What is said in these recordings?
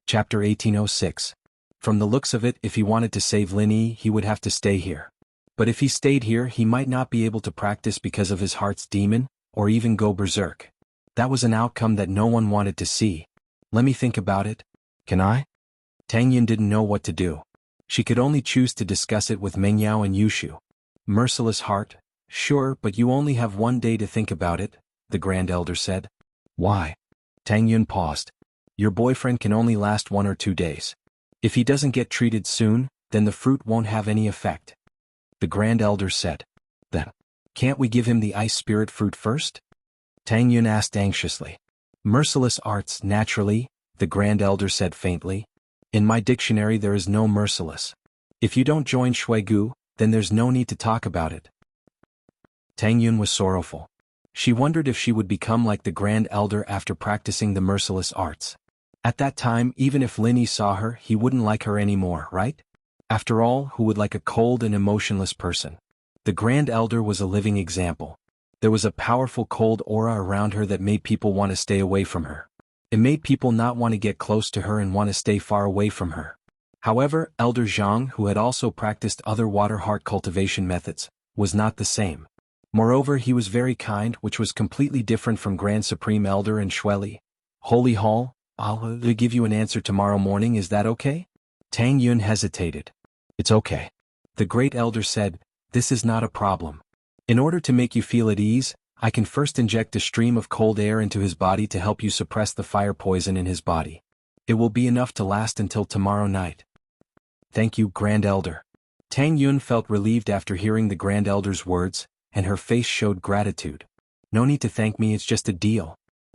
Chapter 1806. From the looks of it, if he wanted to save Lin Yi, he would have to stay here. But if he stayed here, he might not be able to practice because of his heart's demon, or even go berserk. That was an outcome that no one wanted to see. Let me think about it. Can I? Tang Yun didn't know what to do. She could only choose to discuss it with Meng Yao and Yushu. Merciless heart? Sure, but you only have 1 day to think about it, the Grand Elder said. Why? Tang Yun paused. Your boyfriend can only last 1 or 2 days. If he doesn't get treated soon, then the fruit won't have any effect. The Grand Elder said. Then, can't we give him the ice spirit fruit first? Tang Yun asked anxiously. Merciless arts, naturally, the Grand Elder said faintly. In my dictionary there is no merciless. If you don't join Shuigu, then there's no need to talk about it. Tang Yun was sorrowful. She wondered if she would become like the Grand Elder after practicing the merciless arts. At that time, even if Lin Yi saw her, he wouldn't like her anymore, right? After all, who would like a cold and emotionless person? The Grand Elder was a living example. There was a powerful cold aura around her that made people want to stay away from her. It made people not want to get close to her and want to stay far away from her. However, Elder Jiang, who had also practiced other water heart cultivation methods, was not the same. Moreover, he was very kind, which was completely different from Grand Supreme Elder and Shueli. Holy Hall, I'll give you an answer tomorrow morning, is that okay? Tang Yun hesitated. It's okay. The Great Elder said, this is not a problem. In order to make you feel at ease, I can first inject a stream of cold air into his body to help you suppress the fire poison in his body. It will be enough to last until tomorrow night. Thank you, Grand Elder. Tang Yun felt relieved after hearing the Grand Elder's words, and her face showed gratitude. No need to thank me, it's just a deal.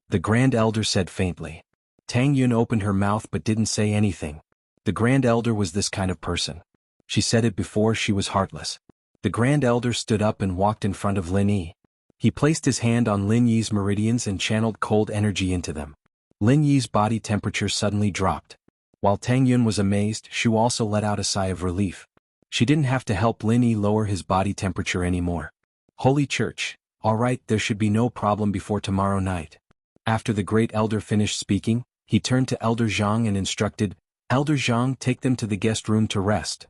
The Grand Elder said faintly. Tang Yun opened her mouth but didn't say anything. The Grand Elder was this kind of person. She said it before, she was heartless. The Grand Elder stood up and walked in front of Lin Yi. He placed his hand on Lin Yi's meridians and channeled cold energy into them. Lin Yi's body temperature suddenly dropped. While Tang Yun was amazed, Shu also let out a sigh of relief. She didn't have to help Lin Yi lower his body temperature anymore. Holy Church, all right, there should be no problem before tomorrow night. After the Great Elder finished speaking, he turned to Elder Jiang and instructed, Elder Jiang, take them to the guest room to rest.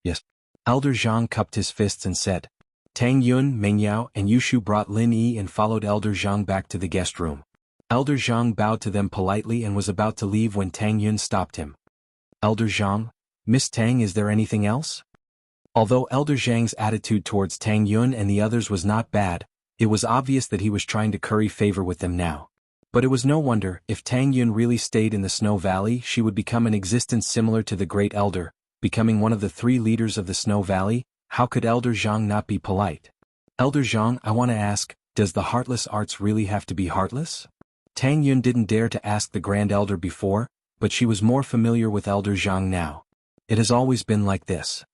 Yes. Elder Jiang cupped his fists and said. Tang Yun, Meng Yao, and Yushu brought Lin Yi and followed Elder Jiang back to the guest room. Elder Jiang bowed to them politely and was about to leave when Tang Yun stopped him. Elder Jiang, Miss Tang, is there anything else? Although Elder Jiang's attitude towards Tang Yun and the others was not bad, it was obvious that he was trying to curry favor with them now. But it was no wonder, if Tang Yun really stayed in the Snow Valley, she would become an existence similar to the Great Elder, becoming one of the 3 leaders of the Snow Valley. How could Elder Jiang not be polite? Elder Jiang, I want to ask, does the heartless arts really have to be heartless? Tang Yun didn't dare to ask the Grand Elder before, but she was more familiar with Elder Jiang now. It has always been like this.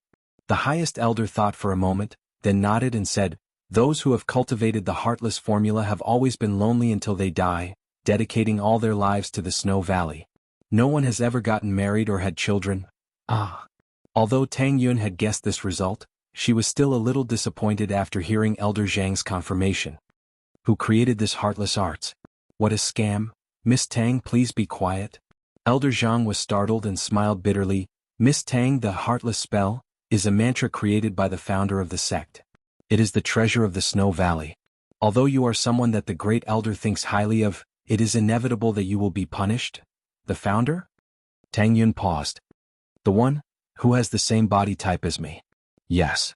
The highest elder thought for a moment, then nodded and said, those who have cultivated the heartless formula have always been lonely until they die, dedicating all their lives to the Snow Valley. No one has ever gotten married or had children. Although Tang Yun had guessed this result, she was still a little disappointed after hearing Elder Jiang's confirmation. Who created this heartless arts? What a scam. Miss Tang, please be quiet. Elder Jiang was startled and smiled bitterly. Miss Tang, the heartless spell is a mantra created by the founder of the sect. It is the treasure of the Snow Valley. Although you are someone that the Great Elder thinks highly of, it is inevitable that you will be punished. The founder? Tang Yun paused. The one who has the same body type as me. Yes.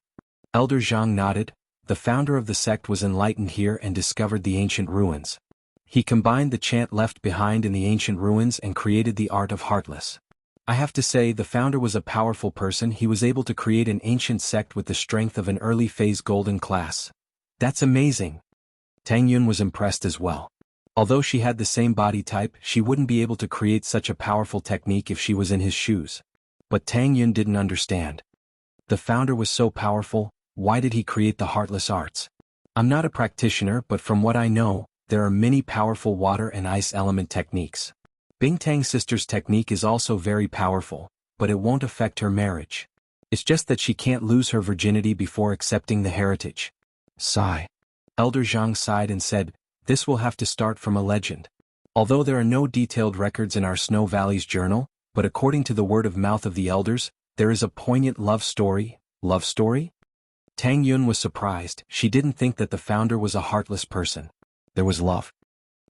Elder Jiang nodded. The founder of the sect was enlightened here and discovered the ancient ruins. He combined the chant left behind in the ancient ruins and created the art of Heartless. I have to say, the founder was a powerful person. He was able to create an ancient sect with the strength of an early phase golden class. That's amazing. Tang Yun was impressed as well. Although she had the same body type, she wouldn't be able to create such a powerful technique if she was in his shoes. But Tang Yun didn't understand. The founder was so powerful, why did he create the heartless arts? I'm not a practitioner, but from what I know, there are many powerful water and ice element techniques. Bingtang's sister's technique is also very powerful, but it won't affect her marriage. It's just that she can't lose her virginity before accepting the heritage. Sigh. Elder Jiang sighed and said, this will have to start from a legend. Although there are no detailed records in our Snow Valley's journal, but according to the word of mouth of the elders, there is a poignant love story. Love story? Tang Yun was surprised. She didn't think that the founder was a heartless person. There was love.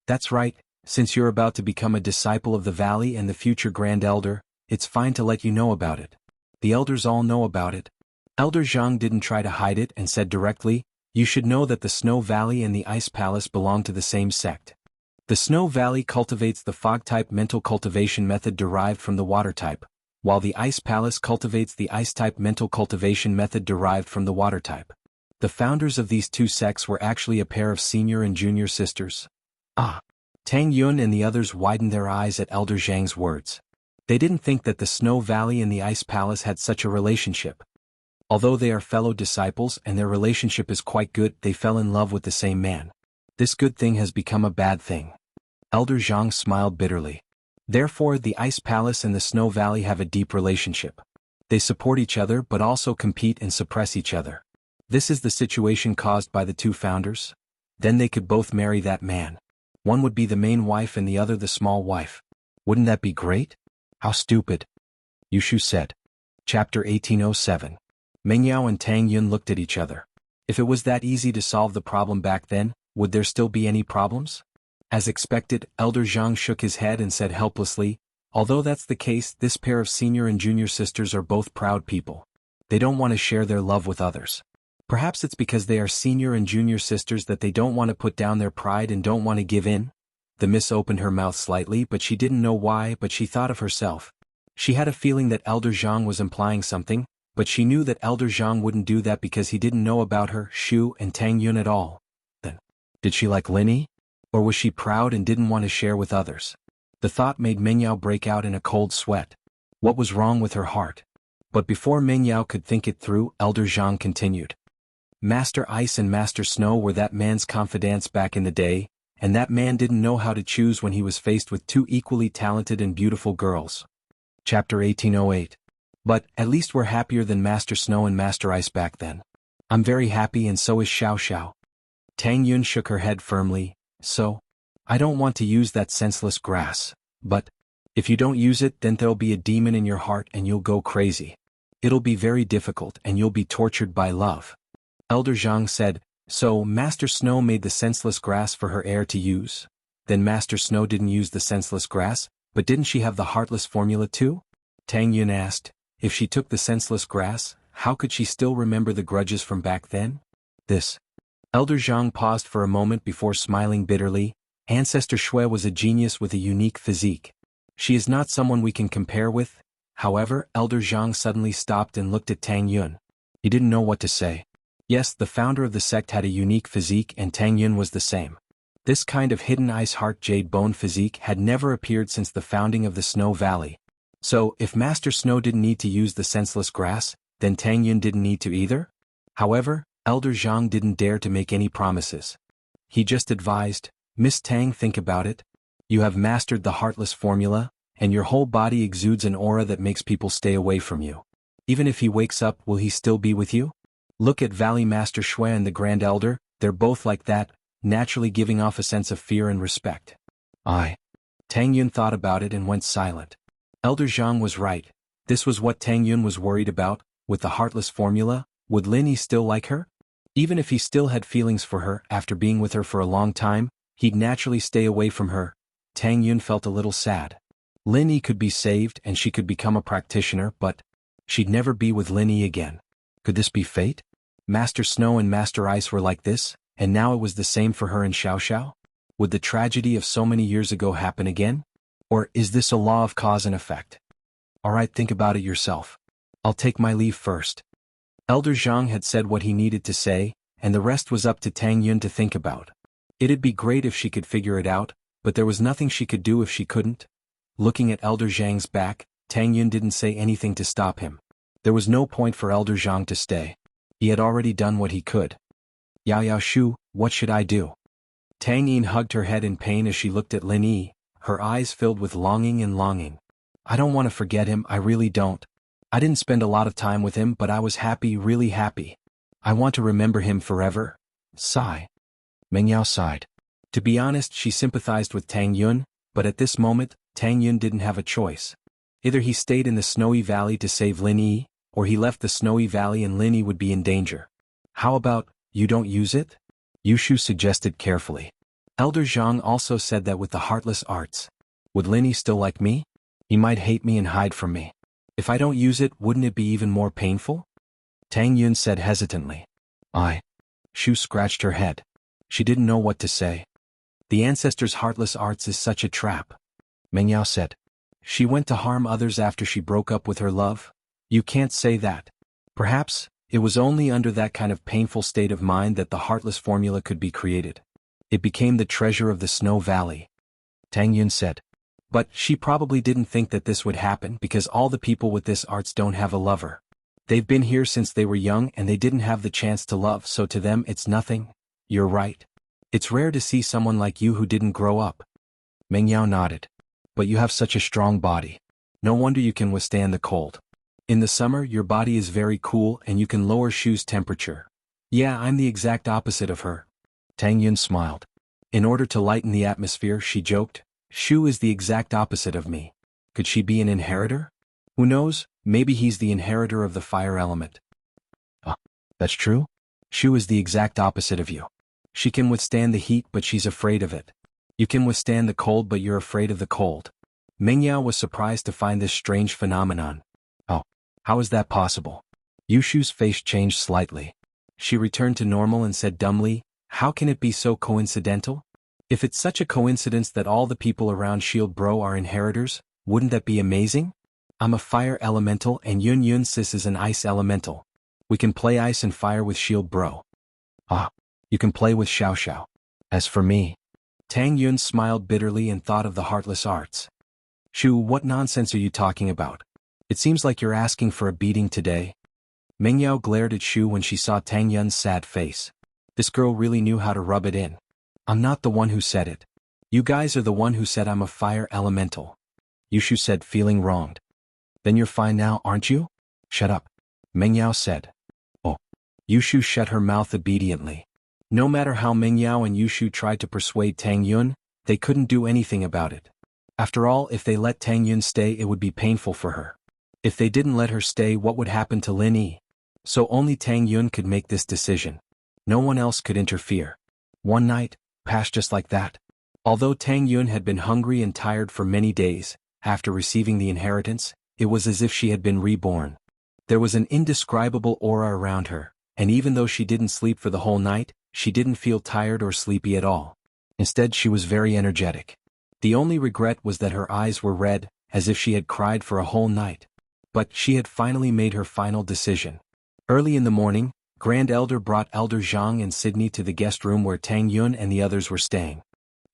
That's right, since you're about to become a disciple of the valley and the future Grand Elder, it's fine to let you know about it. The elders all know about it. Elder Zhang didn't try to hide it and said directly, you should know that the Snow Valley and the Ice Palace belong to the same sect. The Snow Valley cultivates the fog-type mental cultivation method derived from the water type, while the Ice Palace cultivates the ice-type mental cultivation method derived from the water type. The founders of these two sects were actually a pair of senior and junior sisters. Ah! Tang Yun and the others widened their eyes at Elder Zhang's words. They didn't think that the Snow Valley and the Ice Palace had such a relationship. Although they are fellow disciples and their relationship is quite good, they fell in love with the same man. This good thing has become a bad thing. Elder Zhang smiled bitterly. Therefore, the Ice Palace and the Snow Valley have a deep relationship. They support each other but also compete and suppress each other. This is the situation caused by the two founders. Then they could both marry that man. One would be the main wife and the other the small wife. Wouldn't that be great? How stupid. Yushu said. Chapter 1807. Meng Yao and Tang Yun looked at each other. If it was that easy to solve the problem back then, would there still be any problems? As expected, Elder Zhang shook his head and said helplessly, although that's the case, this pair of senior and junior sisters are both proud people. They don't want to share their love with others. Perhaps it's because they are senior and junior sisters that they don't want to put down their pride and don't want to give in. The miss opened her mouth slightly but she didn't know why, but she thought of herself. She had a feeling that Elder Zhang was implying something, but she knew that Elder Zhang wouldn't do that because he didn't know about her, Shu and Tang Yun at all. Then, did she like Linny? Or was she proud and didn't want to share with others? The thought made Meng Yao break out in a cold sweat. What was wrong with her heart? But before Meng Yao could think it through, Elder Zhang continued. Master Ice and Master Snow were that man's confidants back in the day, and that man didn't know how to choose when he was faced with two equally talented and beautiful girls. Chapter 1808. But, at least we're happier than Master Snow and Master Ice back then. I'm very happy and so is Xiao Xiao. Tang Yun shook her head firmly. So? I don't want to use that senseless grass, but if you don't use it then there'll be a demon in your heart and you'll go crazy. It'll be very difficult and you'll be tortured by love. Elder Zhang said, so Master Snow made the senseless grass for her heir to use? Then Master Snow didn't use the senseless grass, but didn't she have the heartless formula too? Tang Yun asked, if she took the senseless grass, how could she still remember the grudges from back then? This. Elder Zhang paused for a moment before smiling bitterly. Ancestor Shui was a genius with a unique physique. She is not someone we can compare with. However, Elder Zhang suddenly stopped and looked at Tang Yun. He didn't know what to say. Yes, the founder of the sect had a unique physique and Tang Yun was the same. This kind of hidden ice heart jade bone physique had never appeared since the founding of the Snow Valley. So, if Master Snow didn't need to use the senseless grass, then Tang Yun didn't need to either? However, Elder Zhang didn't dare to make any promises. He just advised, Miss Tang, think about it. You have mastered the heartless formula, and your whole body exudes an aura that makes people stay away from you. Even if he wakes up, will he still be with you? Look at Valley Master Shui and the Grand Elder, they're both like that, naturally giving off a sense of fear and respect. Tang Yun thought about it and went silent. Elder Zhang was right. This was what Tang Yun was worried about, with the heartless formula. Would Lin Yi still like her? Even if he still had feelings for her after being with her for a long time, he'd naturally stay away from her. Tang Yun felt a little sad. Lin Yi could be saved and she could become a practitioner, but she'd never be with Lin Yi again. Could this be fate? Master Snow and Master Ice were like this, and now it was the same for her and Xiao Xiao? Would the tragedy of so many years ago happen again? Or is this a law of cause and effect? Alright, think about it yourself. I'll take my leave first. Elder Zhang had said what he needed to say, and the rest was up to Tang Yun to think about. It'd be great if she could figure it out, but there was nothing she could do if she couldn't. Looking at Elder Zhang's back, Tang Yun didn't say anything to stop him. There was no point for Elder Zhang to stay. He had already done what he could. Yao Shu, what should I do? Tang Yin hugged her head in pain as she looked at Lin Yi, her eyes filled with longing and longing. I don't want to forget him, I really don't. I didn't spend a lot of time with him, but I was happy, really happy. I want to remember him forever. Sigh. Meng Yao sighed. To be honest, she sympathized with Tang Yun, but at this moment, Tang Yun didn't have a choice. Either he stayed in the snowy valley to save Lin Yi, or he left the snowy valley and Lin Yi would be in danger. How about, you don't use it? Yushu suggested carefully. Elder Zhang also said that with the heartless arts, would Lin Yi still like me? He might hate me and hide from me. If I don't use it, wouldn't it be even more painful? Tang Yun said hesitantly. Shu scratched her head. She didn't know what to say. The ancestors' heartless arts is such a trap. Meng Yao said. She went to harm others after she broke up with her love? You can't say that. Perhaps, it was only under that kind of painful state of mind that the heartless formula could be created. It became the treasure of the Snow Valley. Tang Yun said. But she probably didn't think that this would happen because all the people with this arts don't have a lover. They've been here since they were young and they didn't have the chance to love, so to them it's nothing. You're right. It's rare to see someone like you who didn't grow up. Meng Yao nodded. But you have such a strong body. No wonder you can withstand the cold. In the summer your body is very cool and you can lower Shu's temperature. Yeah, I'm the exact opposite of her. Tang Yun smiled. In order to lighten the atmosphere, she joked, Shu is the exact opposite of me. Could she be an inheritor? Who knows, maybe he's the inheritor of the fire element. That's true? Shu is the exact opposite of you. She can withstand the heat but she's afraid of it. You can withstand the cold but you're afraid of the cold. Meng Yao was surprised to find this strange phenomenon. How is that possible? Yushu's face changed slightly. She returned to normal and said dumbly, how can it be so coincidental? If it's such a coincidence that all the people around Shield Bro are inheritors, wouldn't that be amazing? I'm a fire elemental and Yun Yun Sis is an ice elemental. We can play ice and fire with Shield Bro. You can play with Xiao Xiao. As for me, Tang Yun smiled bitterly and thought of the heartless arts. Shu, what nonsense are you talking about? It seems like you're asking for a beating today. Meng Yao glared at Shu when she saw Tang Yun's sad face. This girl really knew how to rub it in. I'm not the one who said it. You guys are the one who said I'm a fire elemental. Yushu said, feeling wronged. Then you're fine now, aren't you? Shut up. Meng Yao said. Yushu shut her mouth obediently. No matter how Meng Yao and Yushu tried to persuade Tang Yun, they couldn't do anything about it. After all, if they let Tang Yun stay it would be painful for her. If they didn't let her stay, what would happen to Lin Yi? So only Tang Yun could make this decision. No one else could interfere. One night passed just like that. Although Tang Yun had been hungry and tired for many days, after receiving the inheritance, it was as if she had been reborn. There was an indescribable aura around her, and even though she didn't sleep for the whole night, she didn't feel tired or sleepy at all. Instead, she was very energetic. The only regret was that her eyes were red, as if she had cried for a whole night. But she had finally made her final decision. Early in the morning, Grand Elder brought Elder Zhang and Sydney to the guest room where Tang Yun and the others were staying.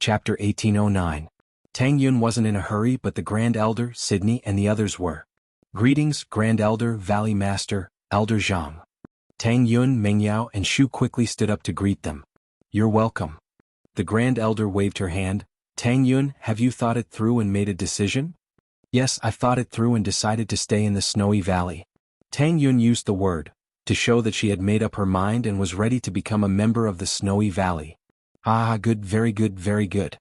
Chapter 1809. Tang Yun wasn't in a hurry but the Grand Elder, Sydney and the others were. Greetings, Grand Elder, Valley Master, Elder Zhang. Tang Yun, Meng Yao and Shu quickly stood up to greet them. You're welcome. The Grand Elder waved her hand. Tang Yun, have you thought it through and made a decision? Yes, I've thought it through and decided to stay in the Snowy Valley. Tang Yun used the word, to show that she had made up her mind and was ready to become a member of the Snowy Valley. Good, very good, very good.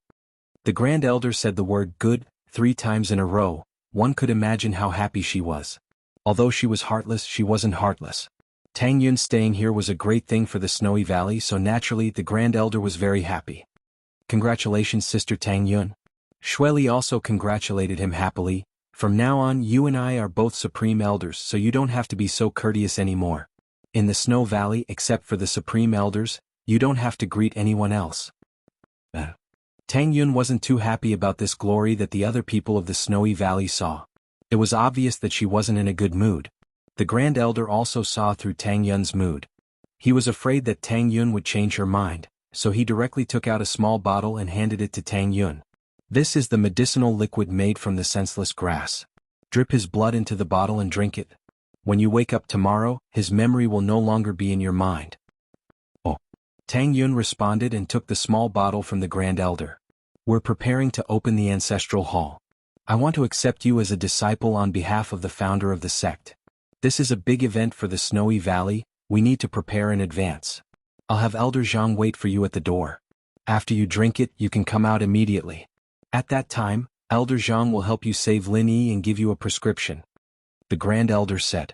The Grand Elder said the word good 3 times in a row. One could imagine how happy she was. Although she was heartless, she wasn't heartless. Tang Yun staying here was a great thing for the Snowy Valley, so naturally the Grand Elder was very happy. Congratulations, Sister Tang Yun. Shueli also congratulated him happily. From now on you and I are both Supreme Elders, so you don't have to be so courteous anymore. In the Snow Valley, except for the Supreme Elders, you don't have to greet anyone else. Tang Yun wasn't too happy about this glory that the other people of the Snowy Valley saw. It was obvious that she wasn't in a good mood. The Grand Elder also saw through Tang Yun's mood. He was afraid that Tang Yun would change her mind, so he directly took out a small bottle and handed it to Tang Yun. This is the medicinal liquid made from the senseless grass. Drip his blood into the bottle and drink it. When you wake up tomorrow, his memory will no longer be in your mind. Tang Yun responded and took the small bottle from the Grand Elder. We're preparing to open the Ancestral Hall. I want to accept you as a disciple on behalf of the founder of the sect. This is a big event for the Snowy Valley, we need to prepare in advance. I'll have Elder Zhang wait for you at the door. After you drink it, you can come out immediately. At that time, Elder Jiang will help you save Lin Yi and give you a prescription. The Grand Elder said.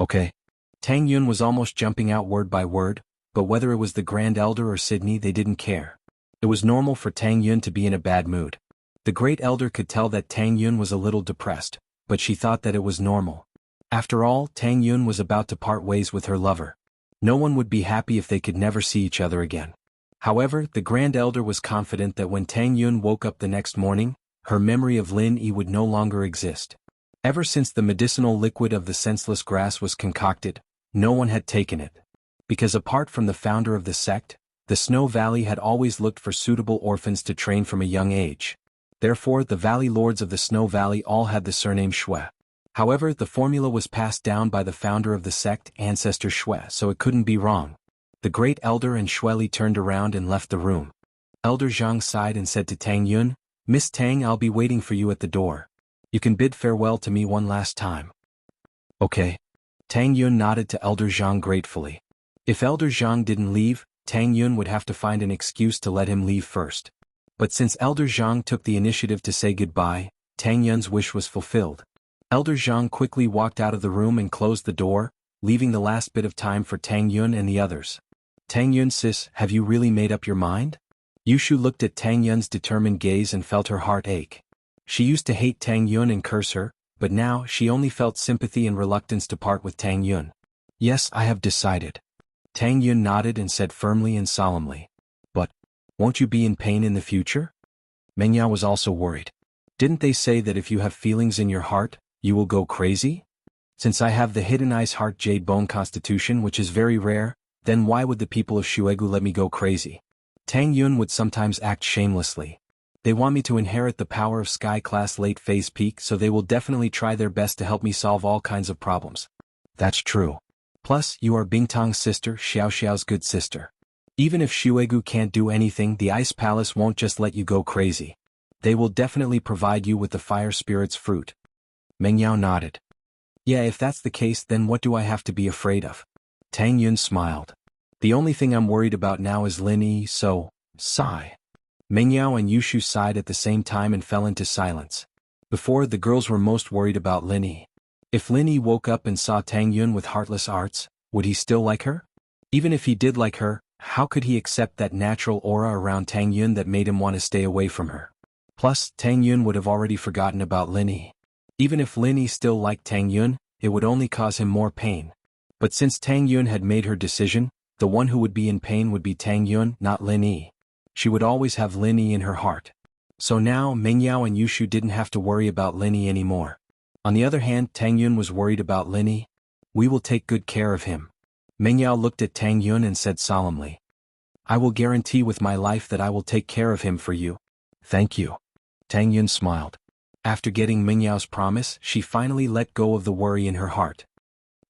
Okay. Tang Yun was almost jumping out word by word, but whether it was the Grand Elder or Sydney, they didn't care. It was normal for Tang Yun to be in a bad mood. The Great Elder could tell that Tang Yun was a little depressed, but she thought that it was normal. After all, Tang Yun was about to part ways with her lover. No one would be happy if they could never see each other again. However, the Grand Elder was confident that when Tang Yun woke up the next morning, her memory of Lin Yi would no longer exist. Ever since the medicinal liquid of the senseless grass was concocted, no one had taken it. Because apart from the founder of the sect, the Snow Valley had always looked for suitable orphans to train from a young age. Therefore, the Valley Lords of the Snow Valley all had the surname Shui. However, the formula was passed down by the founder of the sect, Ancestor Shui, so it couldn't be wrong. The Great Elder and Shui Li turned around and left the room. Elder Jiang sighed and said to Tang Yun, "Miss Tang, I'll be waiting for you at the door. You can bid farewell to me one last time." Okay. Tang Yun nodded to Elder Jiang gratefully. If Elder Jiang didn't leave, Tang Yun would have to find an excuse to let him leave first. But since Elder Jiang took the initiative to say goodbye, Tang Yun's wish was fulfilled. Elder Jiang quickly walked out of the room and closed the door, leaving the last bit of time for Tang Yun and the others. "Tang Yun sis, have you really made up your mind?" Yushu looked at Tang Yun's determined gaze and felt her heart ache. She used to hate Tang Yun and curse her, but now she only felt sympathy and reluctance to part with Tang Yun. "Yes, I have decided." Tang Yun nodded and said firmly and solemnly. "But, won't you be in pain in the future?" Meng Yao was also worried. "Didn't they say that if you have feelings in your heart, you will go crazy? Since I have the hidden ice heart jade bone constitution, which is very rare, then why would the people of Shuegu let me go crazy?" Tang Yun would sometimes act shamelessly. "They want me to inherit the power of Sky-class late phase peak, so they will definitely try their best to help me solve all kinds of problems." "That's true. Plus, you are Bingtong's sister, Xiao Xiao's good sister. Even if Shuegu can't do anything, the Ice Palace won't just let you go crazy. They will definitely provide you with the Fire Spirit's fruit." Meng Yao nodded. "Yeah, if that's the case, then what do I have to be afraid of?" Tang Yun smiled. "The only thing I'm worried about now is Lin Yi, so, sigh." Meng Yao and Yushu sighed at the same time and fell into silence. Before, the girls were most worried about Lin Yi. If Lin Yi woke up and saw Tang Yun with heartless arts, would he still like her? Even if he did like her, how could he accept that natural aura around Tang Yun that made him want to stay away from her? Plus, Tang Yun would have already forgotten about Lin Yi. Even if Lin Yi still liked Tang Yun, it would only cause him more pain. But since Tang Yun had made her decision, the one who would be in pain would be Tang Yun, not Lin Yi. She would always have Lin Yi in her heart. So now, Meng Yao and Yushu didn't have to worry about Lin Yi anymore. On the other hand, Tang Yun was worried about Lin Yi. "We will take good care of him." Meng Yao looked at Tang Yun and said solemnly, "I will guarantee with my life that I will take care of him for you." "Thank you." Tang Yun smiled. After getting Meng Yao's promise, she finally let go of the worry in her heart.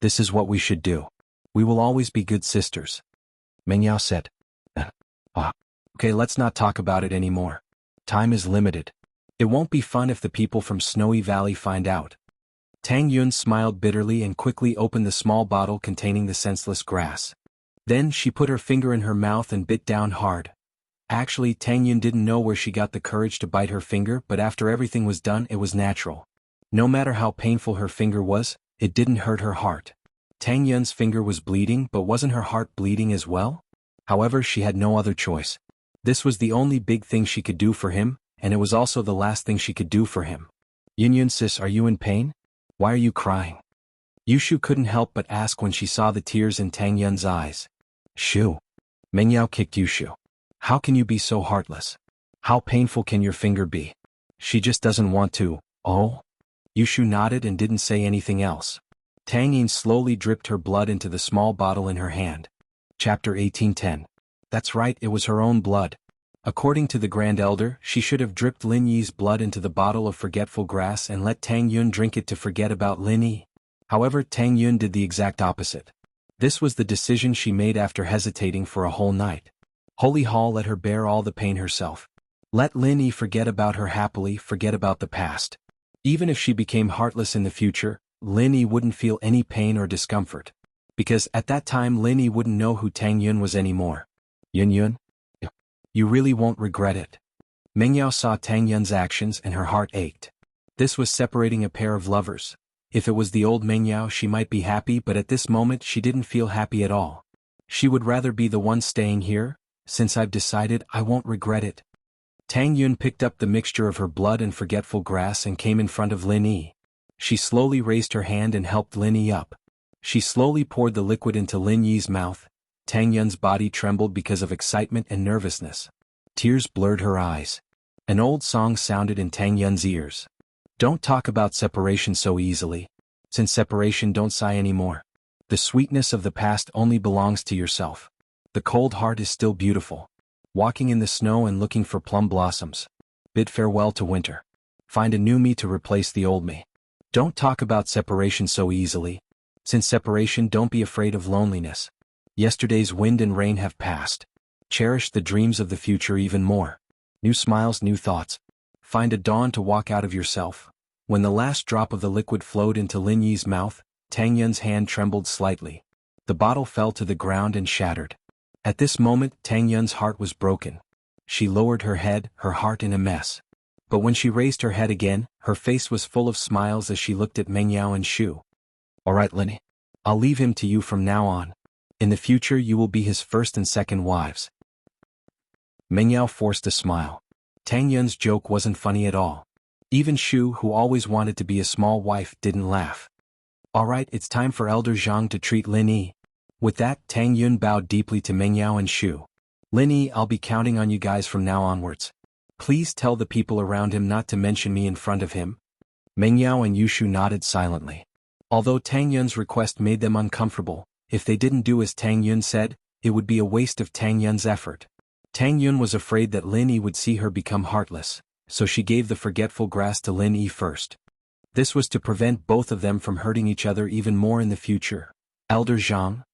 "This is what we should do. We will always be good sisters." Meng Yao said. Okay, let's not talk about it anymore. Time is limited. It won't be fun if the people from Snowy Valley find out." Tang Yun smiled bitterly and quickly opened the small bottle containing the senseless grass. Then she put her finger in her mouth and bit down hard. Actually, Tang Yun didn't know where she got the courage to bite her finger, but after everything was done, it was natural. No matter how painful her finger was, it didn't hurt her heart. Tang Yun's finger was bleeding, but wasn't her heart bleeding as well? However, she had no other choice. This was the only big thing she could do for him, and it was also the last thing she could do for him. "Yun sis, are you in pain? Why are you crying?" Yushu couldn't help but ask when she saw the tears in Tang Yun's eyes. "Shoo." Meng Yao kicked Yushu. "How can you be so heartless? How painful can your finger be? She just doesn't want to, oh?" Yushu nodded and didn't say anything else. Tang Yin slowly dripped her blood into the small bottle in her hand. Chapter 1810. That's right, it was her own blood. According to the Grand Elder, she should have dripped Lin Yi's blood into the bottle of forgetful grass and let Tang Yun drink it to forget about Lin Yi. However, Tang Yun did the exact opposite. This was the decision she made after hesitating for a whole night. Holy Hall let her bear all the pain herself. Let Lin Yi forget about her happily, forget about the past. Even if she became heartless in the future, Lin Yi wouldn't feel any pain or discomfort. Because at that time Lin Yi wouldn't know who Tang Yun was anymore. "Yun Yun? You really won't regret it." Meng Yao saw Tang Yun's actions and her heart ached. This was separating a pair of lovers. If it was the old Meng Yao she might be happy, but at this moment she didn't feel happy at all. She would rather be the one staying here. Since I've decided, I won't regret it. Tang Yun picked up the mixture of her blood and forgetful grass and came in front of Lin Yi. She slowly raised her hand and helped Lin Yi up. She slowly poured the liquid into Lin Yi's mouth. Tang Yun's body trembled because of excitement and nervousness. Tears blurred her eyes. An old song sounded in Tang Yun's ears. Don't talk about separation so easily. Since separation, don't sigh anymore. The sweetness of the past only belongs to yourself. The cold heart is still beautiful. Walking in the snow and looking for plum blossoms. Bid farewell to winter. Find a new me to replace the old me. Don't talk about separation so easily. Since separation, don't be afraid of loneliness. Yesterday's wind and rain have passed. Cherish the dreams of the future even more. New smiles, new thoughts. Find a dawn to walk out of yourself. When the last drop of the liquid flowed into Lin Yi's mouth, Tang Yun's hand trembled slightly. The bottle fell to the ground and shattered. At this moment, Tang Yun's heart was broken. She lowered her head, her heart in a mess. But when she raised her head again, her face was full of smiles as she looked at Meng Yao and Shu. All right, Lin. I'll leave him to you from now on. In the future you will be his first and second wives. Meng Yao forced a smile. Tang Yun's joke wasn't funny at all. Even Shu, who always wanted to be a small wife, didn't laugh. All right, it's time for Elder Jiang to treat Lin Yi. With that, Tang Yun bowed deeply to Meng Yao and Shu. Lin Yi, I'll be counting on you guys from now onwards. Please tell the people around him not to mention me in front of him. Meng Yao and Yushu nodded silently. Although Tang Yun's request made them uncomfortable, if they didn't do as Tang Yun said, it would be a waste of Tang Yun's effort. Tang Yun was afraid that Lin Yi would see her become heartless, so she gave the forgetful grass to Lin Yi first. This was to prevent both of them from hurting each other even more in the future. Elder Jiang?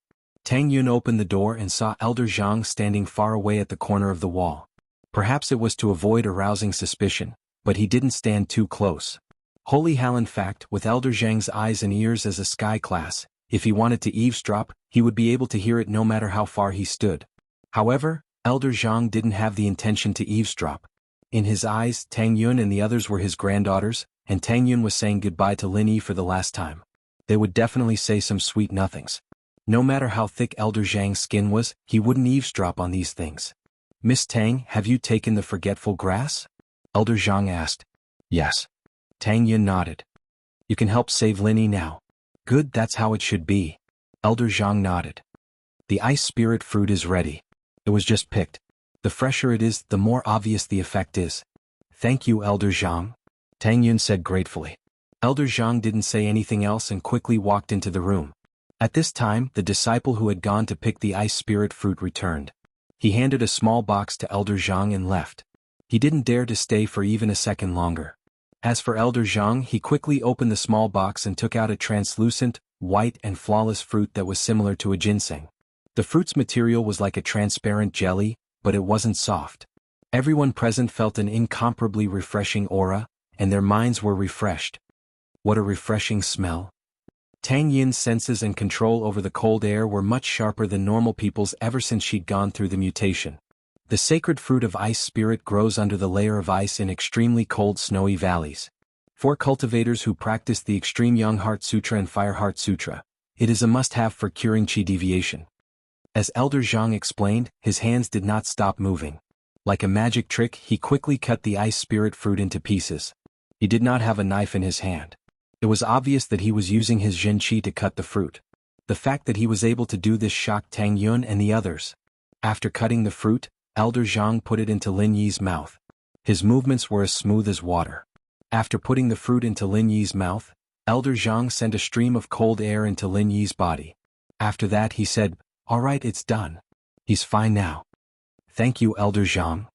Tang Yun opened the door and saw Elder Jiang standing far away at the corner of the wall. Perhaps it was to avoid arousing suspicion, but he didn't stand too close. Holy hell, in fact, with Elder Zhang's eyes and ears as a sky class, if he wanted to eavesdrop, he would be able to hear it no matter how far he stood. However, Elder Zhang didn't have the intention to eavesdrop. In his eyes, Tang Yun and the others were his granddaughters, and Tang Yun was saying goodbye to Lin Yi for the last time. They would definitely say some sweet nothings. No matter how thick Elder Zhang's skin was, he wouldn't eavesdrop on these things. Miss Tang, have you taken the forgetful grass? Elder Zhang asked. Yes. Tang Yun nodded. You can help save Lin Yi now. Good, that's how it should be. Elder Zhang nodded. The ice spirit fruit is ready. It was just picked. The fresher it is, the more obvious the effect is. Thank you, Elder Zhang. Tang Yun said gratefully. Elder Zhang didn't say anything else and quickly walked into the room. At this time, the disciple who had gone to pick the ice spirit fruit returned. He handed a small box to Elder Zhang and left. He didn't dare to stay for even a second longer. As for Elder Zhang, he quickly opened the small box and took out a translucent, white and flawless fruit that was similar to a ginseng. The fruit's material was like a transparent jelly, but it wasn't soft. Everyone present felt an incomparably refreshing aura, and their minds were refreshed. What a refreshing smell. Tang Yin's senses and control over the cold air were much sharper than normal people's ever since she'd gone through the mutation. The sacred fruit of ice spirit grows under the layer of ice in extremely cold snowy valleys. For cultivators who practice the extreme Young Heart Sutra and Fire Heart Sutra, it is a must-have for curing chi deviation. As Elder Zhang explained, his hands did not stop moving. Like a magic trick, he quickly cut the ice spirit fruit into pieces. He did not have a knife in his hand. It was obvious that he was using his Jin Qi to cut the fruit. The fact that he was able to do this shocked Tang Yun and the others. After cutting the fruit, Elder Zhang put it into Lin Yi's mouth. His movements were as smooth as water. After putting the fruit into Lin Yi's mouth, Elder Zhang sent a stream of cold air into Lin Yi's body. After that he said, "All right, it's done. He's fine now." "Thank you, Elder Zhang."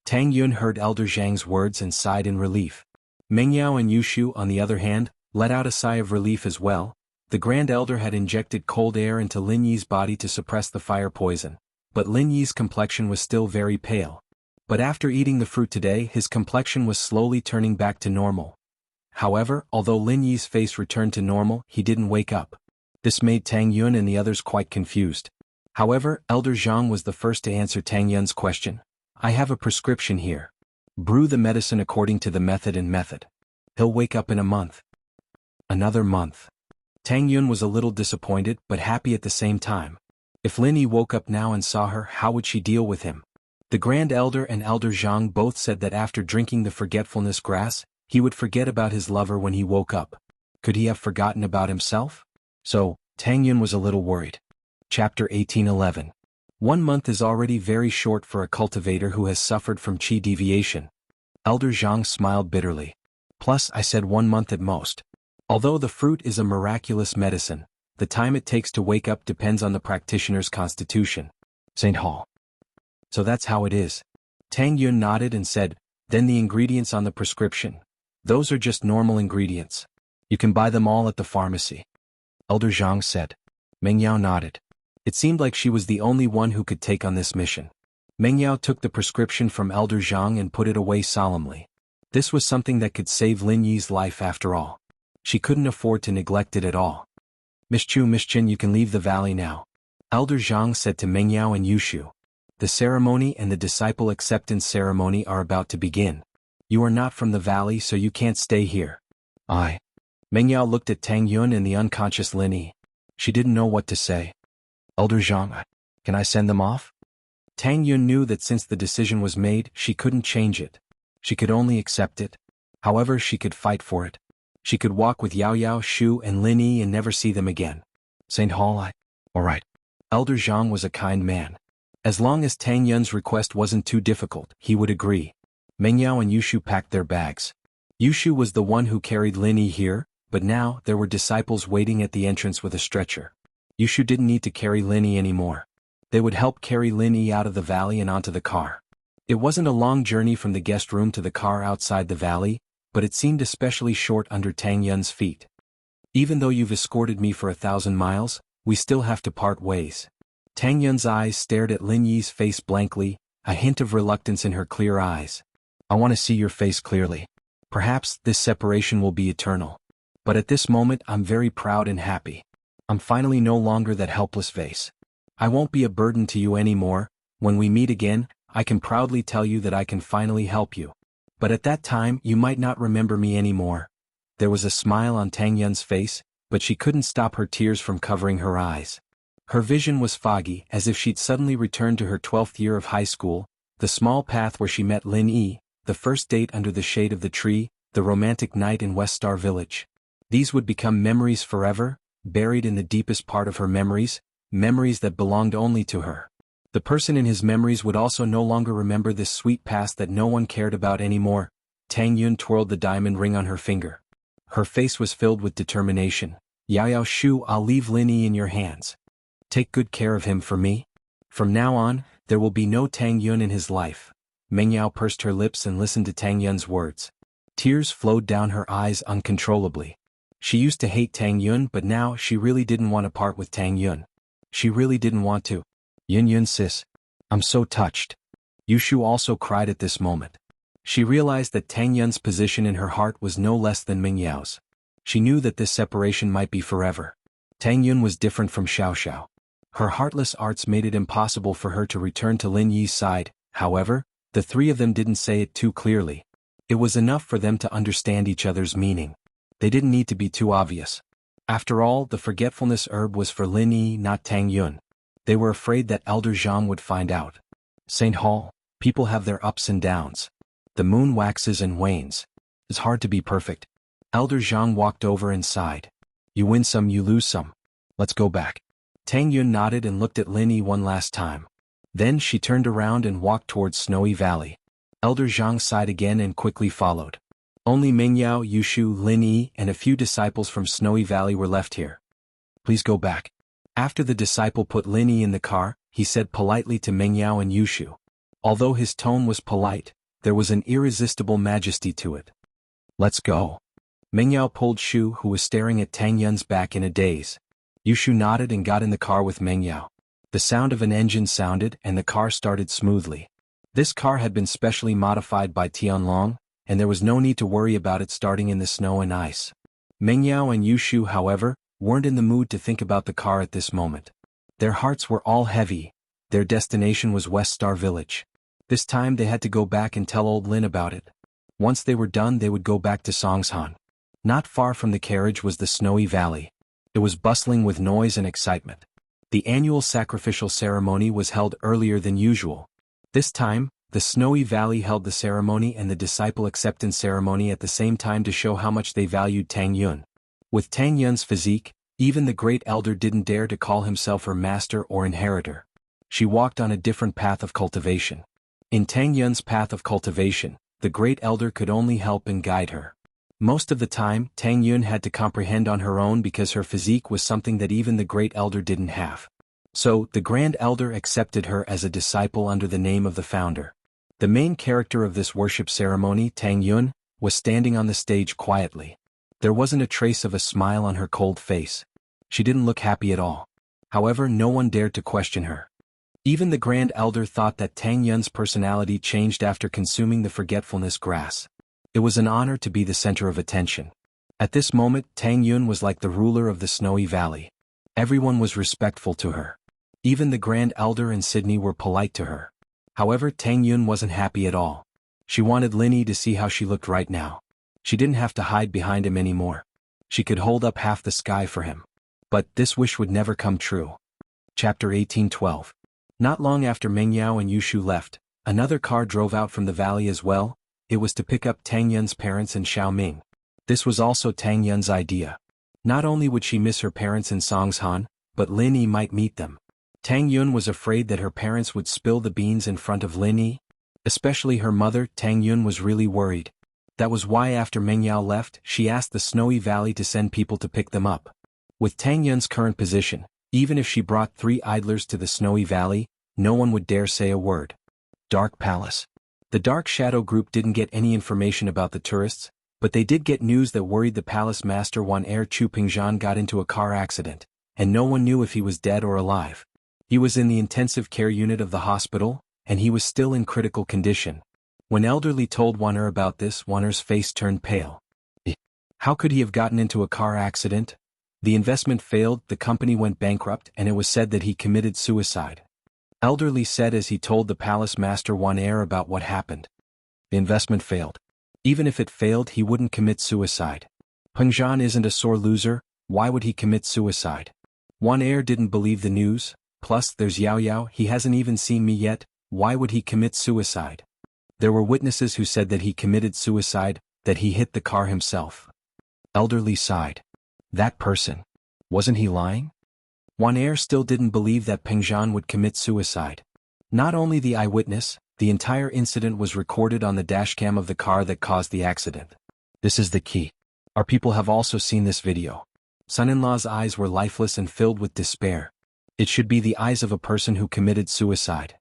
Tang Yun heard Elder Zhang's words and sighed in relief. Meng Yao and Yushu, on the other hand, let out a sigh of relief as well. The Grand Elder had injected cold air into Lin Yi's body to suppress the fire poison, but Lin Yi's complexion was still very pale. But after eating the fruit today, his complexion was slowly turning back to normal. However, although Lin Yi's face returned to normal, he didn't wake up. This made Tang Yun and the others quite confused. However, Elder Zhang was the first to answer Tang Yun's question. "I have a prescription here." Brew the medicine according to the method. He'll wake up in a month. Another month. Tang Yun was a little disappointed but happy at the same time. If Lin Yi woke up now and saw her, how would she deal with him? The Grand Elder and Elder Jiang both said that after drinking the forgetfulness grass, he would forget about his lover when he woke up. Could he have forgotten about himself? So, Tang Yun was a little worried. Chapter 1811. 1 month is already very short for a cultivator who has suffered from qi deviation. Elder Jiang smiled bitterly. Plus, I said 1 month at most. Although the fruit is a miraculous medicine, the time it takes to wake up depends on the practitioner's constitution. St. Hall. So that's how it is. Tang Yun nodded and said, then the ingredients on the prescription. Those are just normal ingredients. You can buy them all at the pharmacy. Elder Jiang said. Meng Yao nodded. It seemed like she was the only one who could take on this mission. Meng Yao took the prescription from Elder Jiang and put it away solemnly. This was something that could save Lin Yi's life after all. She couldn't afford to neglect it at all. Miss Chen, you can leave the valley now. Elder Jiang said to Meng Yao and Yushu. The ceremony and the disciple acceptance ceremony are about to begin. You are not from the valley, so you can't stay here. Meng Yao looked at Tang Yun and the unconscious Lin Yi. She didn't know what to say. Elder Jiang, can I send them off? Tang Yun knew that since the decision was made, she couldn't change it. She could only accept it. However, she could fight for it. She could walk with Yao Yao, Shu and Lin Yi and never see them again. St. Hall, Alright. Elder Jiang was a kind man. As long as Tang Yun's request wasn't too difficult, he would agree. Meng Yao and Yushu packed their bags. Yushu was the one who carried Lin Yi here, but now there were disciples waiting at the entrance with a stretcher. Yushu didn't need to carry Lin Yi anymore. They would help carry Lin Yi out of the valley and onto the car. It wasn't a long journey from the guest room to the car outside the valley, but it seemed especially short under Tang Yun's feet. Even though you've escorted me for 1,000 miles, we still have to part ways. Tang Yun's eyes stared at Lin Yi's face blankly, a hint of reluctance in her clear eyes. I want to see your face clearly. Perhaps this separation will be eternal. But at this moment I'm very proud and happy. I'm finally no longer that helpless vase. I won't be a burden to you anymore. When we meet again, I can proudly tell you that I can finally help you. But at that time you might not remember me anymore. There was a smile on Tang Yun's face, but she couldn't stop her tears from covering her eyes. Her vision was foggy, as if she'd suddenly returned to her 12th year of high school, the small path where she met Lin Yi, the first date under the shade of the tree, the romantic night in West Star Village. These would become memories forever, buried in the deepest part of her memories, memories that belonged only to her. The person in his memories would also no longer remember this sweet past that no one cared about anymore. Tang Yun twirled the diamond ring on her finger. Her face was filled with determination. Yao Yao Shu, I'll leave Lin Yi in your hands. Take good care of him for me. From now on, there will be no Tang Yun in his life. Meng Yao pursed her lips and listened to Tang Yun's words. Tears flowed down her eyes uncontrollably. She used to hate Tang Yun, but now she really didn't want to part with Tang Yun. She really didn't want to. Yun sis. I'm so touched. Yushu also cried at this moment. She realized that Tang Yun's position in her heart was no less than Meng Yao's. She knew that this separation might be forever. Tang Yun was different from Xiao Xiao. Her heartless arts made it impossible for her to return to Lin Yi's side. However, the three of them didn't say it too clearly. It was enough for them to understand each other's meaning. They didn't need to be too obvious. After all, the forgetfulness herb was for Lin Yi, not Tang Yun. They were afraid that Elder Jiang would find out. St. Hall, people have their ups and downs. The moon waxes and wanes. It's hard to be perfect. Elder Jiang walked over and sighed. You win some, you lose some. Let's go back. Tang Yun nodded and looked at Lin Yi one last time. Then she turned around and walked towards Snowy Valley. Elder Jiang sighed again and quickly followed. Only Meng Yao, Yushu, Lin Yi, and a few disciples from Snowy Valley were left here. Please go back. After the disciple put Lin Yi in the car, he said politely to Meng Yao and Yushu. Although his tone was polite, there was an irresistible majesty to it. Let's go. Meng Yao pulled Shu, who was staring at Tang Yun's back in a daze. Yushu nodded and got in the car with Meng Yao. The sound of an engine sounded and the car started smoothly. This car had been specially modified by Tianlong, and there was no need to worry about it starting in the snow and ice. Meng Yao and Yushu, however, weren't in the mood to think about the car at this moment. Their hearts were all heavy. Their destination was West Star Village. This time they had to go back and tell old Lin about it. Once they were done they would go back to Songshan. Not far from the carriage was the snowy valley. It was bustling with noise and excitement. The annual sacrificial ceremony was held earlier than usual. This time, the snowy valley held the ceremony and the disciple acceptance ceremony at the same time to show how much they valued Tang Yun. With Tang Yun's physique, even the great elder didn't dare to call himself her master or inheritor. She walked on a different path of cultivation. In Tang Yun's path of cultivation, the great elder could only help and guide her. Most of the time, Tang Yun had to comprehend on her own because her physique was something that even the great elder didn't have. So, the grand elder accepted her as a disciple under the name of the founder. The main character of this worship ceremony, Tang Yun, was standing on the stage quietly. There wasn't a trace of a smile on her cold face. She didn't look happy at all. However, no one dared to question her. Even the grand elder thought that Tang Yun's personality changed after consuming the forgetfulness grass. It was an honor to be the center of attention. At this moment, Tang Yun was like the ruler of the snowy valley. Everyone was respectful to her. Even the grand elder and Sydney were polite to her. However, Tang Yun wasn't happy at all. She wanted Linny to see how she looked right now. She didn't have to hide behind him anymore. She could hold up half the sky for him. But this wish would never come true. Chapter 18:12. Not long after Meng Yao and Yushu left, another car drove out from the valley as well. It was to pick up Tang Yun's parents and Xiao Ming. This was also Tang Yun's idea. Not only would she miss her parents in Songshan, but Lin Yi might meet them. Tang Yun was afraid that her parents would spill the beans in front of Lin Yi. Especially her mother, Tang Yun was really worried. That was why after Meng Yao left, she asked the snowy valley to send people to pick them up. With Tang Yun's current position, even if she brought 3 idlers to the snowy valley, no one would dare say a word. Dark Palace. The Dark Shadow Group didn't get any information about the tourists, but they did get news that worried the palace master Wan Heir Chu Pingzhan got into a car accident, and no one knew if he was dead or alive. He was in the intensive care unit of the hospital, and he was still in critical condition. When Elderly told Wan Heir about this, Wan Heir's face turned pale. How could he have gotten into a car accident? The investment failed, the company went bankrupt, and it was said that he committed suicide. Elderly said as he told the palace master Wan Heir about what happened. The investment failed. Even if it failed, he wouldn't commit suicide. Pengzhan isn't a sore loser, why would he commit suicide? Wan Heir didn't believe the news, plus there's Yao Yao, he hasn't even seen me yet, why would he commit suicide? There were witnesses who said that he committed suicide, that he hit the car himself. Elderly sighed. That person. Wasn't he lying? Wan Heir still didn't believe that Pengzhan would commit suicide. Not only the eyewitness, the entire incident was recorded on the dashcam of the car that caused the accident. This is the key. Our people have also seen this video. Son-in-law's eyes were lifeless and filled with despair. It should be the eyes of a person who committed suicide.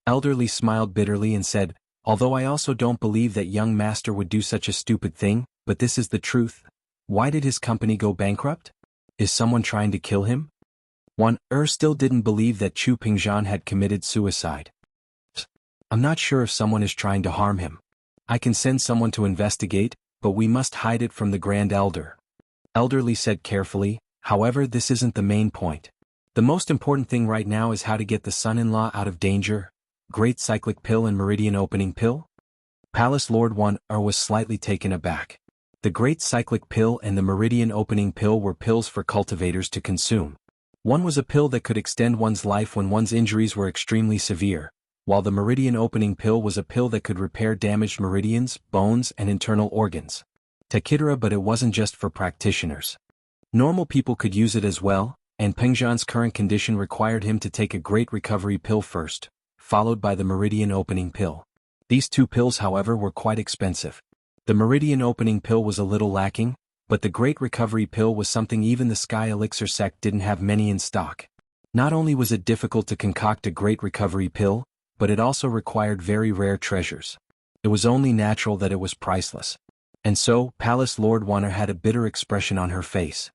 Elderly smiled bitterly and said, although I also don't believe that young master would do such a stupid thing, but this is the truth. Why did his company go bankrupt? Is someone trying to kill him? Wan Heir still didn't believe that Chu Pingzhan had committed suicide. I'm not sure if someone is trying to harm him. I can send someone to investigate, but we must hide it from the Grand Elder. Elderly said carefully, however this isn't the main point. The most important thing right now is how to get the son-in-law out of danger. Great Cyclic Pill and Meridian Opening Pill? Palace Lord Wan Heir was slightly taken aback. The Great Cyclic Pill and the Meridian Opening Pill were pills for cultivators to consume. One was a pill that could extend one's life when one's injuries were extremely severe, while the Meridian Opening Pill was a pill that could repair damaged meridians, bones, and internal organs. Takitara, but it wasn't just for practitioners. Normal people could use it as well, and Pengzhan's current condition required him to take a Great Recovery Pill first, followed by the Meridian Opening Pill. These 2 pills, however, were quite expensive. The Meridian Opening Pill was a little lacking, but the Great Recovery Pill was something even the Sky Elixir sect didn't have many in stock. Not only was it difficult to concoct a Great Recovery Pill, but it also required very rare treasures. It was only natural that it was priceless. And so, Palace Lord Wan Heir had a bitter expression on her face.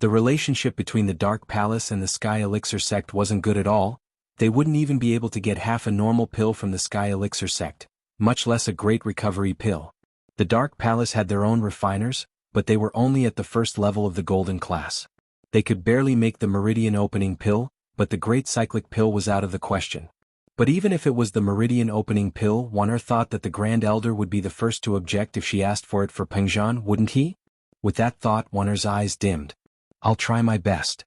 The relationship between the Dark Palace and the Sky Elixir sect wasn't good at all. They wouldn't even be able to get half a normal pill from the Sky Elixir sect, much less a Great Recovery Pill. The Dark Palace had their own refiners, but they were only at the first level of the golden class. They could barely make the Meridian Opening Pill, but the Great Cyclic Pill was out of the question. But even if it was the meridian opening pill, Wan'er thought that the Grand Elder would be the first to object if she asked for it for Pengzhan, wouldn't he? With that thought, Wan'er's eyes dimmed. I'll try my best.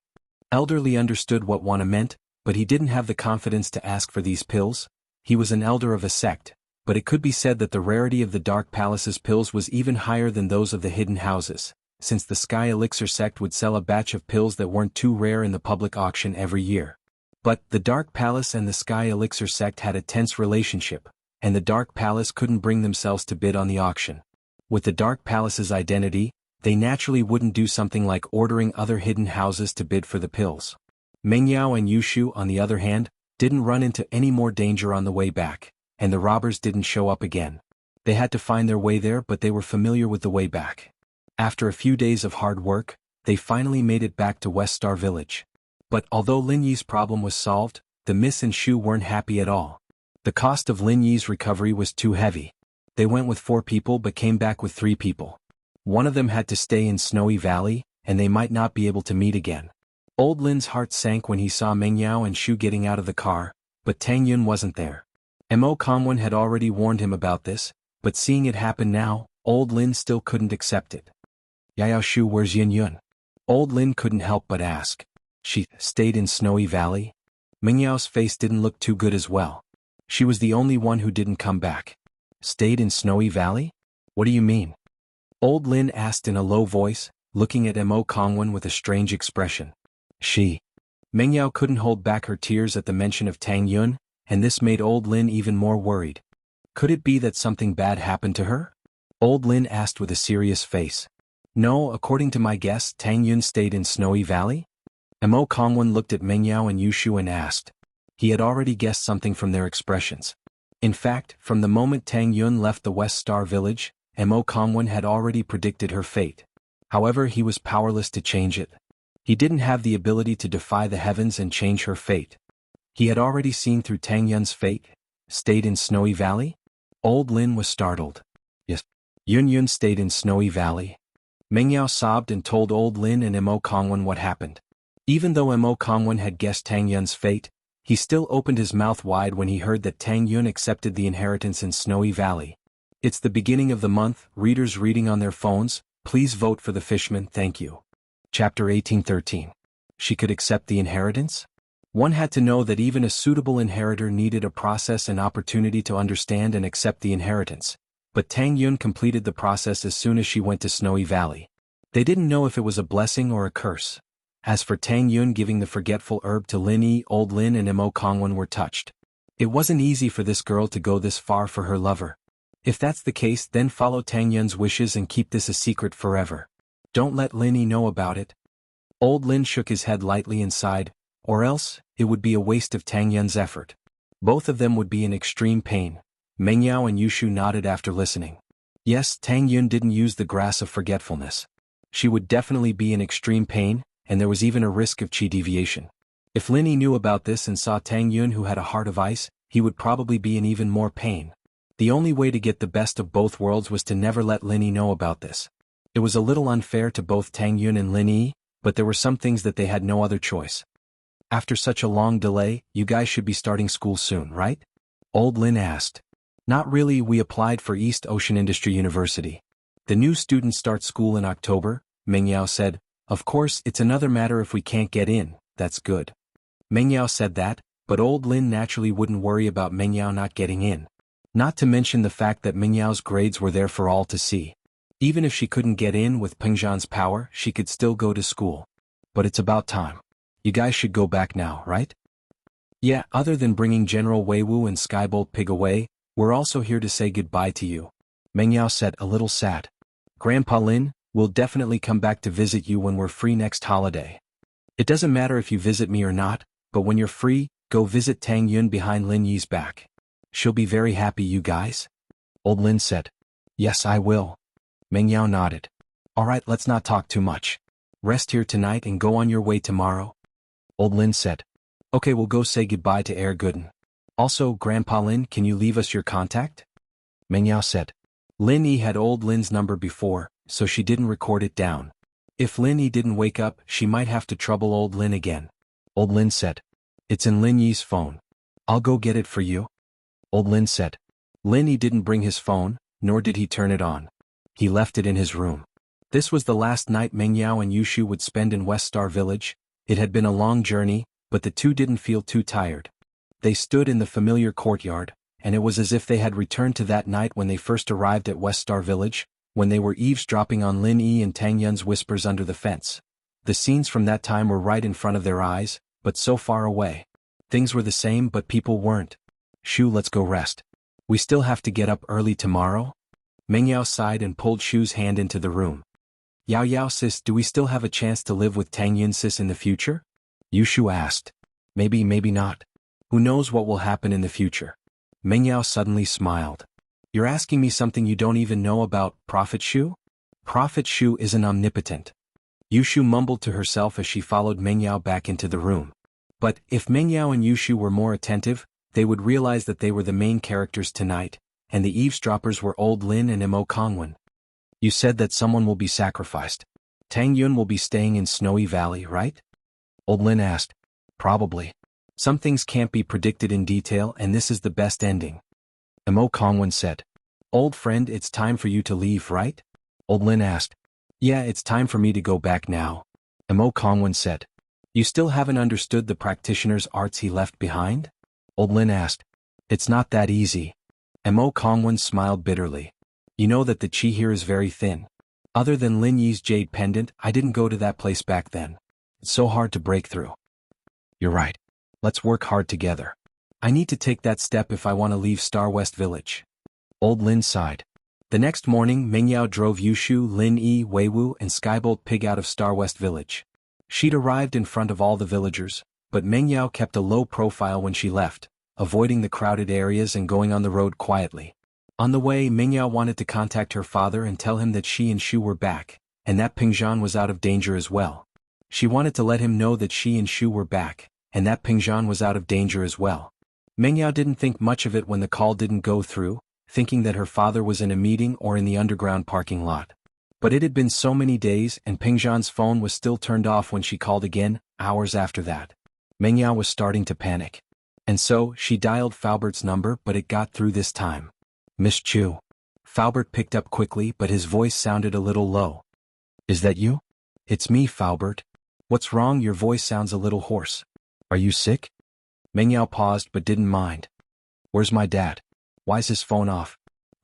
Elderly understood what Wan'er meant, but he didn't have the confidence to ask for these pills. He was an elder of a sect, but it could be said that the rarity of the Dark Palace's pills was even higher than those of the hidden houses, since the Sky Elixir sect would sell a batch of pills that weren't too rare in the public auction every year. But the Dark Palace and the Sky Elixir sect had a tense relationship, and the Dark Palace couldn't bring themselves to bid on the auction. With the Dark Palace's identity, they naturally wouldn't do something like ordering other hidden houses to bid for the pills. Mengyao and Yushu, on the other hand, didn't run into any more danger on the way back, and the robbers didn't show up again. They had to find their way there, but they were familiar with the way back. After a few days of hard work, they finally made it back to West Star Village. But although Lin Yi's problem was solved, the Miss and Shu weren't happy at all. The cost of Lin Yi's recovery was too heavy. They went with 4 people but came back with 3 people. One of them had to stay in Snowy Valley, and they might not be able to meet again. Old Lin's heart sank when he saw Mengyao and Shu getting out of the car, but Tang Yun wasn't there. Mo Kongwen had already warned him about this, but seeing it happen now, Old Lin still couldn't accept it. Yao Shu, where's Yin Yun? Old Lin couldn't help but ask. She stayed in Snowy Valley? Mengyao's face didn't look too good as well. She was the only one who didn't come back. Stayed in Snowy Valley? What do you mean? Old Lin asked in a low voice, looking at Mo Kongwen with a strange expression. She. Mengyao couldn't hold back her tears at the mention of Tang Yun, and this made Old Lin even more worried. Could it be that something bad happened to her? Old Lin asked with a serious face. No, according to my guess, Tang Yun stayed in Snowy Valley? Mo Kongwen looked at Mengyao and Yushu and asked. He had already guessed something from their expressions. In fact, from the moment Tang Yun left the West Star Village, Mo Kongwen had already predicted her fate. However, he was powerless to change it. He didn't have the ability to defy the heavens and change her fate. He had already seen through Tang Yun's fate. Stayed in Snowy Valley? Old Lin was startled. Yes. Yun Yun stayed in Snowy Valley. Mengyao sobbed and told Old Lin and Mo Kongwen what happened. Even though Mo Kongwen had guessed Tang Yun's fate, he still opened his mouth wide when he heard that Tang Yun accepted the inheritance in Snowy Valley. It's the beginning of the month, readers reading on their phones, please vote for the Fishman, thank you. Chapter 1813. She could accept the inheritance? One had to know that even a suitable inheritor needed a process and opportunity to understand and accept the inheritance. But Tang Yun completed the process as soon as she went to Snowy Valley. They didn't know if it was a blessing or a curse. As for Tang Yun giving the forgetful herb to Lin Yi, Old Lin and Mo Kongwen were touched. It wasn't easy for this girl to go this far for her lover. If that's the case, then follow Tang Yun's wishes and keep this a secret forever. Don't let Lin Yi know about it. Old Lin shook his head lightly and sighed, or else, it would be a waste of Tang Yun's effort. Both of them would be in extreme pain. Mengyao and Yushu nodded after listening. Yes, Tang Yun didn't use the grass of forgetfulness. She would definitely be in extreme pain, and there was even a risk of chi deviation. If Lin Yi knew about this and saw Tang Yun who had a heart of ice, he would probably be in even more pain. The only way to get the best of both worlds was to never let Lin Yi know about this. It was a little unfair to both Tang Yun and Lin Yi, but there were some things that they had no other choice. After such a long delay, you guys should be starting school soon, right? Old Lin asked. Not really, we applied for East Ocean Industry University. The new students start school in October, Mengyao said. Of course, it's another matter if we can't get in, that's good. Mengyao said that, but Old Lin naturally wouldn't worry about Mengyao not getting in. Not to mention the fact that Mengyao's grades were there for all to see. Even if she couldn't get in with Pengzhan's power, she could still go to school. But it's about time. You guys should go back now, right? Yeah, other than bringing General Weiwu and Skybolt Pig away, we're also here to say goodbye to you. Mengyao said, a little sad. Grandpa Lin, we'll definitely come back to visit you when we're free next holiday. It doesn't matter if you visit me or not, but when you're free, go visit Tang Yun behind Lin Yi's back. She'll be very happy, you guys. Old Lin said. Yes, I will. Mengyao nodded. Alright, let's not talk too much. Rest here tonight and go on your way tomorrow. Old Lin said. Okay, we'll go say goodbye to Air Gooden. Also, Grandpa Lin, can you leave us your contact? Mengyao said. Lin Yi had Old Lin's number before, so she didn't record it down. If Lin Yi didn't wake up, she might have to trouble Old Lin again. Old Lin said. It's in Lin Yi's phone. I'll go get it for you. Old Lin said. He didn't bring his phone, nor did he turn it on. He left it in his room. This was the last night Meng Yao and Yushu would spend in West Star Village. It had been a long journey, but the two didn't feel too tired. They stood in the familiar courtyard, and it was as if they had returned to that night when they first arrived at West Star Village, when they were eavesdropping on Lin Yi and Tang Yun's whispers under the fence. The scenes from that time were right in front of their eyes, but so far away. Things were the same but people weren't. Shu, let's go rest. We still have to get up early tomorrow? Meng Yao sighed and pulled Shu's hand into the room. Yao Yao sis, do we still have a chance to live with Tang Yun sis in the future? Yushu asked. Maybe, maybe not. Who knows what will happen in the future? Meng Yao suddenly smiled. You're asking me something you don't even know about, Prophet Shu? Prophet Shu isn't omnipotent. Yushu mumbled to herself as she followed Meng Yao back into the room. But, if Meng Yao and Yushu were more attentive, they would realize that they were the main characters tonight, and the eavesdroppers were Old Lin and Mo Kongwen. You said that someone will be sacrificed. Tang Yun will be staying in Snowy Valley, right? Old Lin asked. Probably. Some things can't be predicted in detail and this is the best ending. Mo Kongwen said. Old friend, it's time for you to leave, right? Old Lin asked. Yeah, it's time for me to go back now. Mo Kongwen said. You still haven't understood the practitioner's arts he left behind? Old Lin asked. It's not that easy. Mo Kongwen smiled bitterly. You know that the chi here is very thin. Other than Lin Yi's jade pendant, I didn't go to that place back then. It's so hard to break through. You're right. Let's work hard together. I need to take that step if I want to leave Star West Village. Old Lin sighed. The next morning, Meng Yao drove Yushu, Lin Yi, Weiwu, and Skybolt Pig out of Star West Village. She'd arrived in front of all the villagers, but Meng Yao kept a low profile when she left, avoiding the crowded areas and going on the road quietly. On the way, Meng Yao wanted to contact her father and tell him that she and Shu were back, and that Pingzhan was out of danger as well. She wanted to let him know that she and Shu were back, and that Pingzhan was out of danger as well. Meng Yao didn't think much of it when the call didn't go through, thinking that her father was in a meeting or in the underground parking lot. But it had been so many days and Pingzhan's phone was still turned off when she called again, hours after that. Meng Yao was starting to panic. And so, she dialed Falbert's number but it got through this time. Miss Chu. Falbert picked up quickly but his voice sounded a little low. Is that you? It's me, Falbert. What's wrong? Your voice sounds a little hoarse. Are you sick? Meng Yao paused but didn't mind. Where's my dad? Why's his phone off?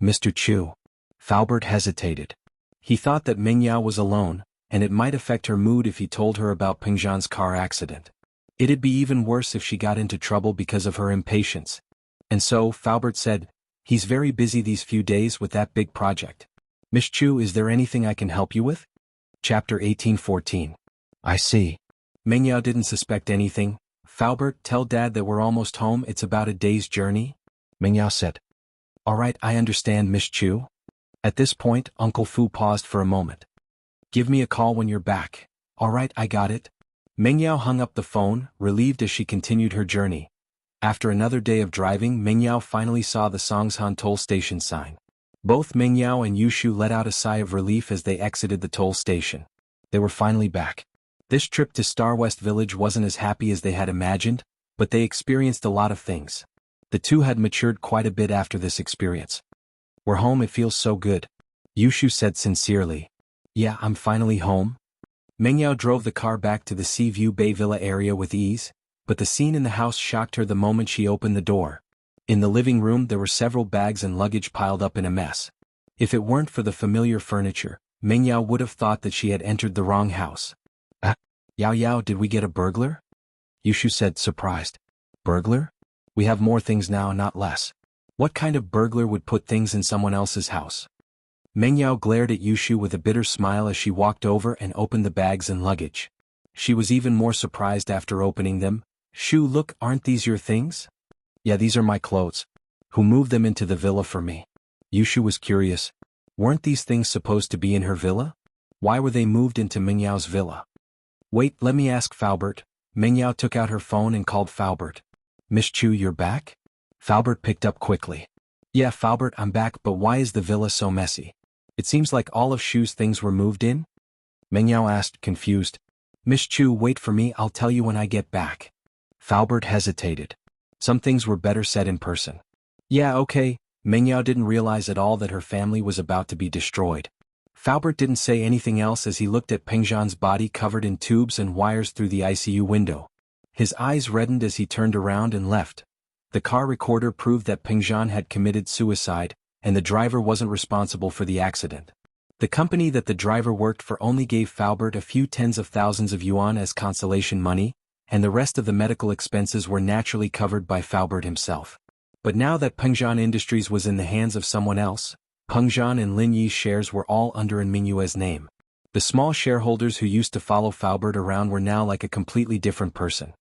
Mr. Chu. Falbert hesitated. He thought that Meng Yao was alone, and it might affect her mood if he told her about Pingzhan's car accident. It'd be even worse if she got into trouble because of her impatience. And so, Falbert said, he's very busy these few days with that big project. Miss Chu, is there anything I can help you with? Chapter 1814. I see. Meng Yao didn't suspect anything. Falbert, tell Dad that we're almost home, it's about a day's journey. Meng Yao said. All right, I understand, Miss Chu. At this point, Uncle Fu paused for a moment. Give me a call when you're back. All right, I got it. Meng Yao hung up the phone, relieved as she continued her journey. After another day of driving, Meng Yao finally saw the Songshan toll station sign. Both Meng Yao and Yushu let out a sigh of relief as they exited the toll station. They were finally back. This trip to Star West Village wasn't as happy as they had imagined, but they experienced a lot of things. The two had matured quite a bit after this experience. We're home, it feels so good. Yushu said sincerely. Yeah, I'm finally home. Meng Yao drove the car back to the Seaview Bay Villa area with ease, but the scene in the house shocked her the moment she opened the door. In the living room there were several bags and luggage piled up in a mess. If it weren't for the familiar furniture, Meng Yao would have thought that she had entered the wrong house. Yao Yao, did we get a burglar? Yushu said, surprised. Burglar? We have more things now, not less. What kind of burglar would put things in someone else's house? Meng Yao glared at Yushu with a bitter smile as she walked over and opened the bags and luggage. She was even more surprised after opening them. Shu, look, aren't these your things? Yeah, these are my clothes. Who moved them into the villa for me? Yushu was curious. Weren't these things supposed to be in her villa? Why were they moved into Meng Yao's villa? Wait, let me ask Falbert. Meng Yao took out her phone and called Falbert. Miss Chu, you're back? Falbert picked up quickly. Yeah, Falbert, I'm back, but why is the villa so messy? It seems like all of Shu's things were moved in? Meng Yao asked, confused. Miss Chu, wait for me, I'll tell you when I get back. Falbert hesitated. Some things were better said in person. Yeah, okay. Mengyao didn't realize at all that her family was about to be destroyed. Faubert didn't say anything else as he looked at Pengzhan's body covered in tubes and wires through the ICU window. His eyes reddened as he turned around and left. The car recorder proved that Pengzhan had committed suicide, and the driver wasn't responsible for the accident. The company that the driver worked for only gave Faubert a few tens of thousands of yuan as consolation money, and the rest of the medical expenses were naturally covered by Faubert himself. But now that Pengzhan Industries was in the hands of someone else, Pengzhan and Lin Yi's shares were all under Mingyue's name. The small shareholders who used to follow Faubert around were now like a completely different person.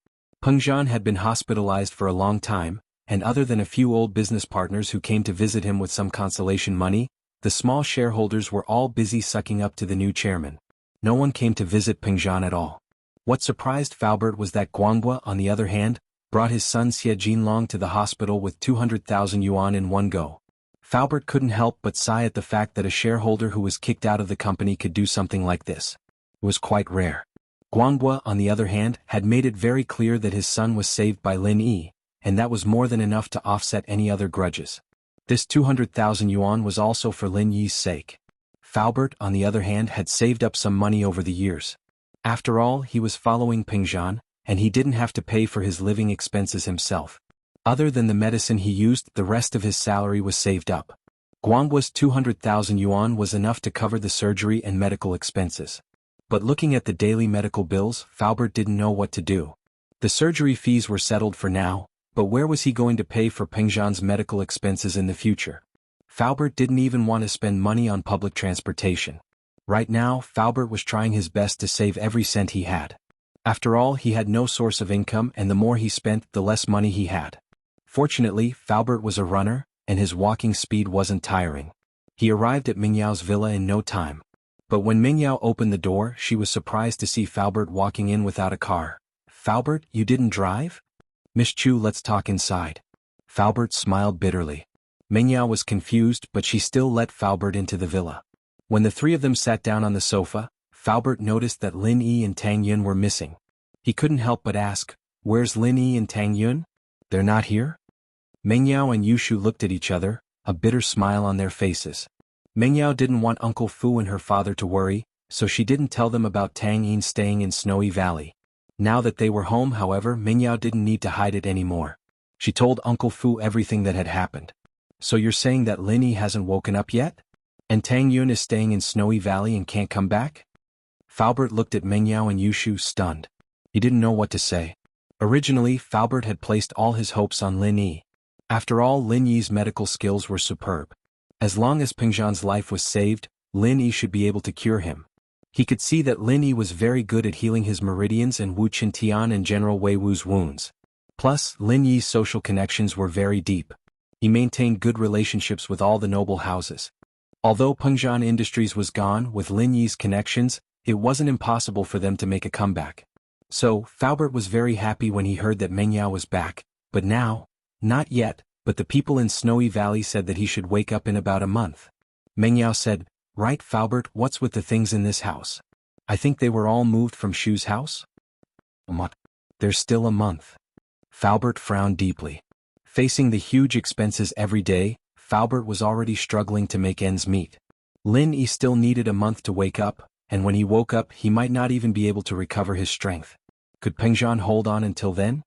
Pengzhan had been hospitalized for a long time, and other than a few old business partners who came to visit him with some consolation money, the small shareholders were all busy sucking up to the new chairman. No one came to visit Pengzhan at all. What surprised Faubert was that Guanghua, on the other hand, brought his son Xie Jinlong to the hospital with 200,000 yuan in one go. Faubert couldn't help but sigh at the fact that a shareholder who was kicked out of the company could do something like this. It was quite rare. Guanghua, on the other hand, had made it very clear that his son was saved by Lin Yi, and that was more than enough to offset any other grudges. This 200,000 yuan was also for Lin Yi's sake. Faubert, on the other hand, had saved up some money over the years. After all, he was following Pengzhan, and he didn't have to pay for his living expenses himself. Other than the medicine he used, the rest of his salary was saved up. Guanghua's 200,000 yuan was enough to cover the surgery and medical expenses. But looking at the daily medical bills, Faubert didn't know what to do. The surgery fees were settled for now, but where was he going to pay for Pengzhan's medical expenses in the future? Faubert didn't even want to spend money on public transportation. Right now, Faubert was trying his best to save every cent he had. After all, he had no source of income, and the more he spent, the less money he had. Fortunately, Faubert was a runner, and his walking speed wasn't tiring. He arrived at Mingyao's villa in no time. But when Mingyao opened the door, she was surprised to see Faubert walking in without a car. "Faubert, you didn't drive? Miss Chu, let's talk inside." Faubert smiled bitterly. Mingyao was confused, but she still let Faubert into the villa. When the three of them sat down on the sofa, Faubert noticed that Lin Yi and Tang Yun were missing. He couldn't help but ask, "Where's Lin Yi and Tang Yun? They're not here?" Mingyao and Yushu looked at each other, a bitter smile on their faces. Mingyao didn't want Uncle Fu and her father to worry, so she didn't tell them about Tang Yin staying in Snowy Valley. Now that they were home, however, Mingyao didn't need to hide it anymore. She told Uncle Fu everything that had happened. "So you're saying that Lin Yi hasn't woken up yet? And Tang Yun is staying in Snowy Valley and can't come back?" Faubert looked at Mingyao and Yushu, stunned. He didn't know what to say. Originally, Faubert had placed all his hopes on Lin Yi. After all, Lin Yi's medical skills were superb. As long as Pengzhan's life was saved, Lin Yi should be able to cure him. He could see that Lin Yi was very good at healing his meridians and Wu Qintian and General Wei Wu's wounds. Plus, Lin Yi's social connections were very deep. He maintained good relationships with all the noble houses. Although Pengzhan Industries was gone, with Lin Yi's connections, it wasn't impossible for them to make a comeback. So, Faubert was very happy when he heard that Mingyao was back, but now, not yet, but the people in Snowy Valley said that he should wake up in about a month. Mingyao said, "Right, Faubert, what's with the things in this house? I think they were all moved from Shu's house?" "There's still a month." Faubert frowned deeply. Facing the huge expenses every day, Faubert was already struggling to make ends meet. Lin Yi still needed a month to wake up, and when he woke up he might not even be able to recover his strength. Could Pengzhan hold on until then?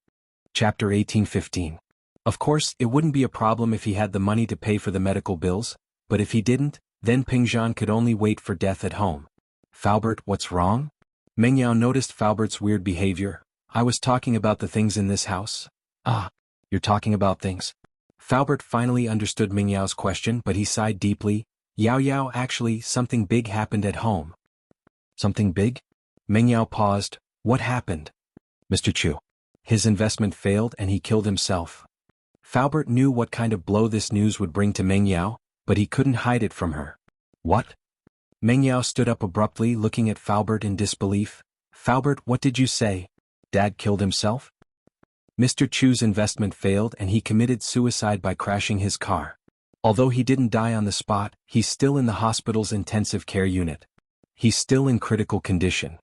Chapter 18:15. Of course, it wouldn't be a problem if he had the money to pay for the medical bills, but if he didn't, then Pengzhan could only wait for death at home. "Faubert, what's wrong?" Mingyao noticed Faubert's weird behavior. "I was talking about the things in this house." "Ah, you're talking about things." Faubert finally understood Mingyao's question, but he sighed deeply. "Yao, actually, something big happened at home." "Something big?" Mingyao paused. "What happened?" "Mr. Chu. His investment failed and he killed himself." Faubert knew what kind of blow this news would bring to Mingyao, but he couldn't hide it from her. "What?" Mingyao stood up abruptly, looking at Faubert in disbelief. "Faubert, what did you say? Dad killed himself?" Mr. Chu's investment failed and he committed suicide by crashing his car. Although he didn't die on the spot, he's still in the hospital's intensive care unit. He's still in critical condition.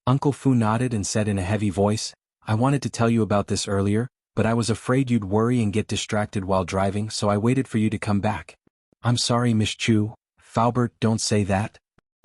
Uncle Fu nodded and said in a heavy voice, "I wanted to tell you about this earlier, but I was afraid you'd worry and get distracted while driving, so I waited for you to come back. I'm sorry, Miss Chu. Faubert, don't say that.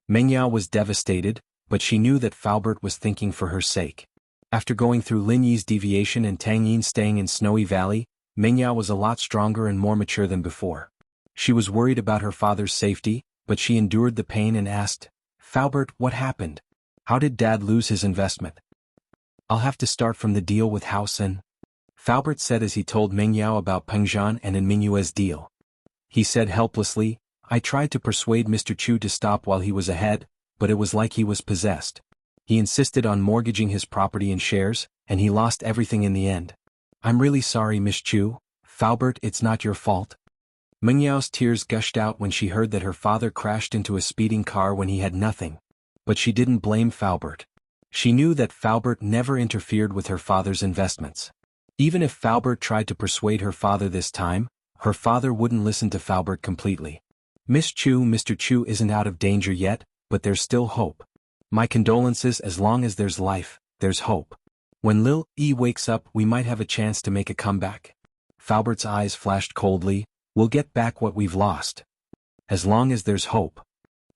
Mengyao was devastated, but she knew that Faubert was thinking for her sake. After going through Lin Yi's deviation and Tang Yin staying in Snowy Valley, Mengyao was a lot stronger and more mature than before. She was worried about her father's safety, but she endured the pain and asked, Faubert, what happened? How did Dad lose his investment? I'll have to start from the deal with Haosen, Faubert said as he told Mengyao about Pengzhan and Enmingyue's deal. He said helplessly, I tried to persuade Mr. Chu to stop while he was ahead, but it was like he was possessed. He insisted on mortgaging his property in shares, and he lost everything in the end. I'm really sorry, Miss Chu. Faubert, it's not your fault. Mengyao's tears gushed out when she heard that her father crashed into a speeding car when he had nothing. But she didn't blame Faubert. She knew that Faubert never interfered with her father's investments. Even if Faubert tried to persuade her father this time, her father wouldn't listen to Faubert completely. Miss Chu, Mr. Chu isn't out of danger yet, but there's still hope. My condolences. As long as there's life, there's hope. When Lil Yi wakes up, we might have a chance to make a comeback. Faubert's eyes flashed coldly. We'll get back what we've lost. As long as there's hope.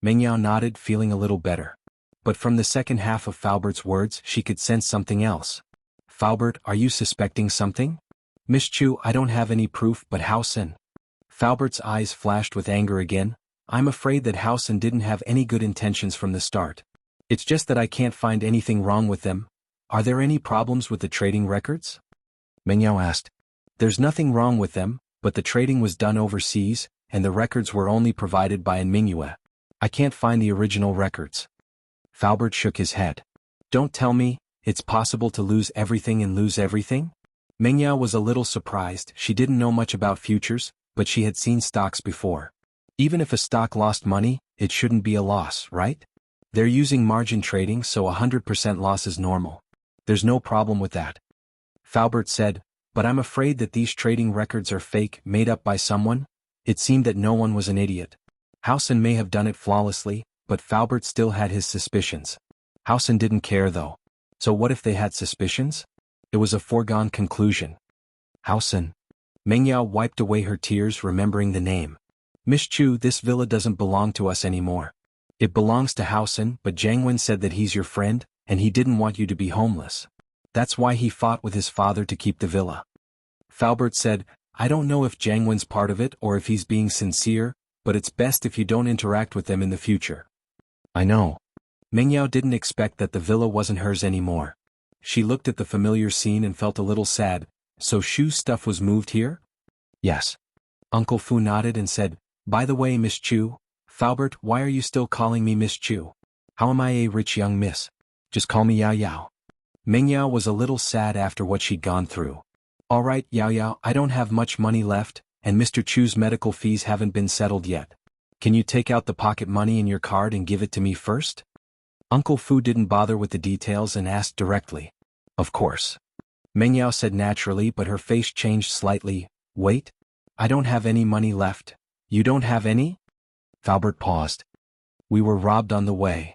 Mengyao nodded, feeling a little better. But from the second half of Faubert's words she could sense something else. Faubert, are you suspecting something? Miss Chu, I don't have any proof, but Haosen. Faubert's eyes flashed with anger again. I'm afraid that Haosen didn't have any good intentions from the start. It's just that I can't find anything wrong with them. Are there any problems with the trading records? Mengyao asked. There's nothing wrong with them, but the trading was done overseas, and the records were only provided by Enmingyue. I can't find the original records. Faubert shook his head. Don't tell me, it's possible to lose everything and lose everything? Mengyao was a little surprised. She didn't know much about futures, but she had seen stocks before. Even if a stock lost money, it shouldn't be a loss, right? They're using margin trading, so 100% loss is normal. There's no problem with that. Faubert said, but I'm afraid that these trading records are fake, made up by someone. It seemed that no one was an idiot. Haosen may have done it flawlessly, but Faubert still had his suspicions. Haosen didn't care though. So what if they had suspicions? It was a foregone conclusion. Haosen. Mengyao wiped away her tears, remembering the name. Miss Chu, this villa doesn't belong to us anymore. It belongs to Haosen, but Jianghu said that he's your friend, and he didn't want you to be homeless. That's why he fought with his father to keep the villa. Faubert said, I don't know if Jianghu's part of it or if he's being sincere, but it's best if you don't interact with them in the future. I know. Mengyao didn't expect that the villa wasn't hers anymore. She looked at the familiar scene and felt a little sad. So Shu's stuff was moved here? Yes. Uncle Fu nodded and said, by the way, Miss Chu, Faubert, why are you still calling me Miss Chu? How am I a rich young miss? Just call me Yao Yao. Mengyao was a little sad after what she'd gone through. All right, Yao Yao, I don't have much money left, and Mr. Chu's medical fees haven't been settled yet. Can you take out the pocket money in your card and give it to me first? Uncle Fu didn't bother with the details and asked directly. Of course. Mengyao said naturally, but her face changed slightly. Wait? I don't have any money left. You don't have any? Faubert paused. We were robbed on the way.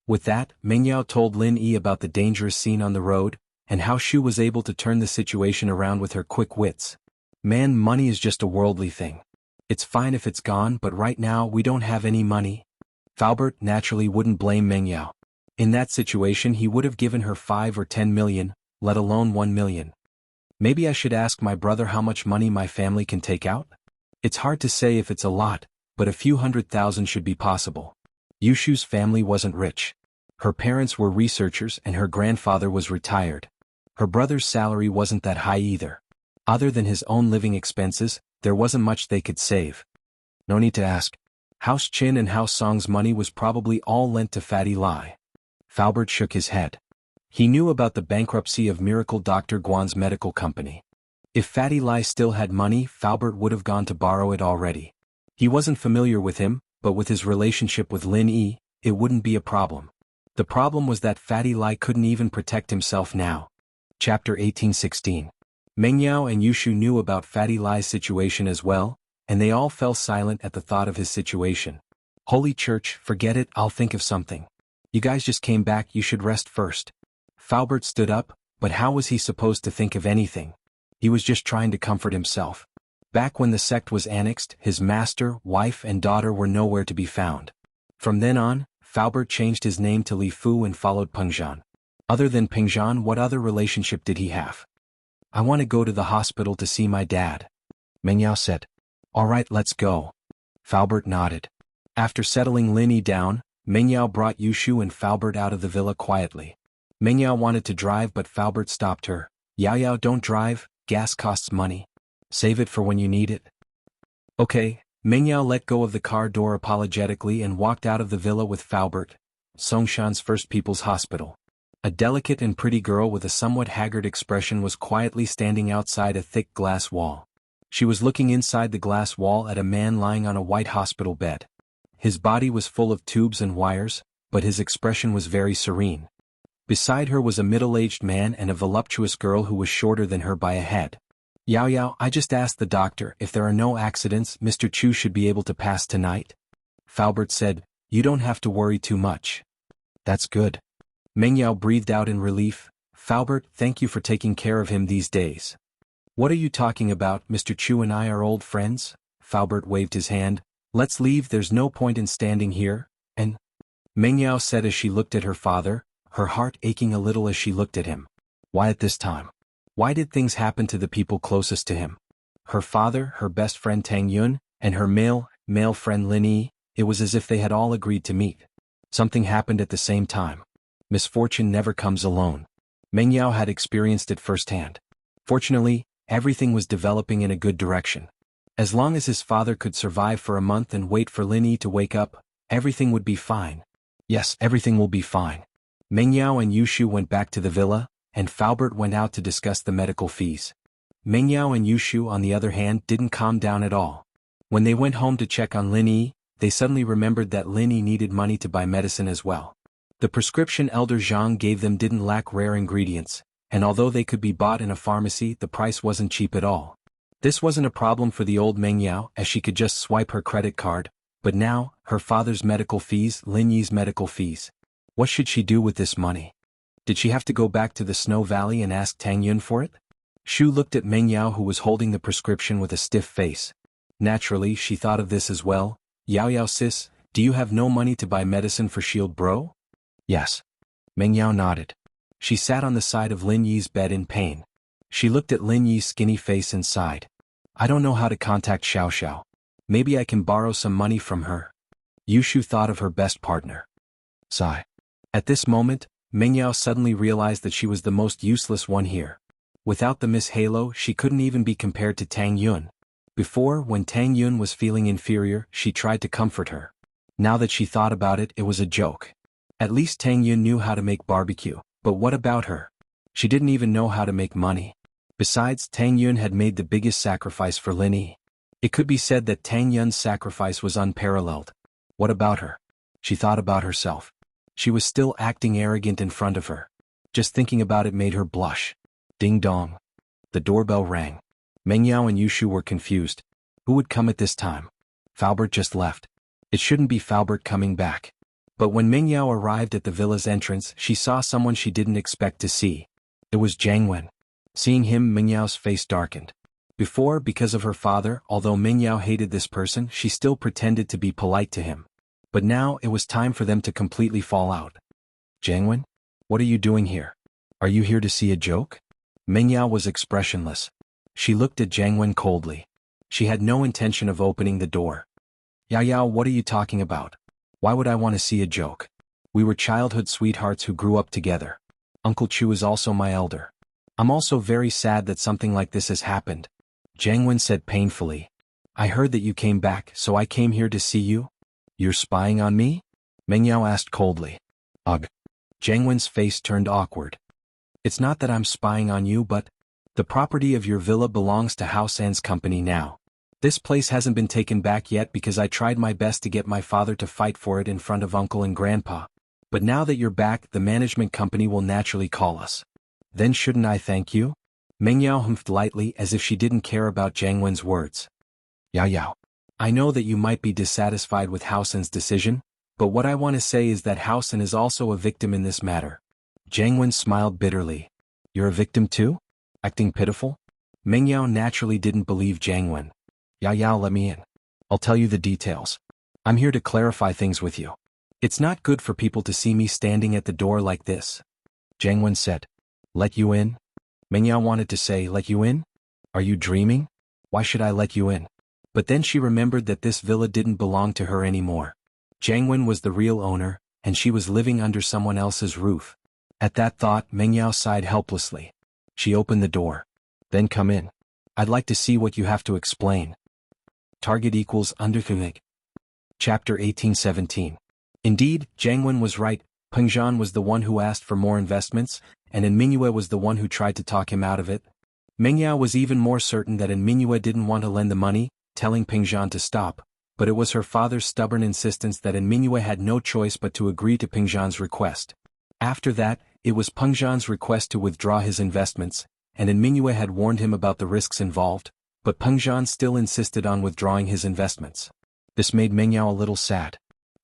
With that, Mengyao told Lin Yi about the dangerous scene on the road, and how Shu was able to turn the situation around with her quick wits. Man, money is just a worldly thing. It's fine if it's gone, but right now we don't have any money. Faubert naturally wouldn't blame Mengyao. In that situation he would have given her 5 or 10 million, let alone 1 million. Maybe I should ask my brother how much money my family can take out? It's hard to say if it's a lot, but a few 100,000 should be possible. Yushu's family wasn't rich. Her parents were researchers and her grandfather was retired. Her brother's salary wasn't that high either. Other than his own living expenses, there wasn't much they could save. No need to ask. House Chin and House Song's money was probably all lent to Fatty Lai. Faubert shook his head. He knew about the bankruptcy of Miracle Dr. Guan's medical company. If Fatty Lai still had money, Faubert would have gone to borrow it already. He wasn't familiar with him, but with his relationship with Lin Yi, it wouldn't be a problem. The problem was that Fatty Lai couldn't even protect himself now. Chapter 1816. Mengyao and Yushu knew about Fatty Lai's situation as well, and they all fell silent at the thought of his situation. Holy Church, forget it, I'll think of something. You guys just came back, you should rest first. Faubert stood up, but how was he supposed to think of anything? He was just trying to comfort himself. Back when the sect was annexed, his master, wife and daughter were nowhere to be found. From then on, Faubert changed his name to Li Fu and followed Pengzhan. Other than Pengzhan, what other relationship did he have? I want to go to the hospital to see my dad, Meng Yao said. All right, let's go. Faubert nodded. After settling Lin Yi down, Meng Yao brought Yushu and Faubert out of the villa quietly. Meng Yao wanted to drive but Faubert stopped her. Yao, don't drive, gas costs money. Save it for when you need it. Okay, Meng Yao let go of the car door apologetically and walked out of the villa with Faubert, Songshan's First People's Hospital. A delicate and pretty girl with a somewhat haggard expression was quietly standing outside a thick glass wall. She was looking inside the glass wall at a man lying on a white hospital bed. His body was full of tubes and wires, but his expression was very serene. Beside her was a middle-aged man and a voluptuous girl who was shorter than her by a head. Yao, I just asked the doctor if there are no accidents, Mr. Chu should be able to pass tonight. Faubert said, you don't have to worry too much. That's good. Meng Yao breathed out in relief. Faubert, thank you for taking care of him these days. What are you talking about? Mr. Chu and I are old friends. Faubert waved his hand. Let's leave, there's no point in standing here, and Meng Yao said as she looked at her father, her heart aching a little as she looked at him. Why at this time? Why did things happen to the people closest to him? Her father, her best friend Tang Yun, and her male friend Lin Yi, it was as if they had all agreed to meet. Something happened at the same time. Misfortune never comes alone. Meng Yao had experienced it firsthand. Fortunately, everything was developing in a good direction. As long as his father could survive for a month and wait for Lin Yi to wake up, everything would be fine. Yes, everything will be fine. Meng Yao and Yushu went back to the villa, and Faubert went out to discuss the medical fees. Meng Yao and Yushu, on the other hand, didn't calm down at all. When they went home to check on Lin Yi, they suddenly remembered that Lin Yi needed money to buy medicine as well. The prescription Elder Zhang gave them didn't lack rare ingredients, and although they could be bought in a pharmacy, the price wasn't cheap at all. This wasn't a problem for the old Meng Yao, as she could just swipe her credit card, but now, her father's medical fees, Lin Yi's medical fees. What should she do with this money? Did she have to go back to the Snow Valley and ask Tang Yun for it? Shu looked at Meng Yao, who was holding the prescription with a stiff face. Naturally, she thought of this as well. Yao sis, do you have no money to buy medicine for Shield Bro? Yes. Meng Yao nodded. She sat on the side of Lin Yi's bed in pain. She looked at Lin Yi's skinny face and sighed. I don't know how to contact Xiao Xiao. Maybe I can borrow some money from her. Yushu thought of her best partner. Sigh. At this moment, Meng Yao suddenly realized that she was the most useless one here. Without the Miss Halo, she couldn't even be compared to Tang Yun. Before, when Tang Yun was feeling inferior, she tried to comfort her. Now that she thought about it, it was a joke. At least Tang Yun knew how to make barbecue, but what about her? She didn't even know how to make money. Besides, Tang Yun had made the biggest sacrifice for Lin Yi. It could be said that Tang Yun's sacrifice was unparalleled. What about her? She thought about herself. She was still acting arrogant in front of her. Just thinking about it made her blush. Ding dong. The doorbell rang. Meng Yao and Yushu were confused. Who would come at this time? Faubert just left. It shouldn't be Faubert coming back. But when Meng Yao arrived at the villa's entrance, she saw someone she didn't expect to see. It was Jianghu. Seeing him, Meng Yao's face darkened. Before, because of her father, although Meng Yao hated this person, she still pretended to be polite to him. But now, it was time for them to completely fall out. Jianghu? What are you doing here? Are you here to see a joke? Meng Yao was expressionless. She looked at Jianghu coldly. She had no intention of opening the door. Yao, what are you talking about? Why would I want to see a joke? We were childhood sweethearts who grew up together. Uncle Chu is also my elder. I'm also very sad that something like this has happened. Jianghu said painfully. I heard that you came back, so I came here to see you. You're spying on me? Meng Yao asked coldly. Ugh. Jianghu's face turned awkward. It's not that I'm spying on you, but the property of your villa belongs to House An's company now. This place hasn't been taken back yet because I tried my best to get my father to fight for it in front of Uncle and Grandpa. But now that you're back, the management company will naturally call us. Then shouldn't I thank you? Meng Yao humphed lightly as if she didn't care about Jianghu's words. Yao. I know that you might be dissatisfied with Housen's decision, but what I want to say is that Housen is also a victim in this matter. Jianghu smiled bitterly. You're a victim too? Acting pitiful? Meng Yao naturally didn't believe Jiang Wen. Yao, let me in. I'll tell you the details. I'm here to clarify things with you. It's not good for people to see me standing at the door like this. Jiang Wen said. Let you in? Meng Yao wanted to say, let you in? Are you dreaming? Why should I let you in? But then she remembered that this villa didn't belong to her anymore. Jiang Wen was the real owner, and she was living under someone else's roof. At that thought, Meng Yao sighed helplessly. She opened the door. Then come in. I'd like to see what you have to explain. Target equals underthumig. Chapter 1817. Indeed, Jiang Wen was right. Peng Zhan was the one who asked for more investments, and Mingyue was the one who tried to talk him out of it. Meng Yao was even more certain that Mingyue didn't want to lend the money, telling Peng Zhan to stop, but it was her father's stubborn insistence that Mingyue had no choice but to agree to Peng Zhan's request. After that, it was Peng Zhan's request to withdraw his investments, and Mingyue had warned him about the risks involved, but Peng Zhan still insisted on withdrawing his investments. This made Meng Yao a little sad.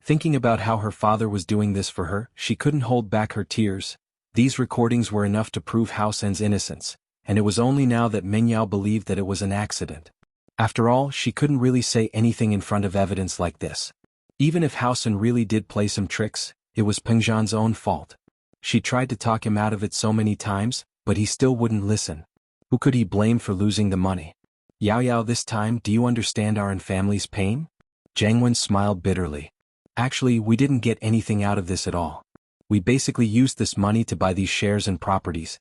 Thinking about how her father was doing this for her, she couldn't hold back her tears. These recordings were enough to prove Hao Sen's innocence, and it was only now that Meng Yao believed that it was an accident. After all, she couldn't really say anything in front of evidence like this. Even if Hao Sen really did play some tricks, it was Peng Zhan's own fault. She tried to talk him out of it so many times, but he still wouldn't listen. Who could he blame for losing the money? Yao, this time, do you understand our and family's pain? Jiang Wen smiled bitterly. Actually, we didn't get anything out of this at all. We basically used this money to buy these shares and properties.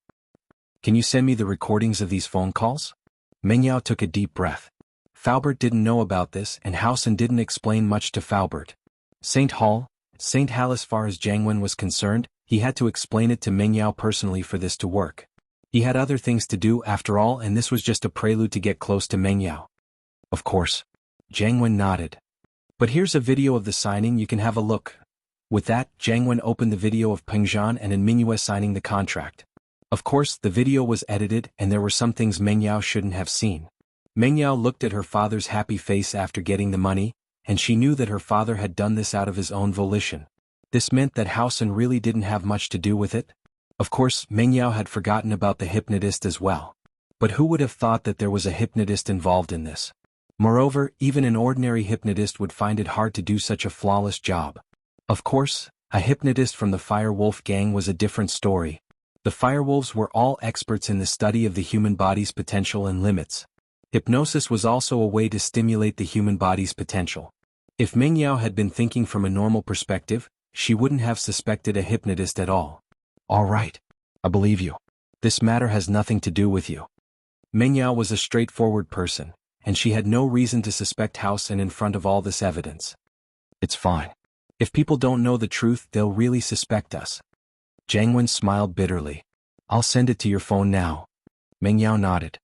Can you send me the recordings of these phone calls? Meng Yao took a deep breath. Faubert didn't know about this, and Hao Sen didn't explain much to Faubert. St. Hal, as far as Jiang Wen was concerned, he had to explain it to Meng Yao personally for this to work. He had other things to do after all, and this was just a prelude to get close to Meng Yao. Of course. Jiang Wen nodded. But here's a video of the signing, you can have a look. With that, Jiang Wen opened the video of Peng Zhan and Mingyue signing the contract. Of course, the video was edited and there were some things Meng Yao shouldn't have seen. Meng Yao looked at her father's happy face after getting the money, and she knew that her father had done this out of his own volition. This meant that Hao Sen really didn't have much to do with it. Of course, Meng Yao had forgotten about the hypnotist as well. But who would have thought that there was a hypnotist involved in this? Moreover, even an ordinary hypnotist would find it hard to do such a flawless job. Of course, a hypnotist from the Firewolf gang was a different story. The Firewolves were all experts in the study of the human body's potential and limits. Hypnosis was also a way to stimulate the human body's potential. If Meng Yao had been thinking from a normal perspective, she wouldn't have suspected a hypnotist at all. All right. I believe you. This matter has nothing to do with you. Meng Yao was a straightforward person, and she had no reason to suspect Hao Sen in front of all this evidence. It's fine. If people don't know the truth, they'll really suspect us. Jiang Wen smiled bitterly. I'll send it to your phone now. Meng Yao nodded.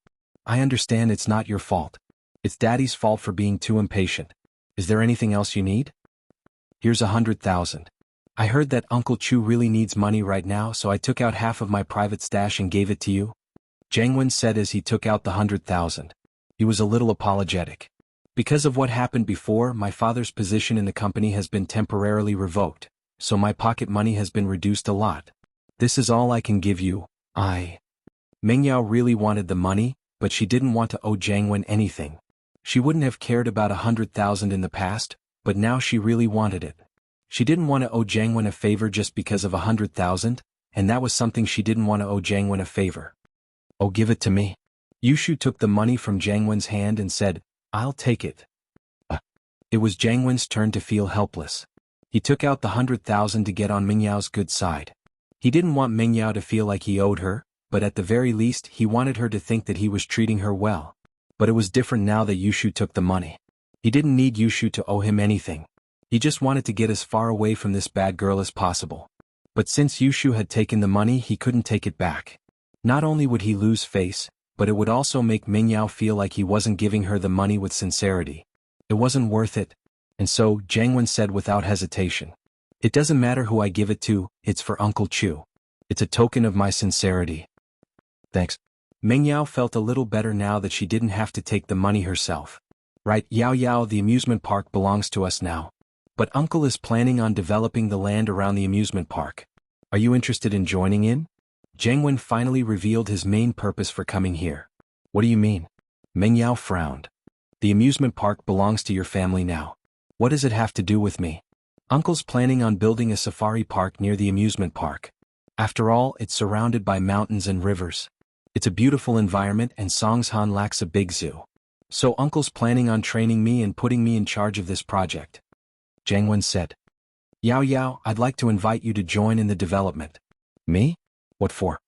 I understand it's not your fault. It's Daddy's fault for being too impatient. Is there anything else you need? Here's 100,000. I heard that Uncle Chu really needs money right now, so I took out half of my private stash and gave it to you. Jiang Wen said as he took out the 100,000. He was a little apologetic. Because of what happened before, my father's position in the company has been temporarily revoked, so my pocket money has been reduced a lot. This is all I can give you. Meng Yao really wanted the money, but she didn't want to owe Jiang Wen anything. She wouldn't have cared about 100,000 in the past, but now she really wanted it. She didn't want to owe Jiang Wen a favor just because of 100,000, and that was something she didn't want to owe Jiang Wen a favor. Oh, give it to me. Yushu took the money from Jiang Wen's hand and said, I'll take it. It was Jiang Wen's turn to feel helpless. He took out the 100,000 to get on Meng Yao's good side. He didn't want Meng Yao to feel like he owed her, but at the very least he wanted her to think that he was treating her well. But it was different now that Yushu took the money. He didn't need Yushu to owe him anything. He just wanted to get as far away from this bad girl as possible. But since Yushu had taken the money, he couldn't take it back. Not only would he lose face, but it would also make Meng Yao feel like he wasn't giving her the money with sincerity. It wasn't worth it. And so, Jiang Wen said without hesitation. It doesn't matter who I give it to, it's for Uncle Chu. It's a token of my sincerity. Thanks. Meng Yao felt a little better now that she didn't have to take the money herself. Right, Yao, the amusement park belongs to us now. But Uncle is planning on developing the land around the amusement park. Are you interested in joining in? Jiang Wen finally revealed his main purpose for coming here. What do you mean? Meng Yao frowned. The amusement park belongs to your family now. What does it have to do with me? Uncle's planning on building a safari park near the amusement park. After all, it's surrounded by mountains and rivers. It's a beautiful environment and Songshan lacks a big zoo. So Uncle's planning on training me and putting me in charge of this project. Jianghu said. Yao Yao, I'd like to invite you to join in the development. Me? What for?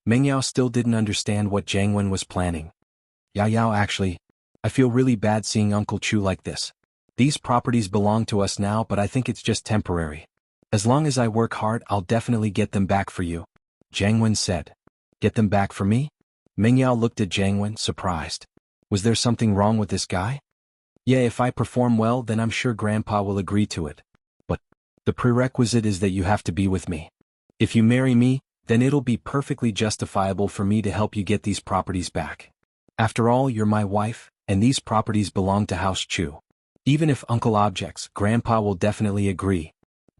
Meng Yao still didn't understand what Jianghu was planning. Yao Yao, actually, I feel really bad seeing Uncle Chu like this. These properties belong to us now, but I think it's just temporary. As long as I work hard, I'll definitely get them back for you. Jianghu said. Get them back for me? Meng Yao looked at Jianghu, surprised. Was there something wrong with this guy? Yeah, if I perform well, then I'm sure Grandpa will agree to it. But the prerequisite is that you have to be with me. If you marry me, then it'll be perfectly justifiable for me to help you get these properties back. After all, you're my wife, and these properties belong to House Chu. Even if Uncle objects, Grandpa will definitely agree.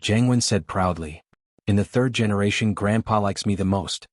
Jianghu said proudly. In the third generation, Grandpa likes me the most.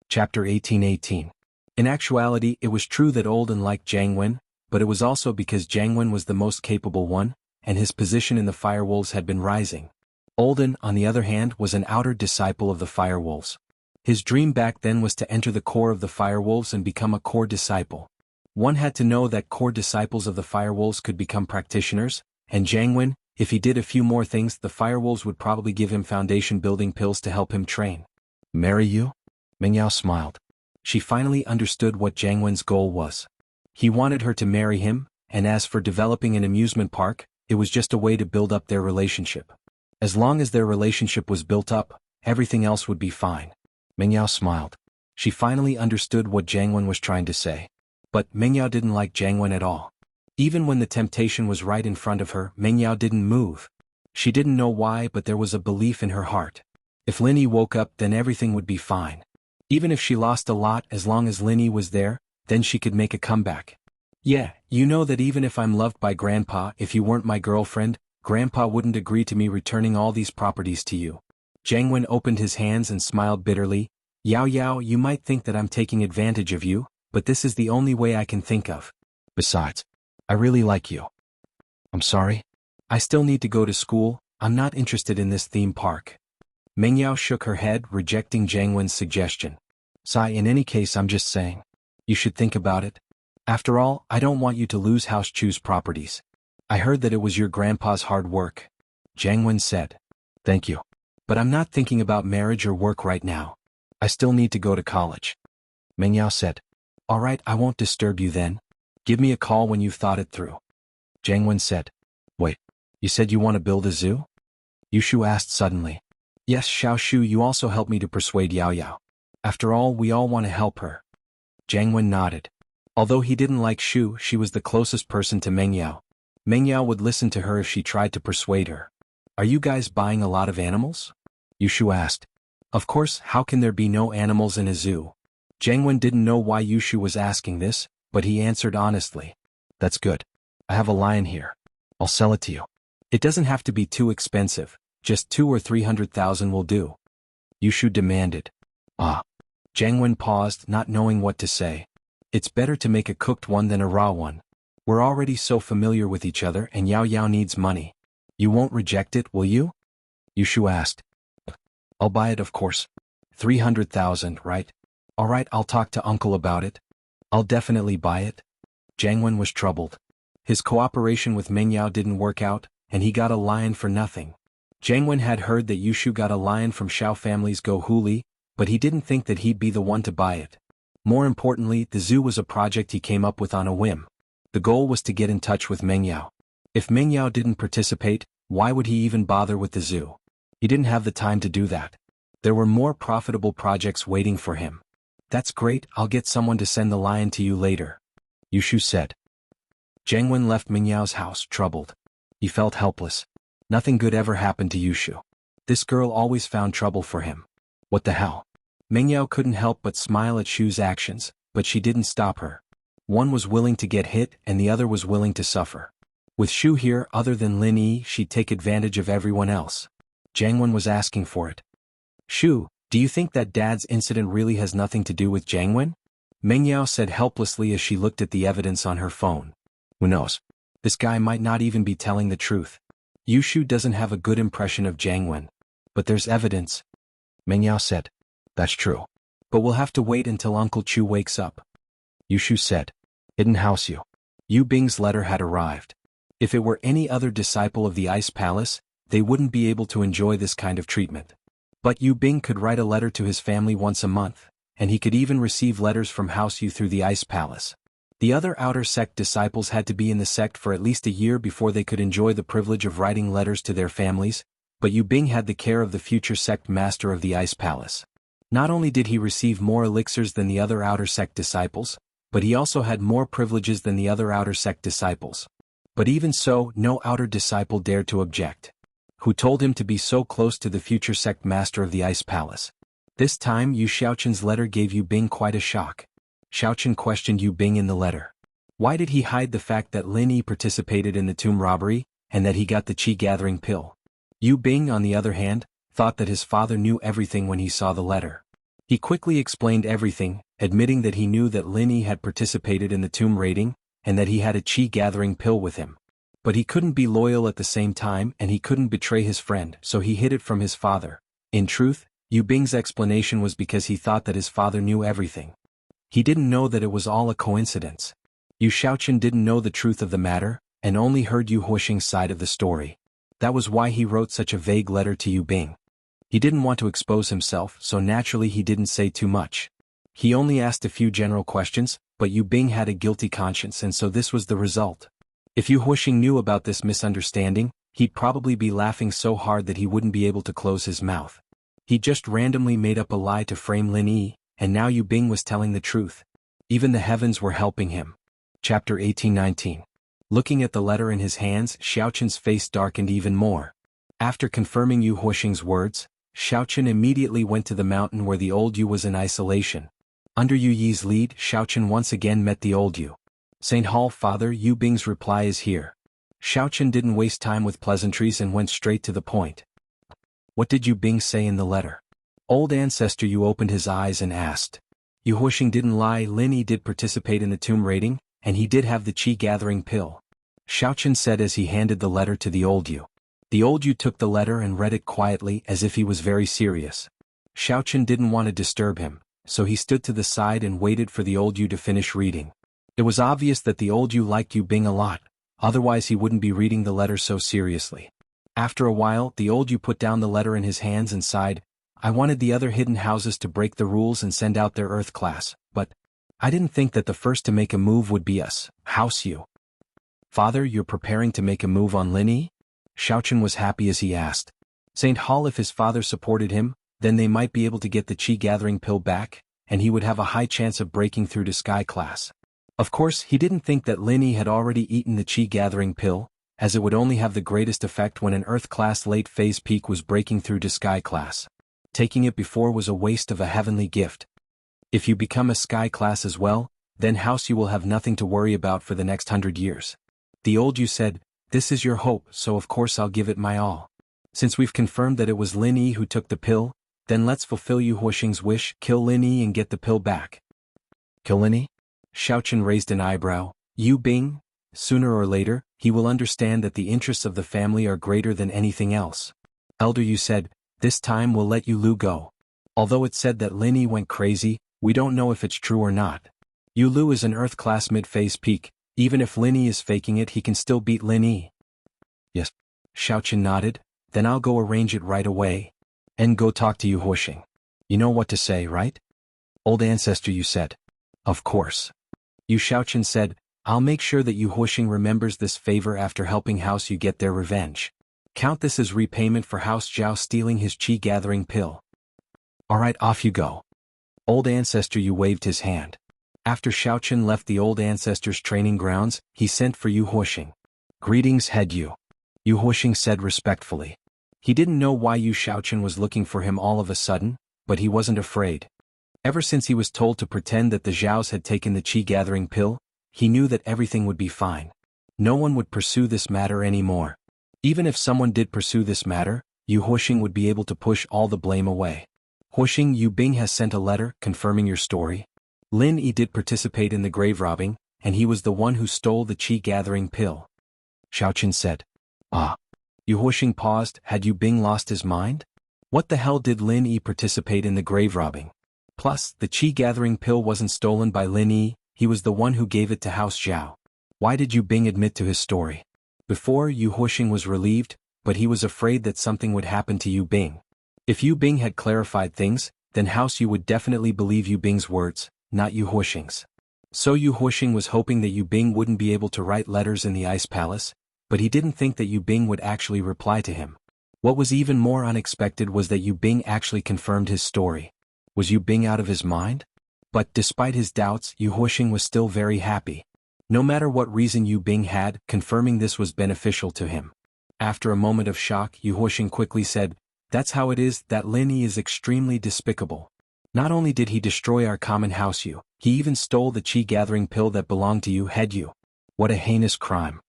Chapter 1818. In actuality, it was true that Olden liked Jianghu, but it was also because Jianghu was the most capable one, and his position in the Firewolves had been rising. Olden, on the other hand, was an outer disciple of the Firewolves. His dream back then was to enter the core of the Firewolves and become a core disciple. One had to know that core disciples of the Firewolves could become practitioners, and Jianghu, if he did a few more things, the Firewolves would probably give him foundation building pills to help him train. Marry you? Meng Yao smiled. She finally understood what Jianghu's goal was. He wanted her to marry him, and as for developing an amusement park, it was just a way to build up their relationship. As long as their relationship was built up, everything else would be fine. Meng Yao smiled. She finally understood what Jianghu was trying to say. But Meng Yao didn't like Jianghu at all. Even when the temptation was right in front of her, Meng Yao didn't move. She didn't know why, but there was a belief in her heart. If Linny woke up, then everything would be fine. Even if she lost a lot, as long as Linny was there, then she could make a comeback. Yeah, you know that even if I'm loved by Grandpa, if you weren't my girlfriend, Grandpa wouldn't agree to me returning all these properties to you. Jianghu opened his hands and smiled bitterly. Yao Yao, you might think that I'm taking advantage of you, but this is the only way I can think of. Besides, I really like you. I'm sorry. I still need to go to school, I'm not interested in this theme park. Meng Yao shook her head, rejecting Jianghu's suggestion. Sai, in any case, I'm just saying. You should think about it. After all, I don't want you to lose House Chu's properties. I heard that it was your grandpa's hard work. Jianghu said. Thank you. But I'm not thinking about marriage or work right now. I still need to go to college. Meng Yao said. All right, I won't disturb you then. Give me a call when you've thought it through. Jianghu said. Wait, you said you want to build a zoo? Yushu asked suddenly. Yes, Xiaoshu, you also helped me to persuade Yao Yao. After all, we all want to help her. Jianghu nodded. Although he didn't like Shu, she was the closest person to Meng Yao. Meng Yao would listen to her if she tried to persuade her. Are you guys buying a lot of animals? Yushu asked. Of course, how can there be no animals in a zoo? Jianghu didn't know why Yushu was asking this, but he answered honestly. That's good. I have a lion here. I'll sell it to you. It doesn't have to be too expensive, just 200,000 or 300,000 will do. Yushu demanded. Ah. Jianghu paused, not knowing what to say. It's better to make a cooked one than a raw one. We're already so familiar with each other and Yao Yao needs money. You won't reject it, will you? Yushu asked. I'll buy it, of course. 300,000, right? All right, I'll talk to Uncle about it. I'll definitely buy it. Jianghu was troubled. His cooperation with Meng Yao didn't work out, and he got a lion for nothing. Jianghu had heard that Yushu got a lion from Xiao family's Go Huli, but he didn't think that he'd be the one to buy it. More importantly, the zoo was a project he came up with on a whim. The goal was to get in touch with Meng Yao. If Meng Yao didn't participate, why would he even bother with the zoo? He didn't have the time to do that. There were more profitable projects waiting for him. That's great, I'll get someone to send the lion to you later. Yushu said. Jianghu left Meng Yao's house, troubled. He felt helpless. Nothing good ever happened to Yushu. This girl always found trouble for him. What the hell? Meng Yao couldn't help but smile at Shu's actions, but she didn't stop her. One was willing to get hit and the other was willing to suffer. With Shu here, other than Lin Yi, she'd take advantage of everyone else. Jianghu was asking for it. Shu, do you think that Dad's incident really has nothing to do with Jianghu? Meng Yao said helplessly as she looked at the evidence on her phone. Who knows? This guy might not even be telling the truth. Yushu doesn't have a good impression of Jianghu. But there's evidence. Meng Yao said. That's true. But we'll have to wait until Uncle Chu wakes up. Yushu said. Hidden House Yu Bing's letter had arrived. If it were any other disciple of the Ice Palace, they wouldn't be able to enjoy this kind of treatment. But Yu Bing could write a letter to his family once a month, and he could even receive letters from House Yu through the Ice Palace. The other outer sect disciples had to be in the sect for at least a year before they could enjoy the privilege of writing letters to their families, but Yu Bing had the care of the future sect master of the Ice Palace. Not only did he receive more elixirs than the other outer sect disciples, but he also had more privileges than the other outer sect disciples. But even so, no outer disciple dared to object. Who told him to be so close to the future sect master of the Ice Palace? This time Yu Xiaoqin's letter gave Yu Bing quite a shock. Xiaoqin questioned Yu Bing in the letter. Why did he hide the fact that Lin Yi participated in the tomb robbery, and that he got the qi-gathering pill? Yu Bing, on the other hand, thought that his father knew everything when he saw the letter. He quickly explained everything, admitting that he knew that Lin Yi had participated in the tomb raiding, and that he had a qi-gathering pill with him. But he couldn't be loyal at the same time and he couldn't betray his friend, so he hid it from his father. In truth, Yu Bing's explanation was because he thought that his father knew everything. He didn't know that it was all a coincidence. Yu Xiaoqin didn't know the truth of the matter, and only heard Yu Huixing's side of the story. That was why he wrote such a vague letter to Yu Bing. He didn't want to expose himself, so naturally he didn't say too much. He only asked a few general questions, but Yu Bing had a guilty conscience and so this was the result. If Yu Huixing knew about this misunderstanding, he'd probably be laughing so hard that he wouldn't be able to close his mouth. He just randomly made up a lie to frame Lin Yi, and now Yu Bing was telling the truth. Even the heavens were helping him. Chapter 18-19. Looking at the letter in his hands, Xiaoqin's face darkened even more. After confirming Yu Huixing's words, Xiaoqin immediately went to the mountain where the old Yu was in isolation. Under Yu Yi's lead, Xiaoqin once again met the old Yu. St. Hall, Father, Yu Bing's reply is here. Xiaoqin didn't waste time with pleasantries and went straight to the point. What did Yu Bing say in the letter? Old ancestor Yu opened his eyes and asked. Yu Huixing didn't lie, Lin Yi did participate in the tomb raiding, and he did have the qi-gathering pill. Xiaoqin said as he handed the letter to the old Yu. The old Yu took the letter and read it quietly as if he was very serious. Xiaoqin didn't want to disturb him, so he stood to the side and waited for the old Yu to finish reading. It was obvious that the old Yu liked Yu Bing a lot, otherwise he wouldn't be reading the letter so seriously. After a while, the old Yu put down the letter in his hands and sighed. I wanted the other hidden houses to break the rules and send out their Earth class, but I didn't think that the first to make a move would be us, House Yu. Father, you're preparing to make a move on Lin Yi? Xiaoqin was happy as he asked. St. Hall, if his father supported him, then they might be able to get the qi-gathering pill back, and he would have a high chance of breaking through to Sky class. Of course, he didn't think that Lin Yi had already eaten the qi-gathering pill, as it would only have the greatest effect when an Earth class late phase peak was breaking through to Sky class. Taking it before was a waste of a heavenly gift. If you become a Sky class as well, then House Yu will have nothing to worry about for the next 100 years. The old Yu said, this is your hope, so of course I'll give it my all. Since we've confirmed that it was Lin Yi who took the pill, then let's fulfill Yu Huixing's wish, kill Lin Yi and get the pill back. Kill Lin Yi? Xiaoqin raised an eyebrow. Yu Bing? Sooner or later, he will understand that the interests of the family are greater than anything else. Elder Yu said, this time we'll let Yu Lu go. Although it's said that Lin Yi went crazy, we don't know if it's true or not. Yu Lu is an Earth class mid-phase peak, even if Lin Yi is faking it he can still beat Lin Yi. Yes. Xiaoqin nodded, then I'll go arrange it right away. And go talk to Yu Huixing. You know what to say, right? Old ancestor Yu said. Of course. Yu Xiaoqin said, I'll make sure that Yu Huixing remembers this favor after helping House Yu get their revenge. Count this as repayment for House Zhao stealing his qi-gathering pill. Alright, off you go. Old ancestor Yu waved his hand. After Xiaoqin left the old ancestor's training grounds, he sent for Yu Huixing. Greetings, head Yu. Yu Huixing said respectfully. He didn't know why Yu Xiaoqin was looking for him all of a sudden, but he wasn't afraid. Ever since he was told to pretend that the Zhaos had taken the qi-gathering pill, he knew that everything would be fine. No one would pursue this matter anymore. Even if someone did pursue this matter, Yu Huixing would be able to push all the blame away. Huixing, Yu Bing has sent a letter confirming your story. Lin Yi did participate in the grave robbing, and he was the one who stole the qi-gathering pill. Xiaoqun said. Ah. Yu Huixing paused. Had Yu Bing lost his mind? What the hell did Lin Yi participate in the grave robbing? Plus, the qi-gathering pill wasn't stolen by Lin Yi, he was the one who gave it to House Zhao. Why did Yu Bing admit to his story? Before, Yu Huixing was relieved, but he was afraid that something would happen to Yu Bing. If Yu Bing had clarified things, then House Yu would definitely believe Yu Bing's words, not Yu Huixing's. So Yu Huixing was hoping that Yu Bing wouldn't be able to write letters in the Ice Palace, but he didn't think that Yu Bing would actually reply to him. What was even more unexpected was that Yu Bing actually confirmed his story. Was Yu Bing out of his mind? But despite his doubts, Yu Huixing was still very happy. No matter what reason Yu Bing had, confirming this was beneficial to him. After a moment of shock, Yu Huixing quickly said, "That's how it is, that Lin Yi is extremely despicable. Not only did he destroy our common house Yu, he even stole the qi-gathering pill that belonged to Yu Head Yu. What a heinous crime."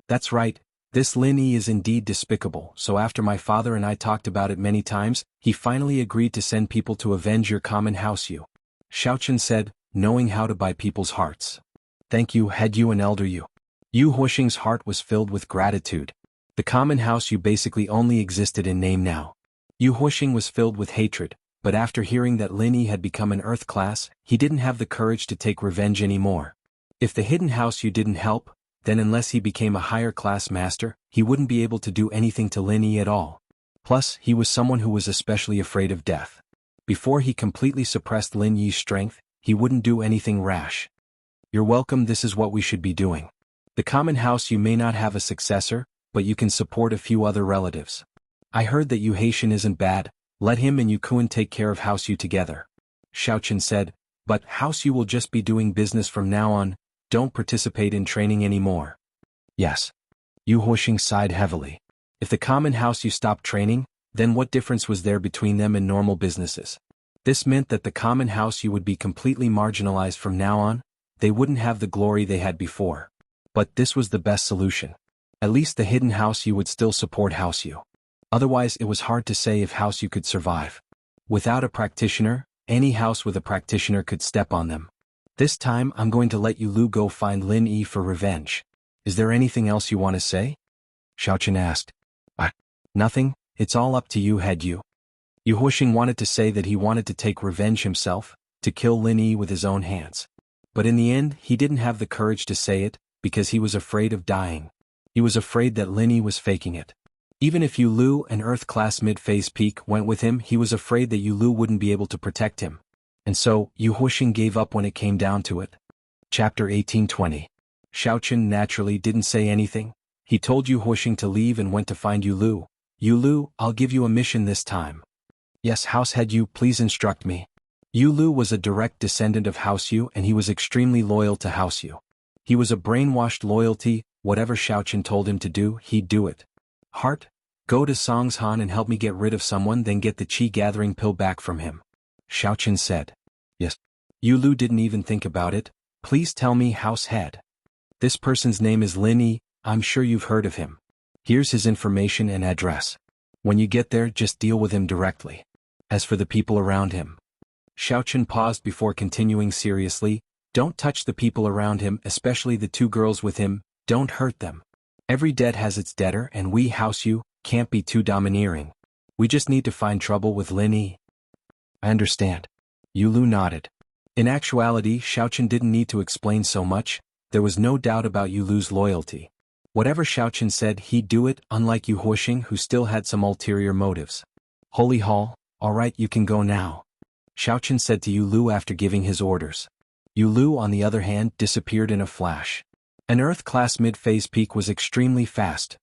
That's right, this Lin Yi is indeed despicable, so after my father and I talked about it many times, he finally agreed to send people to avenge your common house Yu. Xiaoqun said, knowing how to buy people's hearts. Thank you, Head Yu and Elder Yu. Yu Huixing's heart was filled with gratitude. The common house Yu basically only existed in name now. Yu Huixing was filled with hatred, but after hearing that Lin Yi had become an Earth class, he didn't have the courage to take revenge anymore. If the hidden house Yu didn't help, then unless he became a higher class master, he wouldn't be able to do anything to Lin Yi at all. Plus, he was someone who was especially afraid of death. Before he completely suppressed Lin Yi's strength, he wouldn't do anything rash. You're welcome, this is what we should be doing. The common house Yu may not have a successor, but you can support a few other relatives. I heard that Yu Haitian isn't bad, let him and Yu Kuan take care of House Yu together. Xiaoqun said, but House Yu will just be doing business from now on, don't participate in training anymore. Yes. Yu Huixing sighed heavily. If the common house Yu stopped training, then what difference was there between them and normal businesses? This meant that the common house Yu would be completely marginalized from now on, they wouldn't have the glory they had before. But this was the best solution. At least the hidden house Yu would still support House Yu. Otherwise it was hard to say if House Yu could survive. Without a practitioner, any house with a practitioner could step on them. This time I'm going to let Yu Lu go find Lin Yi for revenge. Is there anything else you want to say? Xiaoqun asked. Nothing, it's all up to you, Head Yu. Yu Huixing wanted to say that he wanted to take revenge himself, to kill Lin Yi with his own hands. But in the end, he didn't have the courage to say it, because he was afraid of dying. He was afraid that Lin Yi was faking it. Even if Yu Lu, an Earth-class mid-phase peak, went with him, he was afraid that Yu Lu wouldn't be able to protect him. And so, Yu Huixing gave up when it came down to it. Chapter 1820. Xiaoqun naturally didn't say anything. He told Yu Huixing to leave and went to find Yu Lu. Yu Lu, I'll give you a mission this time. Yes, House Head Yu, please instruct me. Yu Lu was a direct descendant of House Yu and he was extremely loyal to House Yu. He was a brainwashed loyalty, whatever Xiaoqun told him to do, he'd do it. Heart, go to Songshan and help me get rid of someone, then get the qi-gathering pill back from him. Xiaoqun said. Yes. Yu Lu didn't even think about it. Please tell me, House Head. This person's name is Lin Yi, I'm sure you've heard of him. Here's his information and address. When you get there, just deal with him directly. As for the people around him. Xiaoqun paused before continuing seriously, don't touch the people around him, especially the two girls with him, don't hurt them. Every debt has its debtor and we, House Yu, can't be too domineering. We just need to find trouble with Lin Yi. I understand. Yu Lu nodded. In actuality, Xiaoqun didn't need to explain so much, there was no doubt about Yu Lu's loyalty. Whatever Xiaoqun said, he'd do it, unlike Yu Huixing who still had some ulterior motives. Holy Hall, alright, you can go now. Xiaoqun said to Yu Lu after giving his orders. Yu Lu, on the other hand, disappeared in a flash. An Earth-class mid-phase peak was extremely fast.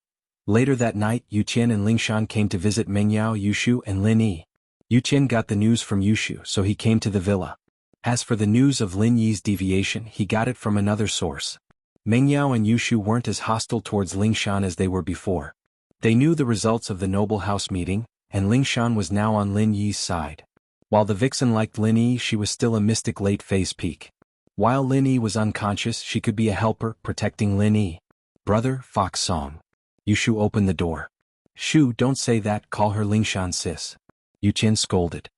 Later that night, Yu Qian and Lingshan came to visit Mengyao, Yushu, and Lin Yi. Yu Qian got the news from Yushu, so he came to the villa. As for the news of Lin Yi's deviation, he got it from another source. Mengyao and Yushu weren't as hostile towards Lingshan as they were before. They knew the results of the noble house meeting, and Lingshan was now on Lin Yi's side. While the vixen liked Lin Yi, she was still a mystic late-phase peak. While Lin Yi was unconscious, she could be a helper, protecting Lin Yi. Brother, Fox Song. Yushu opened the door. Shu, don't say that, call her Lingshan sis. Yu Qian scolded.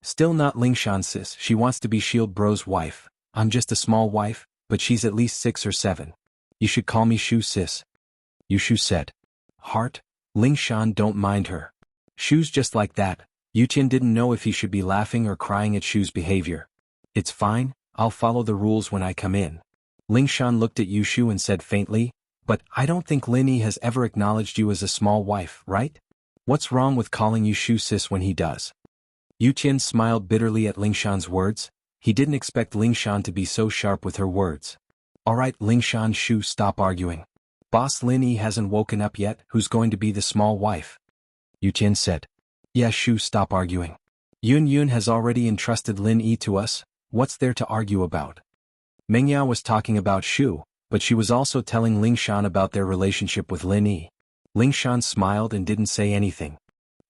Still not Lingshan sis, she wants to be Shield Bro's wife. I'm just a small wife, but she's at least 6 or 7. You should call me Shu sis. Yushu said. Heart? Lingshan don't mind her. Shu's just like that. Yuqian didn't know if he should be laughing or crying at Shu's behavior. It's fine, I'll follow the rules when I come in. Lingshan looked at Yushu and said faintly, but I don't think Lin Yi has ever acknowledged you as a small wife, right? What's wrong with calling you Shu sis when he does? Yuqian smiled bitterly at Lingshan's words. He didn't expect Lingshan to be so sharp with her words. Alright Lingshan Shu, stop arguing. Boss Lin Yi hasn't woken up yet, who's going to be the small wife? Yuqian said. Yeah Shu, stop arguing. Yun has already entrusted Lin Yi to us, what's there to argue about? Mengyao was talking about Shu, but she was also telling Lingshan about their relationship with Lin Yi. Lingshan smiled and didn't say anything.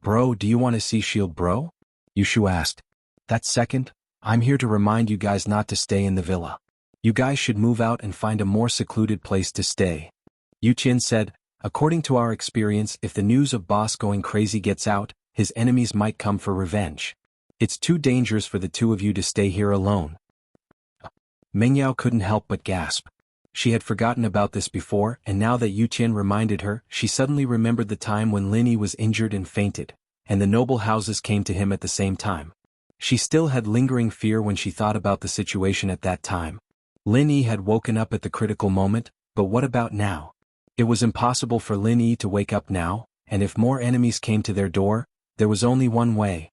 Bro, do you want to see Shield Bro? Yushu asked. That second, I'm here to remind you guys not to stay in the villa. You guys should move out and find a more secluded place to stay. Yuqian said, according to our experience, if the news of boss going crazy gets out, his enemies might come for revenge. It's too dangerous for the two of you to stay here alone. Mengyao couldn't help but gasp. She had forgotten about this before, and now that Yuqian reminded her, she suddenly remembered the time when Lin Yi was injured and fainted, and the noble houses came to him at the same time. She still had lingering fear when she thought about the situation at that time. Lin Yi had woken up at the critical moment, but what about now? It was impossible for Lin Yi to wake up now, and if more enemies came to their door, there was only one way.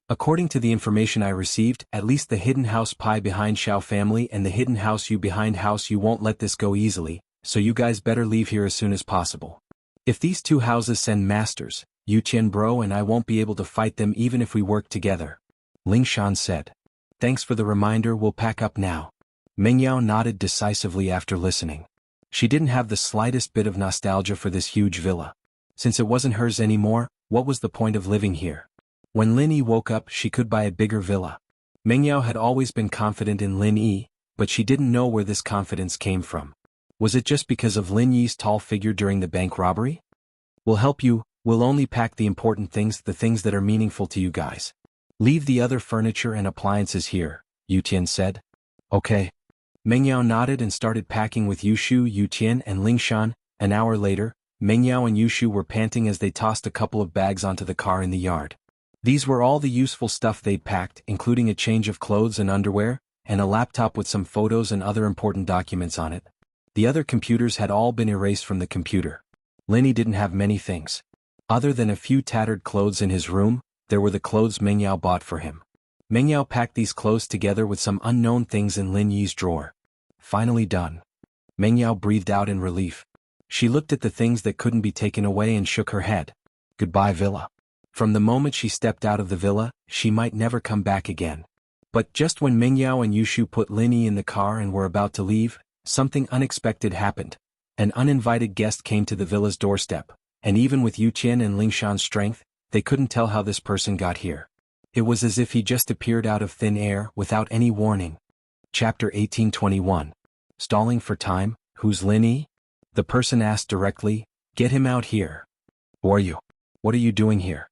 According to the information I received, at least the hidden house Pai behind Xiao family and the hidden house Yu behind house Yu won't let this go easily, so you guys better leave here as soon as possible. If these two houses send masters, Yuqian Bro and I won't be able to fight them even if we work together. Lingshan said. Thanks for the reminder, we'll pack up now. Mengyao nodded decisively after listening. She didn't have the slightest bit of nostalgia for this huge villa. Since it wasn't hers anymore, what was the point of living here? When Lin Yi woke up, she could buy a bigger villa. Mengyao had always been confident in Lin Yi, but she didn't know where this confidence came from. Was it just because of Lin Yi's tall figure during the bank robbery? We'll help you, we'll only pack the important things, the things that are meaningful to you guys. Leave the other furniture and appliances here, Yuqian said. Okay. Mengyao nodded and started packing with Yushu, Yuqian and Lingshan. An hour later, Mengyao and Yushu were panting as they tossed a couple of bags onto the car in the yard. These were all the useful stuff they'd packed, including a change of clothes and underwear, and a laptop with some photos and other important documents on it. The other computers had all been erased from the computer. Lin Yi didn't have many things. Other than a few tattered clothes in his room, there were the clothes Mengyao bought for him. Mengyao packed these clothes together with some unknown things in Lin Yi's drawer. Finally done. Mengyao breathed out in relief. She looked at the things that couldn't be taken away and shook her head. Goodbye villa. From the moment she stepped out of the villa, she might never come back again. But just when Mengyao and Yushu put Lin Yi in the car and were about to leave, something unexpected happened. An uninvited guest came to the villa's doorstep, and even with Yuqian and Lingshan's strength, they couldn't tell how this person got here. It was as if he just appeared out of thin air without any warning. Chapter 1821. Stalling for time, who's Lin Yi? The person asked directly, get him out here. Who are you? What are you doing here?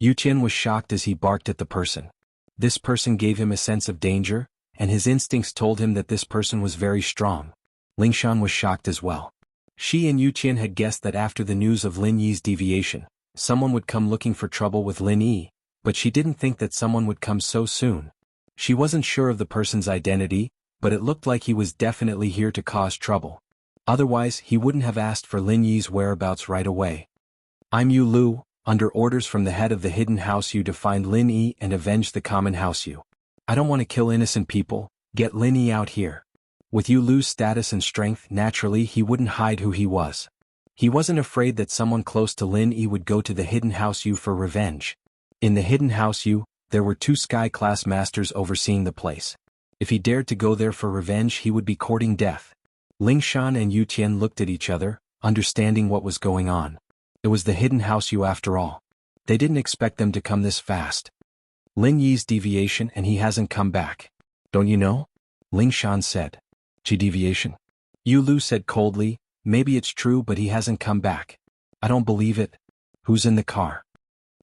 Yuqian was shocked as he barked at the person. This person gave him a sense of danger, and his instincts told him that this person was very strong. Lingshan was shocked as well. She and Yuqian had guessed that after the news of Lin Yi's deviation, someone would come looking for trouble with Lin Yi, but she didn't think that someone would come so soon. She wasn't sure of the person's identity, but it looked like he was definitely here to cause trouble. Otherwise, he wouldn't have asked for Lin Yi's whereabouts right away. I'm Yu Lu, under orders from the head of the hidden house Yu to find Lin Yi and avenge the common house Yu. I don't want to kill innocent people, get Lin Yi out here. With Yu Lu's status and strength, naturally he wouldn't hide who he was. He wasn't afraid that someone close to Lin Yi would go to the hidden house Yu for revenge. In the hidden house Yu, there were 2 sky-class masters overseeing the place. If he dared to go there for revenge, he would be courting death. Lingshan and Yuqian looked at each other, understanding what was going on. It was the hidden house Yu after all. They didn't expect them to come this fast. Lin Yi's deviation and he hasn't come back. Don't you know? Lingshan said. Chi deviation? Yu Lu said coldly, maybe it's true but he hasn't come back. I don't believe it. Who's in the car?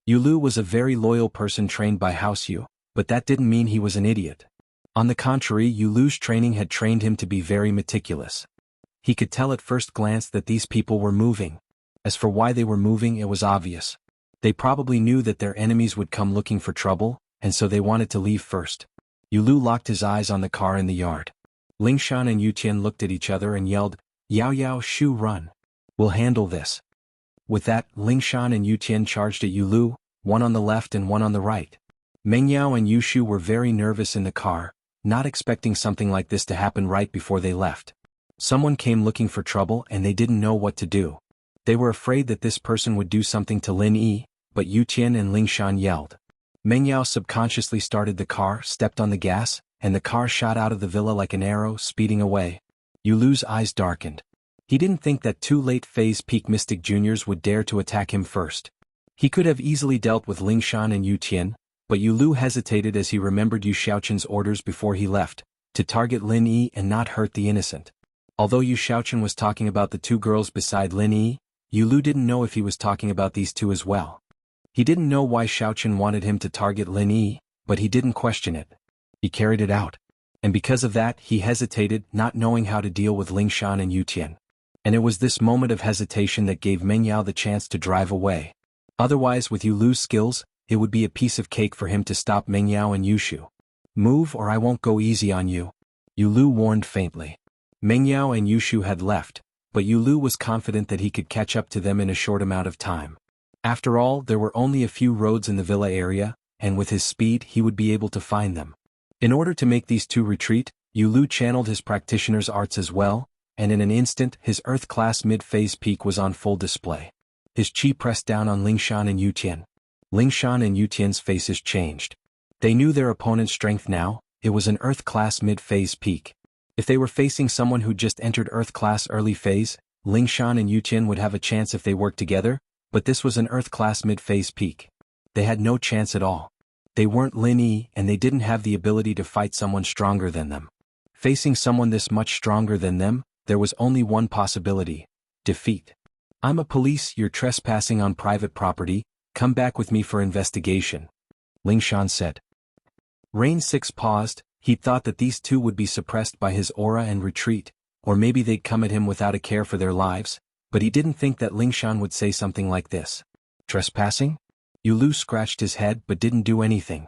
Yu Lu was a very loyal person trained by House Yu, but that didn't mean he was an idiot. On the contrary, Yu Lu's training had trained him to be very meticulous. He could tell at first glance that these people were moving. As for why they were moving, it was obvious. They probably knew that their enemies would come looking for trouble, and so they wanted to leave first. Yu Lu locked his eyes on the car in the yard. Ling Shan and Yu Qian looked at each other and yelled, "Yao Yao Shu, run! We'll handle this." With that, Ling Shan and Yu Qian charged at Yu Lu, one on the left and one on the right. Meng Yao and Yu Shu were very nervous in the car, not expecting something like this to happen right before they left. Someone came looking for trouble and they didn't know what to do. They were afraid that this person would do something to Lin Yi, but Yu Qian and Ling Shan yelled. Meng Yao subconsciously started the car, stepped on the gas, and the car shot out of the villa like an arrow, speeding away. Yu Lu's eyes darkened. He didn't think that two late phase peak mystic juniors would dare to attack him first. He could have easily dealt with Ling Shan and Yu Qian, but Yu Lu hesitated as he remembered Yu Xiaoqin's orders before he left, to target Lin Yi and not hurt the innocent. Although Yu Xiaoqin was talking about the two girls beside Lin Yi, Yu Lu didn't know if he was talking about these two as well. He didn't know why Xiaoqin wanted him to target Lin Yi, but he didn't question it. He carried it out. And because of that, he hesitated, not knowing how to deal with Ling Shan and Yu Qian. And it was this moment of hesitation that gave Meng Yao the chance to drive away. Otherwise, with Yu Lu's skills, it would be a piece of cake for him to stop Meng Yao and Yu Shu. "Move or I won't go easy on you," Yu Lu warned faintly. Meng Yao and Yu Shu had left, but Yu Lu was confident that he could catch up to them in a short amount of time. After all, there were only a few roads in the villa area, and with his speed he would be able to find them. In order to make these two retreat, Yu Lu channeled his practitioner's arts as well, and in an instant his Earth-class mid-phase peak was on full display. His chi pressed down on Ling Shan and Yu Qian. Ling Shan and Yu Qian's faces changed. They knew their opponent's strength now. It was an Earth-class mid-phase peak. If they were facing someone who just entered Earth-class early phase, Ling Shan and Yu Qian would have a chance if they worked together, but this was an Earth-class mid-phase peak. They had no chance at all. They weren't Lin Yi and they didn't have the ability to fight someone stronger than them. Facing someone this much stronger than them, there was only one possibility: defeat. "I'm a police, you're trespassing on private property, come back with me for investigation," Ling Shan said. Rain 6 paused. He thought that these two would be suppressed by his aura and retreat, or maybe they'd come at him without a care for their lives, but he didn't think that Ling Shan would say something like this. "Trespassing?" Yu Lu scratched his head but didn't do anything.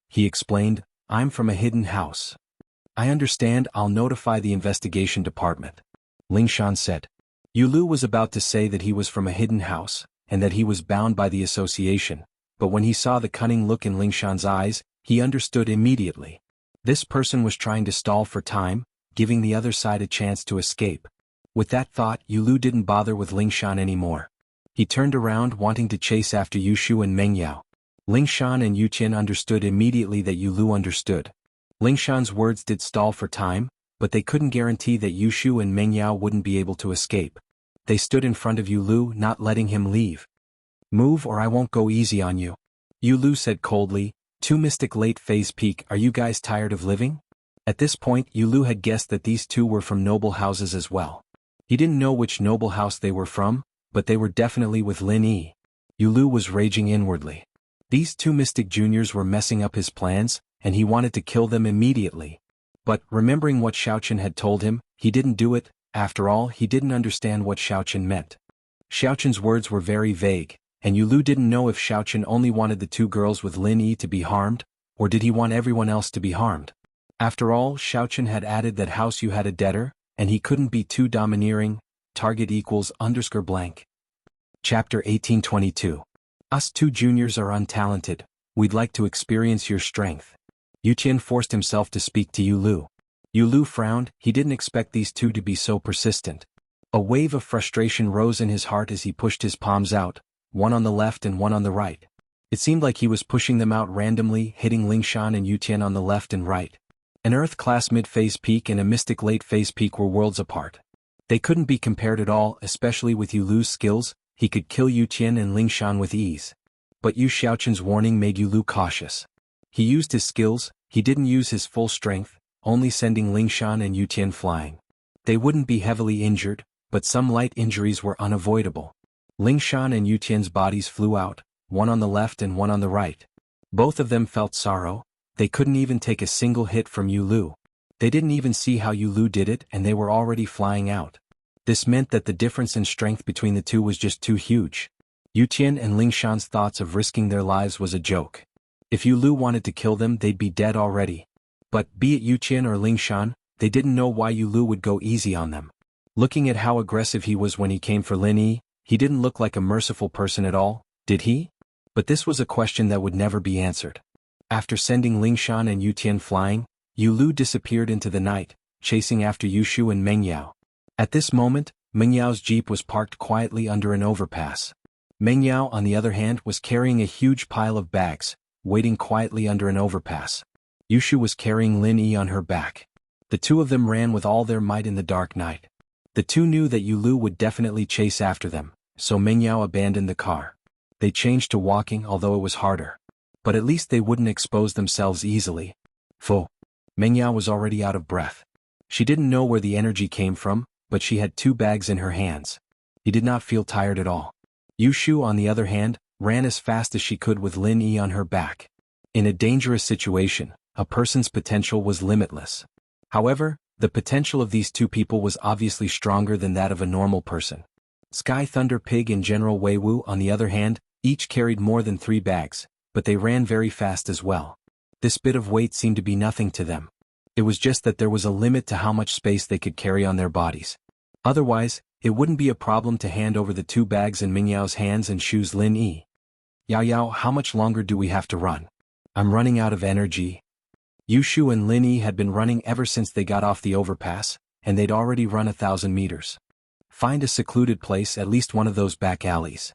He explained, "I'm from a hidden house." "I understand, I'll notify the investigation department," Ling Shan said. Yu Lu was about to say that he was from a hidden house, and that he was bound by the association, but when he saw the cunning look in Ling Shan's eyes, he understood immediately. This person was trying to stall for time, giving the other side a chance to escape. With that thought, Yu Lu didn't bother with Ling Shan anymore. He turned around wanting to chase after Yu Shu and Meng Yao. Ling Shan and Yu Qian understood immediately that Yu Lu understood. Ling Shan's words did stall for time, but they couldn't guarantee that Yu Shu and Meng Yao wouldn't be able to escape. They stood in front of Yu Lu, not letting him leave. "Move or I won't go easy on you," Yu Lu said coldly. "Two mystic late phase peak, are you guys tired of living?" At this point, Yu Lu had guessed that these two were from noble houses as well. He didn't know which noble house they were from, but they were definitely with Lin Yi. Yu Lu was raging inwardly. These two mystic juniors were messing up his plans, and he wanted to kill them immediately. But, remembering what Xiaoqin had told him, he didn't do it. After all, he didn't understand what Xiaoqin meant. Xiaoqin's words were very vague, and Yu Lu didn't know if Xiaoqin only wanted the two girls with Lin Yi to be harmed, or did he want everyone else to be harmed. After all, Xiaoqin had added that house you had a debtor, and he couldn't be too domineering. Target equals _blank. Chapter 1822. Us two juniors are untalented. We'd like to experience your strength. Yu Qian forced himself to speak to Yu Lu. Yu Lu frowned. He didn't expect these two to be so persistent. A wave of frustration rose in his heart as he pushed his palms out, one on the left and one on the right. It seemed like he was pushing them out randomly, hitting Ling Shan and Yu Qian on the left and right. An Earth-class mid-phase peak and a mystic late-phase peak were worlds apart. They couldn't be compared at all, especially with Yu Lu's skills. He could kill Yu Qian and Ling Shan with ease. But Yu Xiaoqin's warning made Yu Lu cautious. He used his skills, he didn't use his full strength, only sending Ling Shan and Yu Qian flying. They wouldn't be heavily injured, but some light injuries were unavoidable. Ling Shan and Yu Qian's bodies flew out, one on the left and one on the right. Both of them felt sorrow, They couldn't even take a single hit from Yu Lu. They didn't even see how Yu Lu did it and they were already flying out. This meant that the difference in strength between the two was just too huge. Yu Tian and Ling Shan's thoughts of risking their lives was a joke. If Yu Lu wanted to kill them, they'd be dead already. But, be it Yu Tian or Ling Shan, they didn't know why Yu Lu would go easy on them. Looking at how aggressive he was when he came for Lin Yi, he didn't look like a merciful person at all, did he? But this was a question that would never be answered. After sending Ling Shan and Yu Tian flying, Yu Lu disappeared into the night, chasing after Yu Shu and Meng Yao. At this moment, Meng Yao's jeep was parked quietly under an overpass. Meng Yao, on the other hand, was carrying a huge pile of bags, waiting quietly under an overpass. Yu Shu was carrying Lin Yi on her back. The two of them ran with all their might in the dark night. The two knew that Yu Lu would definitely chase after them, so Meng Yao abandoned the car. They changed to walking, although it was harder. But at least they wouldn't expose themselves easily. Pho. Meng Yao was already out of breath. She didn't know where the energy came from, but she had 2 bags in her hands. He did not feel tired at all. Yu Shu, on the other hand, ran as fast as she could with Lin Yi on her back. In a dangerous situation, a person's potential was limitless. However, the potential of these two people was obviously stronger than that of a normal person. Sky Thunder Pig and General Wei Wu, on the other hand, each carried more than 3 bags, but they ran very fast as well. This bit of weight seemed to be nothing to them. It was just that there was a limit to how much space they could carry on their bodies. Otherwise, it wouldn't be a problem to hand over the 2 bags in Meng Yao's hands and choose Lin Yi. Yao Yao, how much longer do we have to run? I'm running out of energy. Yu Shu and Lin Yi had been running ever since they got off the overpass, and they'd already run 1,000 meters. Find a secluded place, at least one of those back alleys.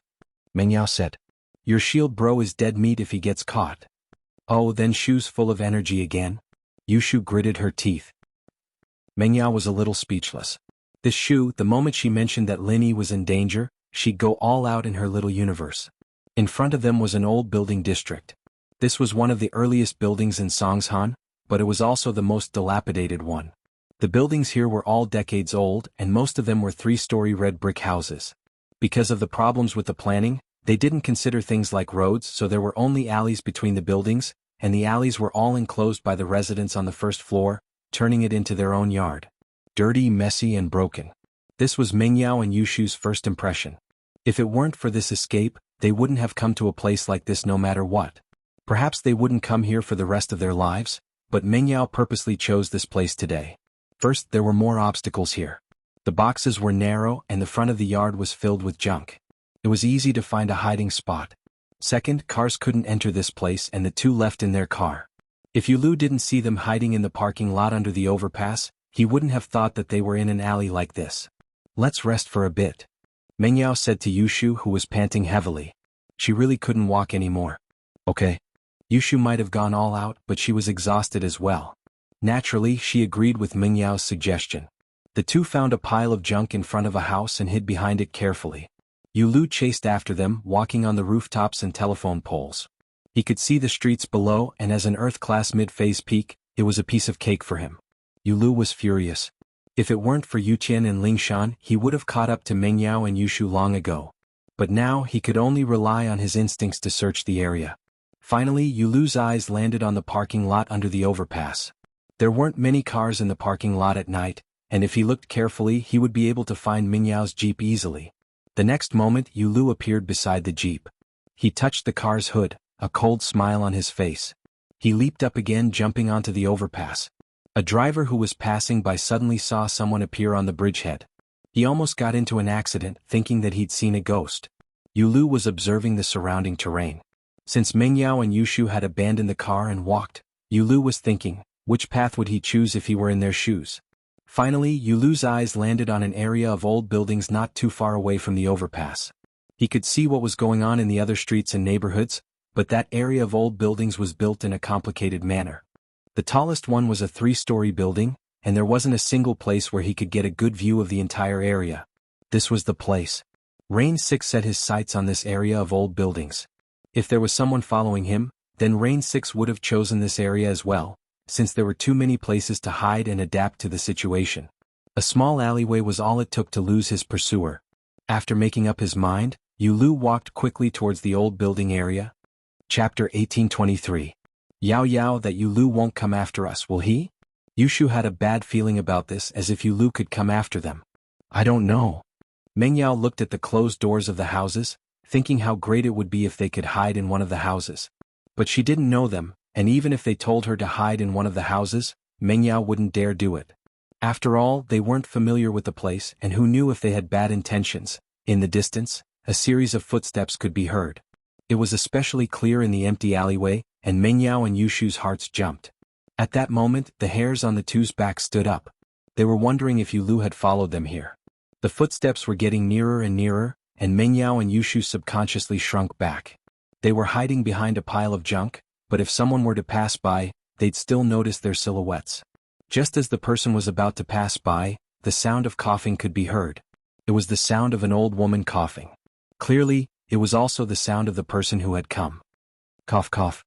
Meng Yao said. Your shield bro is dead meat if he gets caught. Oh, then Shu's full of energy again? Yu Shu gritted her teeth. Meng Yao was a little speechless. This Shu, the moment she mentioned that Lin Yi was in danger, she'd go all out in her little universe. In front of them was an old building district. This was one of the earliest buildings in Songshan, but it was also the most dilapidated one. The buildings here were all decades old and most of them were 3-story red brick houses. Because of the problems with the planning, they didn't consider things like roads, so there were only alleys between the buildings, and the alleys were all enclosed by the residents on the first floor, turning it into their own yard. Dirty, messy, and broken. This was Meng Yao and Yu Shu's first impression. If it weren't for this escape, they wouldn't have come to a place like this no matter what. Perhaps they wouldn't come here for the rest of their lives, but Meng Yao purposely chose this place today. First, there were more obstacles here. The boxes were narrow and the front of the yard was filled with junk. It was easy to find a hiding spot. Second, cars couldn't enter this place and the two left in their car. If Yu Lu didn't see them hiding in the parking lot under the overpass, he wouldn't have thought that they were in an alley like this. Let's rest for a bit, Meng Yao said to Yu Shu, who was panting heavily. She really couldn't walk anymore. Okay. Yu Shu might have gone all out, but she was exhausted as well. Naturally, she agreed with Meng Yao's suggestion. The two found a pile of junk in front of a house and hid behind it carefully. Yu Lu chased after them, walking on the rooftops and telephone poles. He could see the streets below, and as an Earth-class mid-phase peak, it was a piece of cake for him. Yu Lu was furious. If it weren't for Yu Tian and Ling Shan, he would have caught up to Meng Yao and Yu Shu long ago. But now he could only rely on his instincts to search the area. Finally, Yu Lu's eyes landed on the parking lot under the overpass. There weren't many cars in the parking lot at night, and if he looked carefully he would be able to find Meng Yao's jeep easily. The next moment Yu Lu appeared beside the jeep. He touched the car's hood, a cold smile on his face. He leaped up again, jumping onto the overpass. A driver who was passing by suddenly saw someone appear on the bridgehead. He almost got into an accident, thinking that he'd seen a ghost. Yu Lu was observing the surrounding terrain. Since Meng Yao and Yu Shu had abandoned the car and walked, Yu Lu was thinking, which path would he choose if he were in their shoes? Finally, Yu Lu's eyes landed on an area of old buildings not too far away from the overpass. He could see what was going on in the other streets and neighborhoods, but that area of old buildings was built in a complicated manner. The tallest one was a 3-story building, and there wasn't a single place where he could get a good view of the entire area. This was the place. Rain 6 set his sights on this area of old buildings. If there was someone following him, then Rain 6 would have chosen this area as well, since there were too many places to hide and adapt to the situation. A small alleyway was all it took to lose his pursuer. After making up his mind, Yu Lu walked quickly towards the old building area. Chapter 1823. Yao Yao, that Yu Lu won't come after us, will he? Yushu had a bad feeling about this, as if Yu Lu could come after them. I don't know. Meng Yao looked at the closed doors of the houses, thinking how great it would be if they could hide in one of the houses. But she didn't know them, and even if they told her to hide in one of the houses, Meng Yao wouldn't dare do it. After all, they weren't familiar with the place, and who knew if they had bad intentions. In the distance, a series of footsteps could be heard. It was especially clear in the empty alleyway, and Meng Yao and Yushu's hearts jumped. At that moment, the hairs on the two's backs stood up. They were wondering if Yu Lu had followed them here. The footsteps were getting nearer and nearer, and Meng Yao and Yushu subconsciously shrunk back. They were hiding behind a pile of junk, but if someone were to pass by, they'd still notice their silhouettes. Just as the person was about to pass by, the sound of coughing could be heard. It was the sound of an old woman coughing. Clearly, it was also the sound of the person who had come. Cough, cough.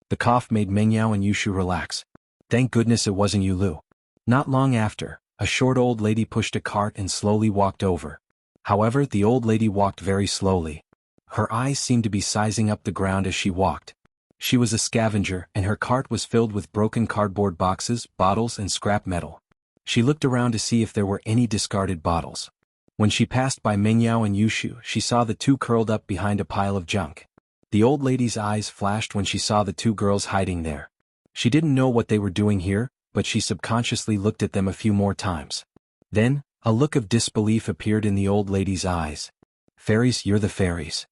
The cough made Meng Yao and Yushu relax. Thank goodness it wasn't Yu Lu. Not long after, a short old lady pushed a cart and slowly walked over. However, the old lady walked very slowly. Her eyes seemed to be sizing up the ground as she walked. She was a scavenger, and her cart was filled with broken cardboard boxes, bottles, and scrap metal. She looked around to see if there were any discarded bottles. When she passed by Meng Yao and Yushu, she saw the two curled up behind a pile of junk. The old lady's eyes flashed when she saw the two girls hiding there. She didn't know what they were doing here, but she subconsciously looked at them a few more times. Then, a look of disbelief appeared in the old lady's eyes. Fairies, you're the fairies.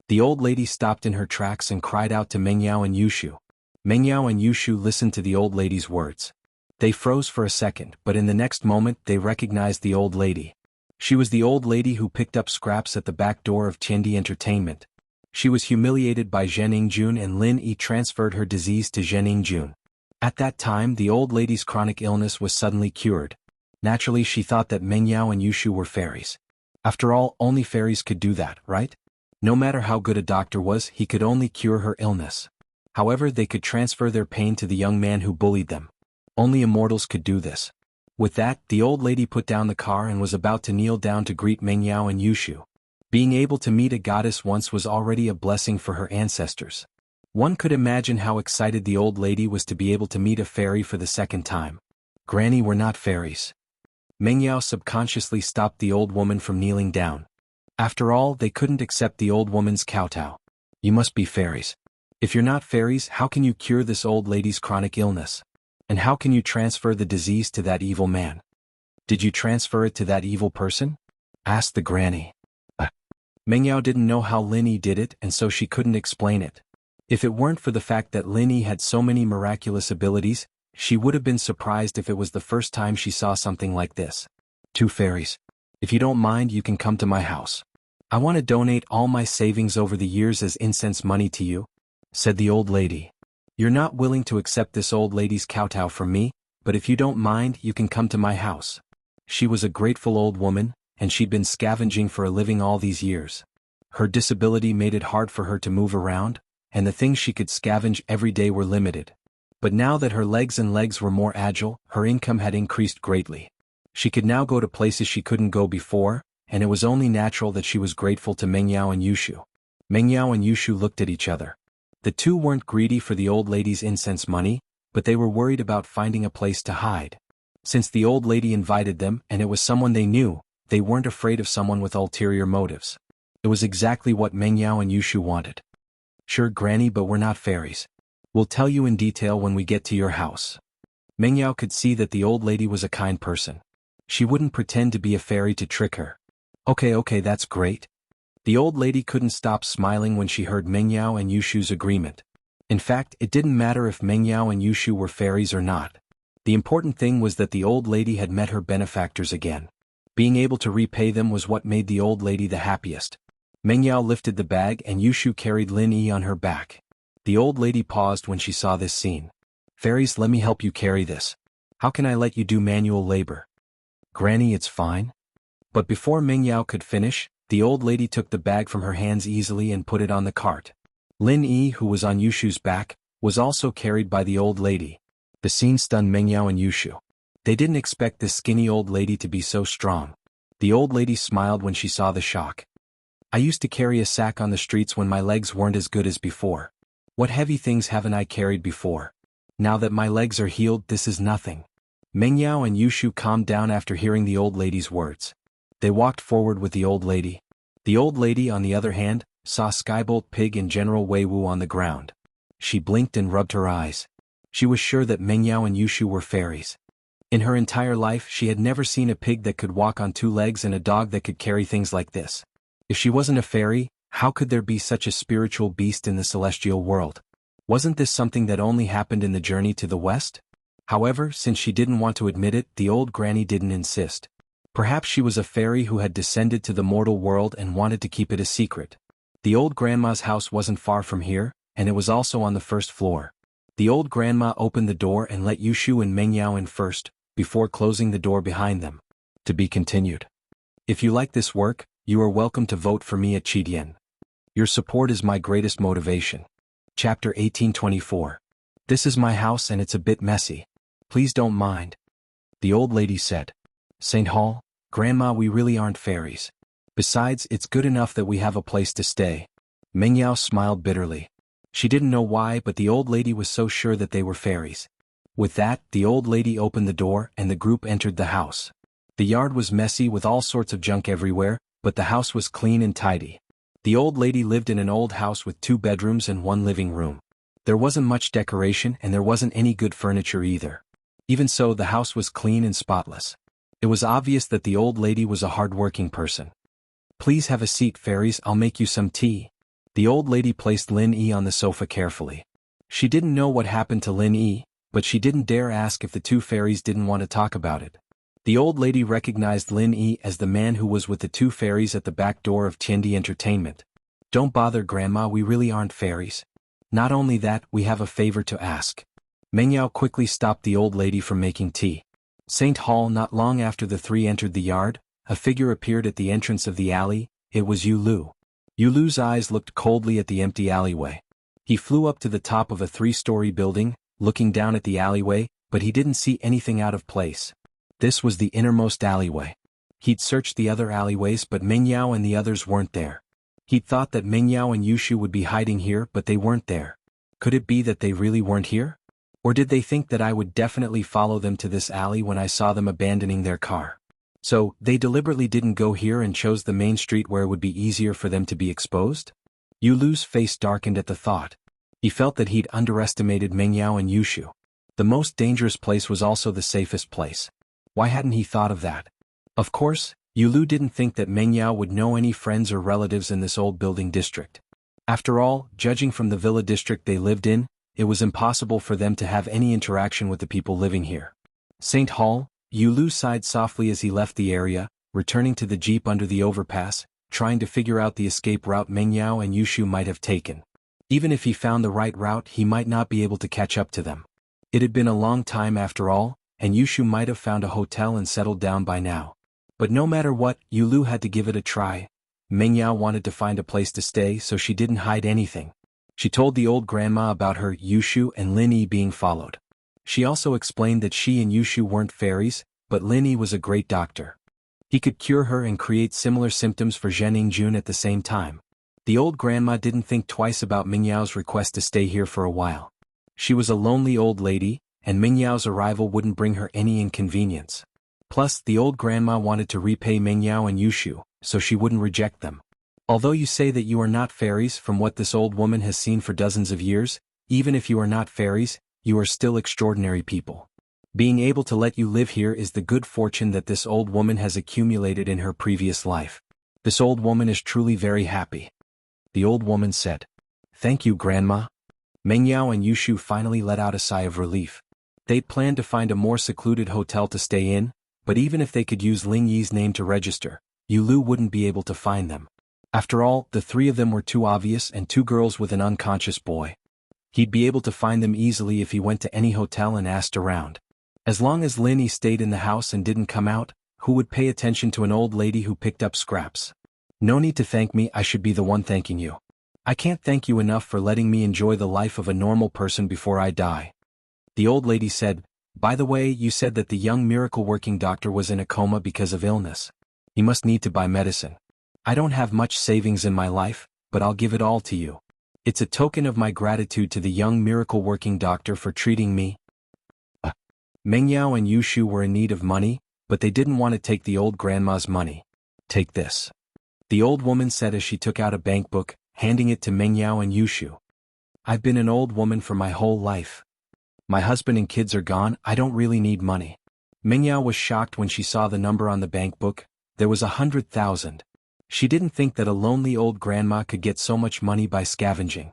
The old lady stopped in her tracks and cried out to Meng Yao and Yushu. Meng Yao and Yushu listened to the old lady's words. They froze for a second, but in the next moment they recognized the old lady. She was the old lady who picked up scraps at the back door of Tiendi Entertainment. She was humiliated by Zhening Jun, and Lin Yi transferred her disease to Zhening Jun. At that time, the old lady's chronic illness was suddenly cured. Naturally, she thought that Meng Yao and Yushu were fairies. After all, only fairies could do that, right? No matter how good a doctor was, he could only cure her illness. However, they could transfer their pain to the young man who bullied them. Only immortals could do this. With that, the old lady put down the car and was about to kneel down to greet Meng Yao and Yushu. Being able to meet a goddess once was already a blessing for her ancestors. One could imagine how excited the old lady was to be able to meet a fairy for the second time. Granny, we're not fairies. Meng Yao subconsciously stopped the old woman from kneeling down. After all, they couldn't accept the old woman's kowtow. You must be fairies. If you're not fairies, how can you cure this old lady's chronic illness? And how can you transfer the disease to that evil man? Did you transfer it to that evil person? Asked the granny. Meng Yao didn't know how Lin Yi did it, and so she couldn't explain it. If it weren't for the fact that Lin Yi had so many miraculous abilities, she would have been surprised if it was the first time she saw something like this. Two fairies. If you don't mind, you can come to my house. I want to donate all my savings over the years as incense money to you, said the old lady. You're not willing to accept this old lady's kowtow from me, but if you don't mind, you can come to my house. She was a grateful old woman, and she'd been scavenging for a living all these years. Her disability made it hard for her to move around, and the things she could scavenge every day were limited. But now that her legs were more agile, her income had increased greatly. She could now go to places she couldn't go before, and it was only natural that she was grateful to Meng Yao and Yushu. Meng Yao and Yushu looked at each other. The two weren't greedy for the old lady's incense money, but they were worried about finding a place to hide. Since the old lady invited them, and it was someone they knew, they weren't afraid of someone with ulterior motives. It was exactly what Meng Yao and Yushu wanted. Sure, Granny, but we're not fairies. We'll tell you in detail when we get to your house. Meng Yao could see that the old lady was a kind person. She wouldn't pretend to be a fairy to trick her. Okay, that's great. The old lady couldn't stop smiling when she heard Meng Yao and Yushu's agreement. In fact, it didn't matter if Meng Yao and Yushu were fairies or not. The important thing was that the old lady had met her benefactors again. Being able to repay them was what made the old lady the happiest. Meng Yao lifted the bag and Yushu carried Lin Yi on her back. The old lady paused when she saw this scene. Fairies, let me help you carry this. How can I let you do manual labor? Granny, it's fine. But before Meng Yao could finish, the old lady took the bag from her hands easily and put it on the cart. Lin Yi, who was on Yushu's back, was also carried by the old lady. The scene stunned Meng Yao and Yushu. They didn't expect this skinny old lady to be so strong. The old lady smiled when she saw the shock. I used to carry a sack on the streets when my legs weren't as good as before. What heavy things haven't I carried before? Now that my legs are healed, this is nothing. Mengyao and Yushu calmed down after hearing the old lady's words. They walked forward with the old lady. The old lady, on the other hand, saw Skybolt Pig and General Wei Wu on the ground. She blinked and rubbed her eyes. She was sure that Mengyao and Yushu were fairies. In her entire life she had never seen a pig that could walk on two legs and a dog that could carry things like this. If she wasn't a fairy, how could there be such a spiritual beast in the celestial world? Wasn't this something that only happened in the journey to the west? However, since she didn't want to admit it, the old granny didn't insist. Perhaps she was a fairy who had descended to the mortal world and wanted to keep it a secret. The old grandma's house wasn't far from here, and it was also on the first floor. The old grandma opened the door and let Yushu and Mengyao in first, before closing the door behind them. To be continued. If you like this work, you are welcome to vote for me at Qidian. Your support is my greatest motivation. Chapter 1824. This is my house and it's a bit messy. Please don't mind. The old lady said. St. Hall, Grandma, we really aren't fairies. Besides, it's good enough that we have a place to stay. Mengyao smiled bitterly. She didn't know why, but the old lady was so sure that they were fairies. With that, the old lady opened the door and the group entered the house. The yard was messy with all sorts of junk everywhere, but the house was clean and tidy. The old lady lived in an old house with 2 bedrooms and 1 living room. There wasn't much decoration and there wasn't any good furniture either. Even so, the house was clean and spotless. It was obvious that the old lady was a hard-working person. Please have a seat, fairies, I'll make you some tea. The old lady placed Lin Yi on the sofa carefully. She didn't know what happened to Lin Yi, but she didn't dare ask if the 2 fairies didn't want to talk about it. The old lady recognized Lin Yi as the man who was with the 2 fairies at the back door of Tiandi Entertainment. Don't bother, Grandma, we really aren't fairies. Not only that, we have a favor to ask. Mengyao quickly stopped the old lady from making tea. St. Hall, not long after the 3 entered the yard, a figure appeared at the entrance of the alley. It was Yu Lu. Yu Lu's eyes looked coldly at the empty alleyway. He flew up to the top of a 3-story building, looking down at the alleyway, but he didn't see anything out of place. This was the innermost alleyway. He'd searched the other alleyways, but Mengyao and the others weren't there. He'd thought that Mengyao and Yushu would be hiding here, but they weren't there. Could it be that they really weren't here? Or did they think that I would definitely follow them to this alley when I saw them abandoning their car? So, they deliberately didn't go here and chose the main street where it would be easier for them to be exposed? Yu Lu's face darkened at the thought. He felt that he'd underestimated Mengyao and Yushu. The most dangerous place was also the safest place. Why hadn't he thought of that? Of course, Yu Lu didn't think that Mengyao would know any friends or relatives in this old building district. After all, judging from the villa district they lived in, it was impossible for them to have any interaction with the people living here. St. Hall, Yu Lu sighed softly as he left the area, returning to the jeep under the overpass, trying to figure out the escape route Mengyao and Yushu might have taken. Even if he found the right route, he might not be able to catch up to them. It had been a long time after all, and Yushu might have found a hotel and settled down by now. But no matter what, Yu Lu had to give it a try. Mengyao wanted to find a place to stay, so she didn't hide anything. She told the old grandma about her, Yushu, and Lin Yi being followed. She also explained that she and Yushu weren't fairies, but Lin Yi was a great doctor. He could cure her and create similar symptoms for Zhening Jun at the same time. The old grandma didn't think twice about Mingyao's request to stay here for a while. She was a lonely old lady, and Mingyao's arrival wouldn't bring her any inconvenience. Plus, the old grandma wanted to repay Mengyao and Yushu, so she wouldn't reject them. Although you say that you are not fairies, from what this old woman has seen for dozens of years, even if you are not fairies, you are still extraordinary people. Being able to let you live here is the good fortune that this old woman has accumulated in her previous life. This old woman is truly very happy. The old woman said. Thank you, Grandma. Mengyao and Yushu finally let out a sigh of relief. They'd planned to find a more secluded hotel to stay in, but even if they could use Ling Yi's name to register, Yu Lu wouldn't be able to find them. After all, the 3 of them were too obvious, and 2 girls with an unconscious boy. He'd be able to find them easily if he went to any hotel and asked around. As long as Lin Yi stayed in the house and didn't come out, who would pay attention to an old lady who picked up scraps? No need to thank me, I should be the one thanking you. I can't thank you enough for letting me enjoy the life of a normal person before I die. The old lady said, by the way, you said that the young miracle-working doctor was in a coma because of illness. He must need to buy medicine. I don't have much savings in my life, but I'll give it all to you. It's a token of my gratitude to the young miracle-working doctor for treating me. Meng Yao and Yushu were in need of money, but they didn't want to take the old grandma's money. Take this. The old woman said as she took out a bankbook, handing it to Meng Yao and Yushu. I've been an old woman for my whole life. My husband and kids are gone, I don't really need money. Meng Yao was shocked when she saw the number on the bankbook. There was 100,000. She didn't think that a lonely old grandma could get so much money by scavenging.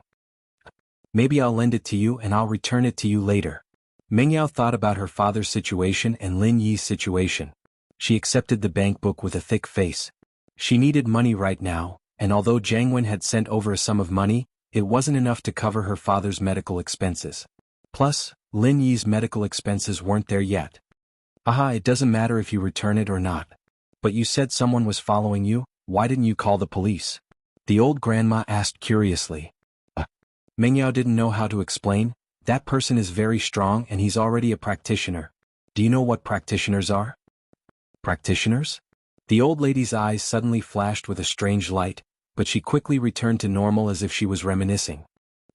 Maybe I'll lend it to you and I'll return it to you later. Meng Yao thought about her father's situation and Lin Yi's situation. She accepted the bankbook with a thick face. She needed money right now, and although Jianghu had sent over a sum of money, it wasn't enough to cover her father's medical expenses. Plus, Lin Yi's medical expenses weren't there yet. It doesn't matter if you return it or not. But you said someone was following you, why didn't you call the police? The old grandma asked curiously. Meng Yao didn't know how to explain. That person is very strong and he's already a practitioner. Do you know what practitioners are? Practitioners? The old lady's eyes suddenly flashed with a strange light, but she quickly returned to normal as if she was reminiscing.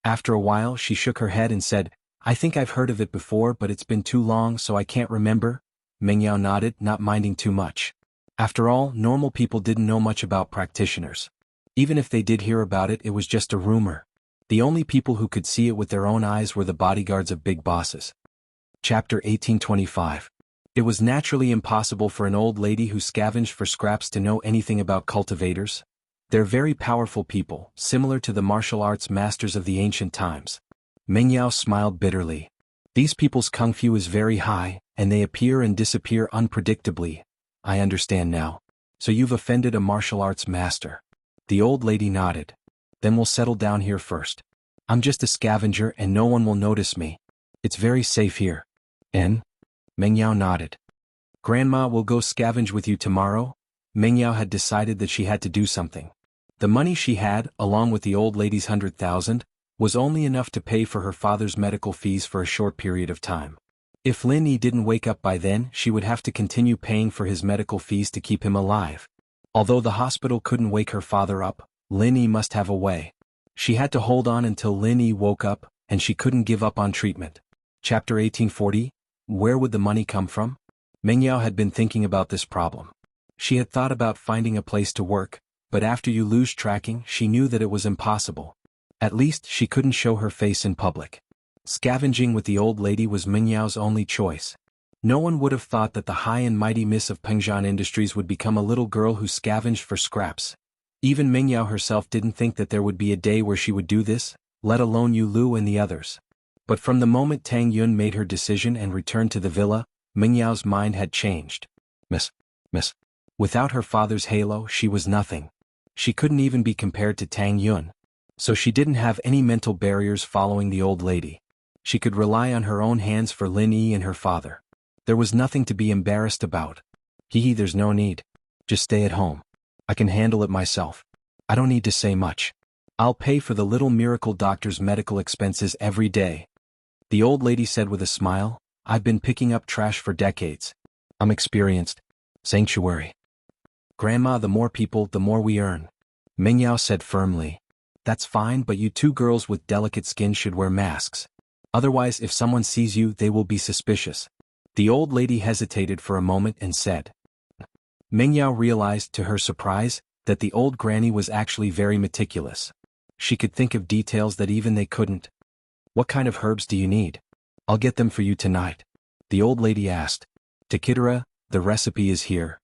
After a while she shook her head and said, I think I've heard of it before but it's been too long so I can't remember. Meng Yao nodded, not minding too much. After all, normal people didn't know much about practitioners. Even if they did hear about it, it was just a rumor. The only people who could see it with their own eyes were the bodyguards of big bosses. Chapter 1825. It was naturally impossible for an old lady who scavenged for scraps to know anything about cultivators. They're very powerful people, similar to the martial arts masters of the ancient times. Meng Yao smiled bitterly. These people's kung fu is very high, and they appear and disappear unpredictably. I understand now. So you've offended a martial arts master. The old lady nodded. Then we'll settle down here first. I'm just a scavenger and no one will notice me. It's very safe here. And? Meng Yao nodded. Grandma will go scavenge with you tomorrow? Meng Yao had decided that she had to do something. The money she had, along with the old lady's 100,000, was only enough to pay for her father's medical fees for a short period of time. If Lin Yi didn't wake up by then, she would have to continue paying for his medical fees to keep him alive. Although the hospital couldn't wake her father up, Lin Yi must have a way. She had to hold on until Lin Yi woke up, and she couldn't give up on treatment. Chapter 1840. Where would the money come from? Meng Yao had been thinking about this problem. She had thought about finding a place to work, but after you lose tracking, she knew that it was impossible. At least she couldn't show her face in public. Scavenging with the old lady was Meng Yao's only choice. No one would have thought that the high and mighty miss of Pengjian Industries would become a little girl who scavenged for scraps. Even Meng Yao herself didn't think that there would be a day where she would do this, let alone Yu Lu and the others. But from the moment Tang Yun made her decision and returned to the villa, Meng Yao's mind had changed. Miss. Without her father's halo, she was nothing. She couldn't even be compared to Tang Yun. So she didn't have any mental barriers following the old lady. She could rely on her own hands for Lin Yi and her father. There was nothing to be embarrassed about. There's no need. Just stay at home. I can handle it myself. I don't need to say much. I'll pay for the little miracle doctor's medical expenses every day. The old lady said with a smile, I've been picking up trash for decades. I'm experienced. Sanctuary. Grandma, the more people, the more we earn. Meng Yao said firmly. That's fine, but you two girls with delicate skin should wear masks. Otherwise, if someone sees you, they will be suspicious. The old lady hesitated for a moment and said. Meng Yao realized, to her surprise, that the old granny was actually very meticulous. She could think of details that even they couldn't. What kind of herbs do you need? I'll get them for you tonight. The old lady asked. Takitara, the recipe is here.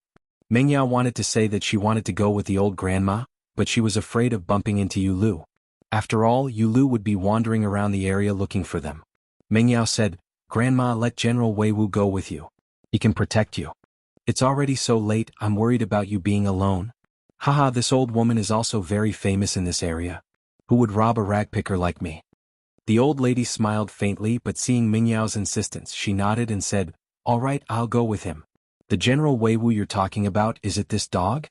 Meng Yao wanted to say that she wanted to go with the old grandma, but she was afraid of bumping into Yu Lu. After all, Yu Lu would be wandering around the area looking for them. Meng Yao said, Grandma, let General Wei Wu go with you. He can protect you. It's already so late, I'm worried about you being alone. Haha, this old woman is also very famous in this area. Who would rob a ragpicker like me? The old lady smiled faintly, but seeing Meng Yao's insistence, she nodded and said, All right, I'll go with him. The General Wei Wu you're talking about, is it this dog?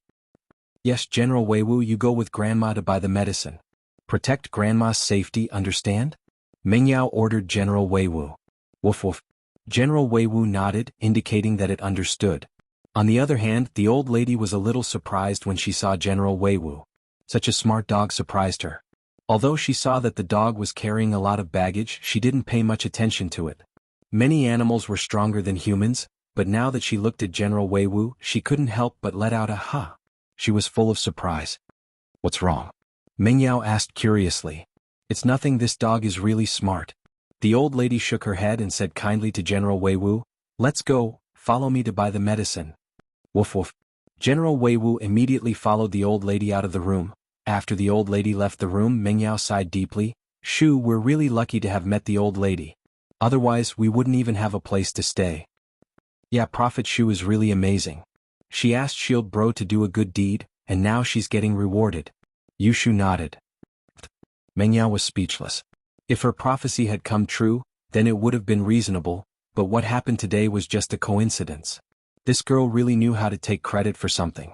Yes, General Wei Wu, you go with Grandma to buy the medicine. Protect Grandma's safety, understand? Meng Yao ordered General Wei Wu. Woof woof. General Wei Wu nodded, indicating that it understood. On the other hand, the old lady was a little surprised when she saw General Wei Wu. Such a smart dog surprised her. Although she saw that the dog was carrying a lot of baggage, she didn't pay much attention to it. Many animals were stronger than humans, but now that she looked at General Wei Wu, she couldn't help but let out a "huh." She was full of surprise. "What's wrong?" Meng Yao asked curiously. "It's nothing, this dog is really smart." The old lady shook her head and said kindly to General Wei Wu, "Let's go, follow me to buy the medicine." Woof woof. General Wei Wu immediately followed the old lady out of the room. After the old lady left the room, Meng Yao sighed deeply. "Shu, we're really lucky to have met the old lady. Otherwise we wouldn't even have a place to stay." "Yeah, Prophet Shu is really amazing. She asked Shield Bro to do a good deed, and now she's getting rewarded." Yushu nodded. Meng Yao was speechless. If her prophecy had come true, then it would have been reasonable, but what happened today was just a coincidence. This girl really knew how to take credit for something.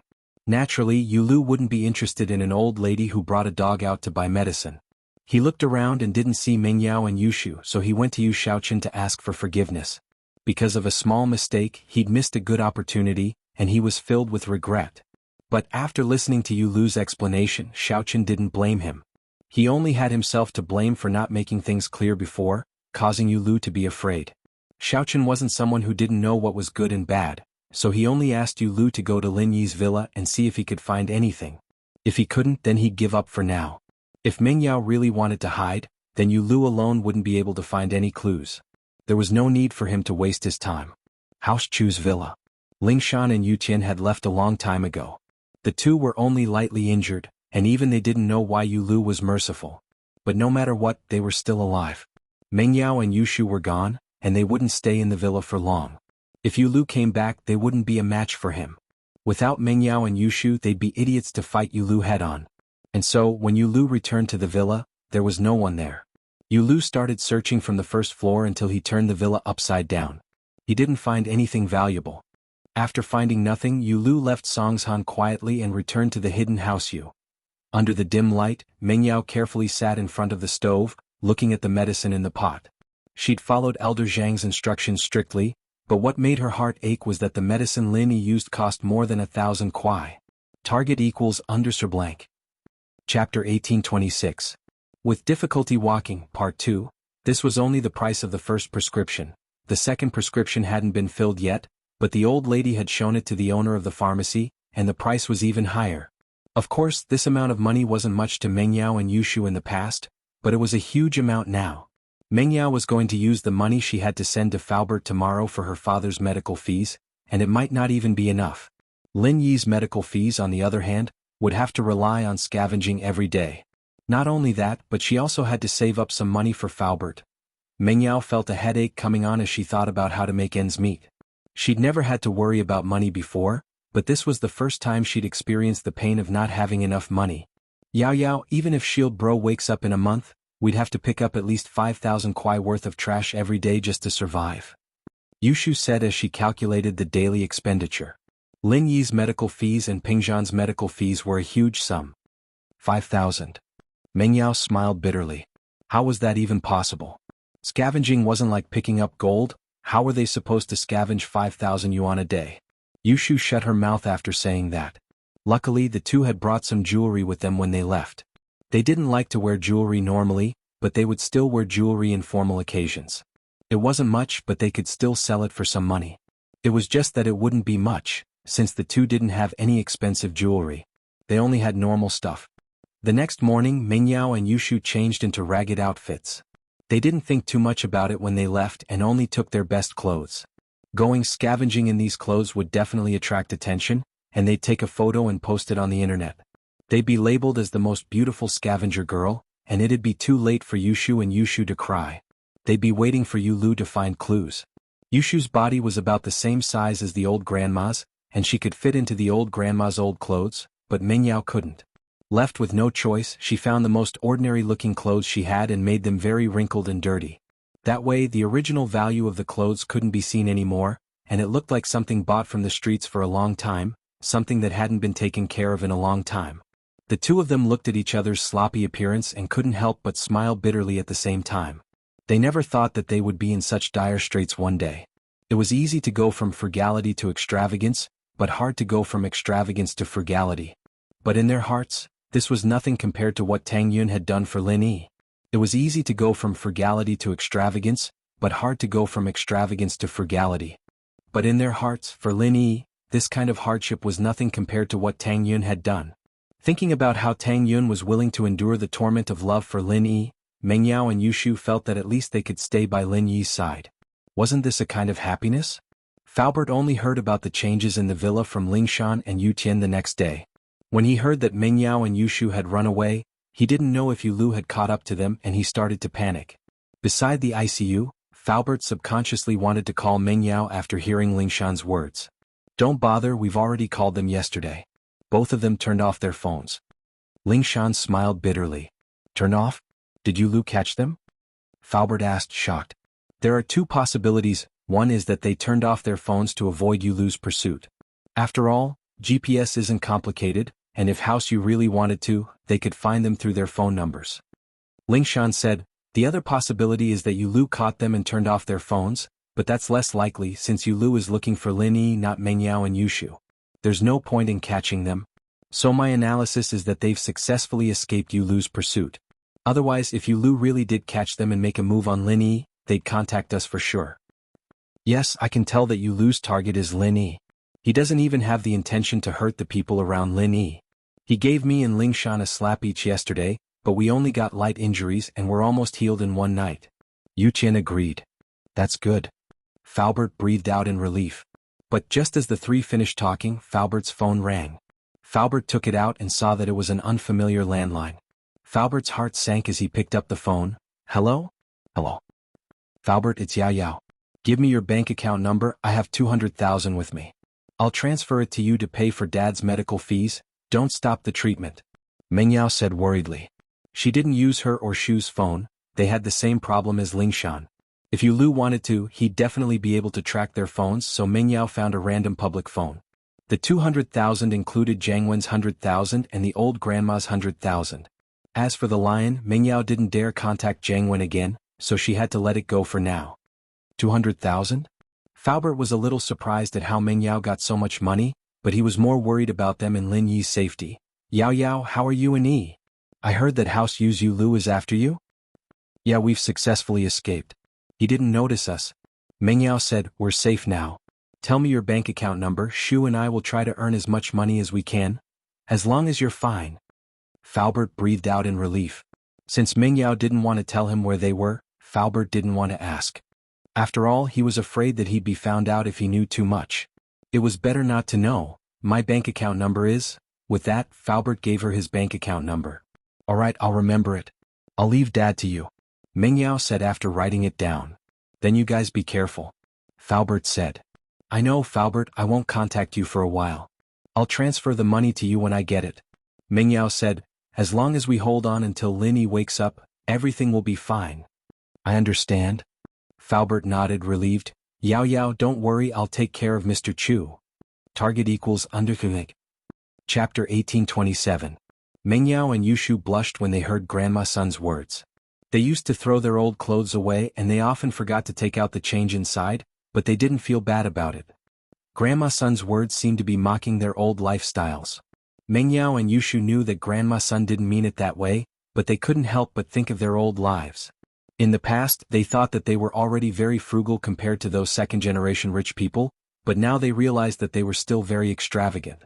Naturally, Yulu wouldn't be interested in an old lady who brought a dog out to buy medicine. He looked around and didn't see Meng Yao and Yushu, so he went to Yu Shaochen to ask for forgiveness. Because of a small mistake, he'd missed a good opportunity, and he was filled with regret. But after listening to Yulu's explanation, Shaochen didn't blame him. He only had himself to blame for not making things clear before, causing Yulu to be afraid. Shaochen wasn't someone who didn't know what was good and bad, so he only asked Yulu to go to Lin Yi's villa and see if he could find anything. If he couldn't, then he'd give up for now. If Meng Yao really wanted to hide, then Yulu alone wouldn't be able to find any clues. There was no need for him to waste his time. House Chu's villa. Ling Shan and Yu Tian had left a long time ago. The two were only lightly injured, and even they didn't know why Yulu was merciful. But no matter what, they were still alive. Meng Yao and Yushu were gone, and they wouldn't stay in the villa for long. If Yulu came back, they wouldn't be a match for him. Without Meng Yao and Yushu, they'd be idiots to fight Yulu head-on. And so, when Yulu returned to the villa, there was no one there. Yulu started searching from the first floor until he turned the villa upside down. He didn't find anything valuable. After finding nothing, Yulu left Songshan quietly and returned to the hidden house Yu. Under the dim light, Meng Yao carefully sat in front of the stove, looking at the medicine in the pot. She'd followed Elder Zhang's instructions strictly, but what made her heart ache was that the medicine Lin Yi used cost more than 1,000 kwai. Target equals underscore blank. Chapter 1826. With difficulty walking, Part 2, this was only the price of the first prescription. The second prescription hadn't been filled yet, but the old lady had shown it to the owner of the pharmacy, and the price was even higher. Of course, this amount of money wasn't much to Meng Yao and Yushu in the past, but it was a huge amount now. Meng Yao was going to use the money she had to send to Faubert tomorrow for her father's medical fees, and it might not even be enough. Lin Yi's medical fees, on the other hand, would have to rely on scavenging every day. Not only that, but she also had to save up some money for Faubert. Meng Yao felt a headache coming on as she thought about how to make ends meet. She'd never had to worry about money before, but this was the first time she'd experienced the pain of not having enough money. Yao Yao, even if Shield Bro wakes up in a month, we'd have to pick up at least 5,000 kwai worth of trash every day just to survive. Yushu said as she calculated the daily expenditure. Lin Yi's medical fees and Pingzhan's medical fees were a huge sum. 5,000. Meng Yao smiled bitterly. How was that even possible? Scavenging wasn't like picking up gold. How were they supposed to scavenge 5,000 yuan a day? Yushu shut her mouth after saying that. Luckily, the two had brought some jewelry with them when they left. They didn't like to wear jewelry normally, but they would still wear jewelry in formal occasions. It wasn't much, but they could still sell it for some money. It was just that it wouldn't be much, since the two didn't have any expensive jewelry. They only had normal stuff. The next morning, Meng Yao and Yushu changed into ragged outfits. They didn't think too much about it when they left and only took their best clothes. Going scavenging in these clothes would definitely attract attention, and they'd take a photo and post it on the internet. They'd be labeled as the most beautiful scavenger girl, and it'd be too late for Yushu and Yushu to cry. They'd be waiting for Yulu to find clues. Yushu's body was about the same size as the old grandma's, and she could fit into the old grandma's old clothes, but Meng Yao couldn't. Left with no choice, she found the most ordinary-looking clothes she had and made them very wrinkled and dirty. That way, the original value of the clothes couldn't be seen anymore, and it looked like something bought from the streets for a long time, something that hadn't been taken care of in a long time. The two of them looked at each other's sloppy appearance and couldn't help but smile bitterly at the same time. They never thought that they would be in such dire straits one day. It was easy to go from frugality to extravagance, but hard to go from extravagance to frugality. But in their hearts, This was nothing compared to what Tang Yun had done for Lin Yi. It was easy to go from frugality to extravagance, but hard to go from extravagance to frugality. But in their hearts, for Lin Yi, this kind of hardship was nothing compared to what Tang Yun had done. Thinking about how Tang Yun was willing to endure the torment of love for Lin Yi, Meng Yao and Yushu felt that at least they could stay by Lin Yi's side. Wasn't this a kind of happiness? Faubert only heard about the changes in the villa from Lingshan and Yu Tian the next day. When he heard that Meng Yao and Yushu had run away, he didn't know if Yu Lu had caught up to them and he started to panic. Beside the ICU, Faubert subconsciously wanted to call Meng Yao after hearing Lingshan's words. Don't bother, we've already called them yesterday. Both of them turned off their phones. Lingshan smiled bitterly. Turn off? Did Yu Lu catch them? Faubert asked, shocked. There are two possibilities. One is that they turned off their phones to avoid Yu Lu's pursuit. After all, GPS isn't complicated, and if House Yu really wanted to, they could find them through their phone numbers. Lingshan said, the other possibility is that Yu Lu caught them and turned off their phones, but that's less likely since Yu Lu is looking for Lin Yi, not Meng Yao and Yushu. There's no point in catching them. So my analysis is that they've successfully escaped Yu Lu's pursuit. Otherwise, if Yu Lu really did catch them and make a move on Lin Yi, they'd contact us for sure. Yes, I can tell that Yu Lu's target is Lin Yi. He doesn't even have the intention to hurt the people around Lin Yi. He gave me and Lingshan a slap each yesterday, but we only got light injuries and we're almost healed in one night. Yu Qian agreed. That's good. Faubert breathed out in relief. But just as the three finished talking, Faubert's phone rang. Faubert took it out and saw that it was an unfamiliar landline. Faubert's heart sank as he picked up the phone. Hello? Hello. Faubert, it's Yao Yao. Give me your bank account number, I have 200,000 with me. I'll transfer it to you to pay for Dad's medical fees, don't stop the treatment. Meng Yao said worriedly. She didn't use her or Shu's phone, they had the same problem as Lingshan. If Yu Lu wanted to, he'd definitely be able to track their phones, so Meng Yao found a random public phone. The 200,000 included Jiang Wen's 100,000 and the old grandma's 100,000. As for the lion, Meng Yao didn't dare contact Jiang Wen again, so she had to let it go for now. 200,000? Faubert was a little surprised at how Meng Yao got so much money, but he was more worried about them and Lin Yi's safety. Yao Yao, how are you and Yi? I heard that House Yu's Yu Lu is after you? Yeah, we've successfully escaped. He didn't notice us. Meng Yao said, we're safe now. Tell me your bank account number, Shu and I will try to earn as much money as we can. As long as you're fine. Faubert breathed out in relief. Since Meng Yao didn't want to tell him where they were, Faubert didn't want to ask. After all, he was afraid that he'd be found out if he knew too much. It was better not to know. My bank account number is... With that, Faubert gave her his bank account number. Alright, I'll remember it. I'll leave Dad to you. Meng Yao said after writing it down. Then you guys be careful. Faubert said. I know, Faubert, I won't contact you for a while. I'll transfer the money to you when I get it. Meng Yao said, as long as we hold on until Lin Yi wakes up, everything will be fine. I understand. Faubert nodded, relieved. Yao Yao, don't worry, I'll take care of Mr. Chu. Target equals underconnect. Chapter 1827. Meng Yao and Yushu blushed when they heard Grandma Sun's words. They used to throw their old clothes away and they often forgot to take out the change inside, but they didn't feel bad about it. Grandma Sun's words seemed to be mocking their old lifestyles. Meng Yao and Yushu knew that Grandma Sun didn't mean it that way, but they couldn't help but think of their old lives. In the past, they thought that they were already very frugal compared to those second-generation rich people, but now they realized that they were still very extravagant.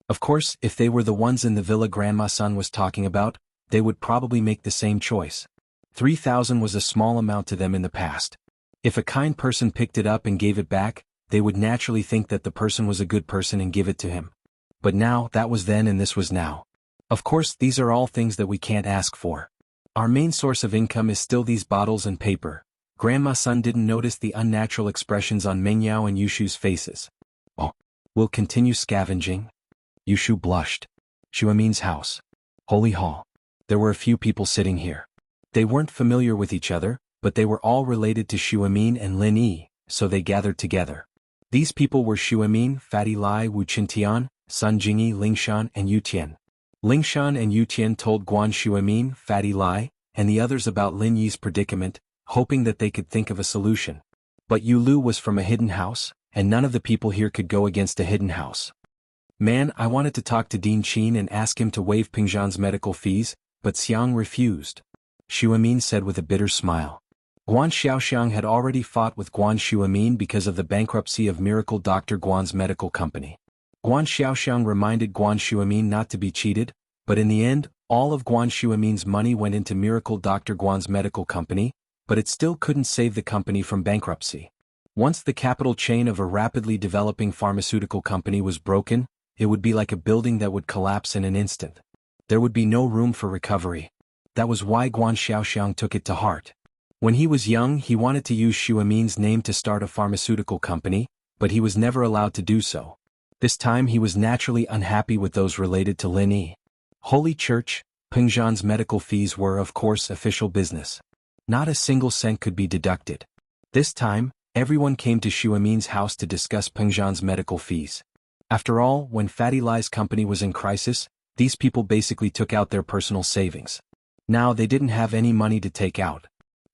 Of course, if they were the ones in the villa Grandma Sun was talking about, they would probably make the same choice. 3,000 was a small amount to them in the past. If a kind person picked it up and gave it back, they would naturally think that the person was a good person and give it to him. But now, that was then and this was now. Of course, these are all things that we can't ask for. Our main source of income is still these bottles and paper. Grandma Sun didn't notice the unnatural expressions on Meng Yao and Yushu's faces. Oh, we'll continue scavenging. Yushu blushed. Shuamin's house. Holy Hall. There were a few people sitting here. They weren't familiar with each other, but they were all related to Shuamin and Lin Yi, so they gathered together. These people were Shuamin, Fatty Lai, Wu Qintian, Sun Jingyi, Lingshan, and Yu Tian. Lingshan and Yu Tian told Guan Shuamin, Fatty Lai, and the others about Lin Yi's predicament, hoping that they could think of a solution. But Yu Lu was from a hidden house, and none of the people here could go against a hidden house. Man, I wanted to talk to Dean Qin and ask him to waive Pingzhan's medical fees, but Xiang refused. Xuemin said with a bitter smile. Guan Xiaoxiang had already fought with Guan Xuemin because of the bankruptcy of Miracle Dr. Guan's medical company. Guan Xiaoxiang reminded Guan Xuemin not to be cheated, but in the end, all of Guan Xuemin's money went into Miracle Dr. Guan's medical company, but it still couldn't save the company from bankruptcy. Once the capital chain of a rapidly developing pharmaceutical company was broken, it would be like a building that would collapse in an instant. There would be no room for recovery. That was why Guan Xiaoxiang took it to heart. When he was young, he wanted to use Xuemin's name to start a pharmaceutical company, but he was never allowed to do so. This time he was naturally unhappy with those related to Lin Yi. Holy Church, Pingzhan's medical fees were of course official business. Not a single cent could be deducted. This time, everyone came to Xuemin's house to discuss Pingzhan's medical fees. After all, when Fatty Lai's company was in crisis, these people basically took out their personal savings. Now they didn't have any money to take out.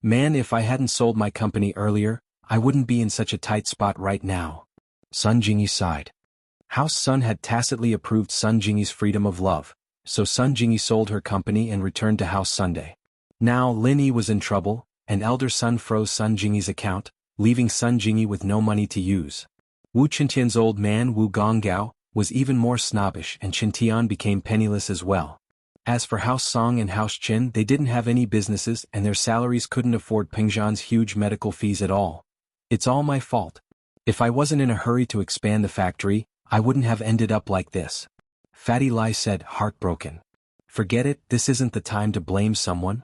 Man, if I hadn't sold my company earlier, I wouldn't be in such a tight spot right now. Sun Jingyi sighed. House Sun had tacitly approved Sun Jingyi's freedom of love, so Sun Jingyi sold her company and returned to House Sunday. Now Lin Yi was in trouble, and elder Sun froze Sun Jingyi's account, leaving Sun Jingyi with no money to use. Wu Qintian's old man Wu Gonggao was even more snobbish, and Qintian became penniless as well. As for House Song and House Qin, they didn't have any businesses and their salaries couldn't afford Pingzhan's huge medical fees at all. It's all my fault. If I wasn't in a hurry to expand the factory, I wouldn't have ended up like this. Fatty Lai said, heartbroken. Forget it, this isn't the time to blame someone.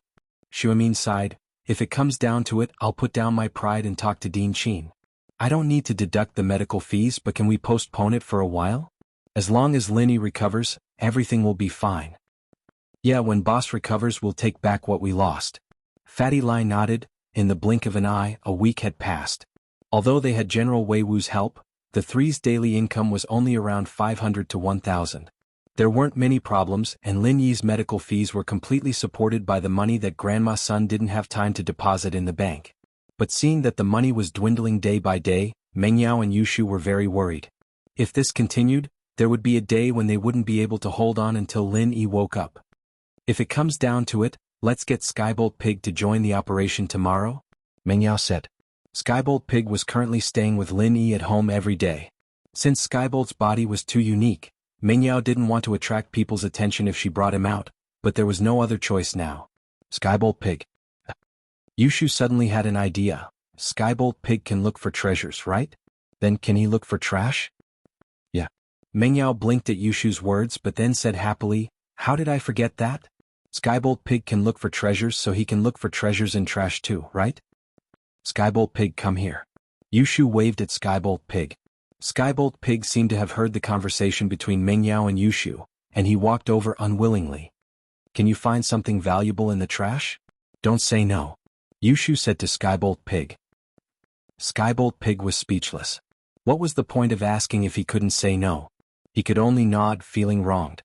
Xuemin sighed. If it comes down to it, I'll put down my pride and talk to Dean Qin. I don't need to deduct the medical fees, but can we postpone it for a while? As long as Lin Yi recovers, everything will be fine. Yeah, when boss recovers we'll take back what we lost. Fatty Lai nodded. In the blink of an eye, a week had passed. Although they had General Wei Wu's help, the three's daily income was only around 500 to 1,000. There weren't many problems, and Lin Yi's medical fees were completely supported by the money that Grandma Sun didn't have time to deposit in the bank. But seeing that the money was dwindling day by day, Meng Yao and Yushu were very worried. If this continued, there would be a day when they wouldn't be able to hold on until Lin Yi woke up. If it comes down to it, let's get Skybolt Pig to join the operation tomorrow, Meng Yao said. Skybolt Pig was currently staying with Lin Yi at home every day. Since Skybolt's body was too unique, Meng Yao didn't want to attract people's attention if she brought him out, but there was no other choice now. Skybolt Pig. Yushu suddenly had an idea. Skybolt Pig can look for treasures, right? Then can he look for trash? Yeah. Meng Yao blinked at Yushu's words but then said happily, how did I forget that? Skybolt Pig can look for treasures, so he can look for treasures in trash too, right? Skybolt Pig, come here. Yushu waved at Skybolt Pig. Skybolt Pig seemed to have heard the conversation between Meng Yao and Yushu, and he walked over unwillingly. Can you find something valuable in the trash? Don't say no. Yushu said to Skybolt Pig. Skybolt Pig was speechless. What was the point of asking if he couldn't say no? He could only nod, feeling wronged.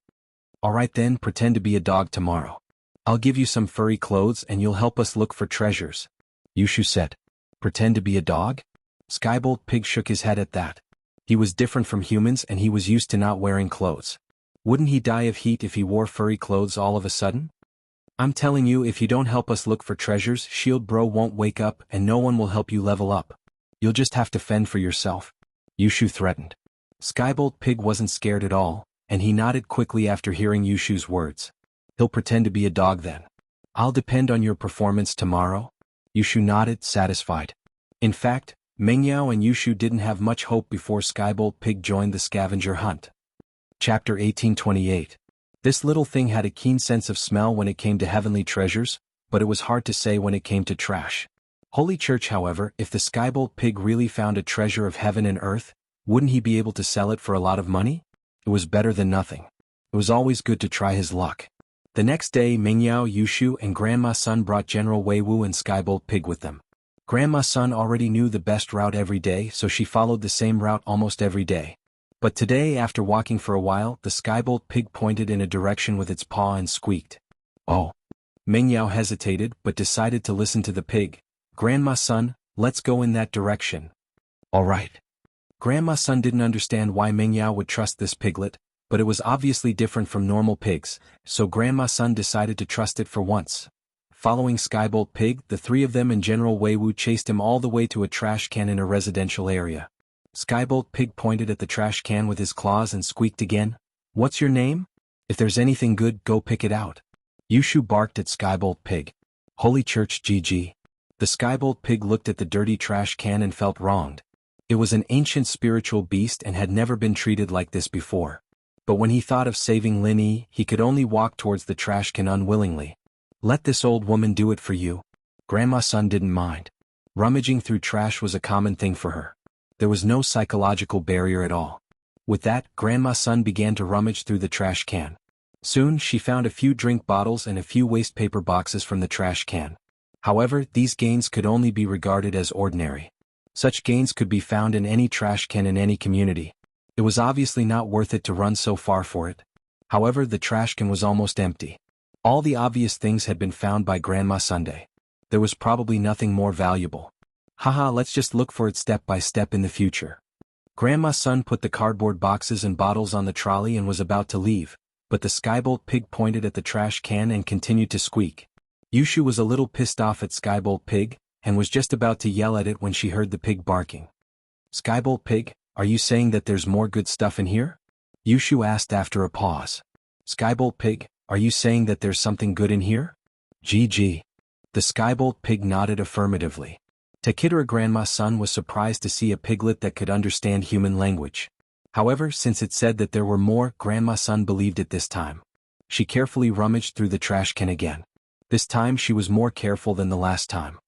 Alright then, pretend to be a dog tomorrow. I'll give you some furry clothes and you'll help us look for treasures. Yushu said. Pretend to be a dog? Skybolt Pig shook his head at that. He was different from humans and he was used to not wearing clothes. Wouldn't he die of heat if he wore furry clothes all of a sudden? I'm telling you, if you don't help us look for treasures, Shield Bro won't wake up and no one will help you level up. You'll just have to fend for yourself. Yushu threatened. Skybolt Pig wasn't scared at all, and he nodded quickly after hearing Yushu's words. He'll pretend to be a dog then. I'll depend on your performance tomorrow. Yushu nodded, satisfied. In fact, Meng Yao and Yushu didn't have much hope before Skybolt Pig joined the scavenger hunt. Chapter 1828. This little thing had a keen sense of smell when it came to heavenly treasures, but it was hard to say when it came to trash. Holy Church, however, if the Skybolt Pig really found a treasure of heaven and earth, wouldn't he be able to sell it for a lot of money? It was better than nothing. It was always good to try his luck. The next day, Meng Yao, Yushu, and Grandma Sun brought General Wei Wu and Skybolt Pig with them. Grandma Sun already knew the best route every day, so she followed the same route almost every day. But today, after walking for a while, the Skybolt Pig pointed in a direction with its paw and squeaked. Oh. Meng Yao hesitated, but decided to listen to the pig. Grandma Sun, let's go in that direction. All right. Grandma Sun didn't understand why Meng Yao would trust this piglet, but it was obviously different from normal pigs, so Grandma's son decided to trust it for once. Following Skybolt Pig, the three of them and General Weiwu chased him all the way to a trash can in a residential area. Skybolt Pig pointed at the trash can with his claws and squeaked again, "What's your name? If there's anything good, go pick it out." Yushu barked at Skybolt Pig. "Holy Church GG." The Skybolt Pig looked at the dirty trash can and felt wronged. It was an ancient spiritual beast and had never been treated like this before. But when he thought of saving Lin, he could only walk towards the trash can unwillingly. "Let this old woman do it for you." Grandma's son didn't mind. Rummaging through trash was a common thing for her. There was no psychological barrier at all. With that, Grandma's son began to rummage through the trash can. Soon she found a few drink bottles and a few waste paper boxes from the trash can. However, these gains could only be regarded as ordinary. Such gains could be found in any trash can in any community. It was obviously not worth it to run so far for it. However, the trash can was almost empty. All the obvious things had been found by Grandma Sunday. There was probably nothing more valuable. Haha, let's just look for it step by step in the future. Grandma's son put the cardboard boxes and bottles on the trolley and was about to leave, but the Skybolt Pig pointed at the trash can and continued to squeak. Yushu was a little pissed off at Skybolt Pig, and was just about to yell at it when she heard the pig barking. "Skybolt Pig, are you saying that there's more good stuff in here?" Yushu asked after a pause. "Skybolt Pig, are you saying that there's something good in here?" GG. The Skybolt Pig nodded affirmatively. Takitra Grandma's son was surprised to see a piglet that could understand human language. However, since it said that there were more, Grandma's son believed it this time. She carefully rummaged through the trash can again. This time she was more careful than the last time.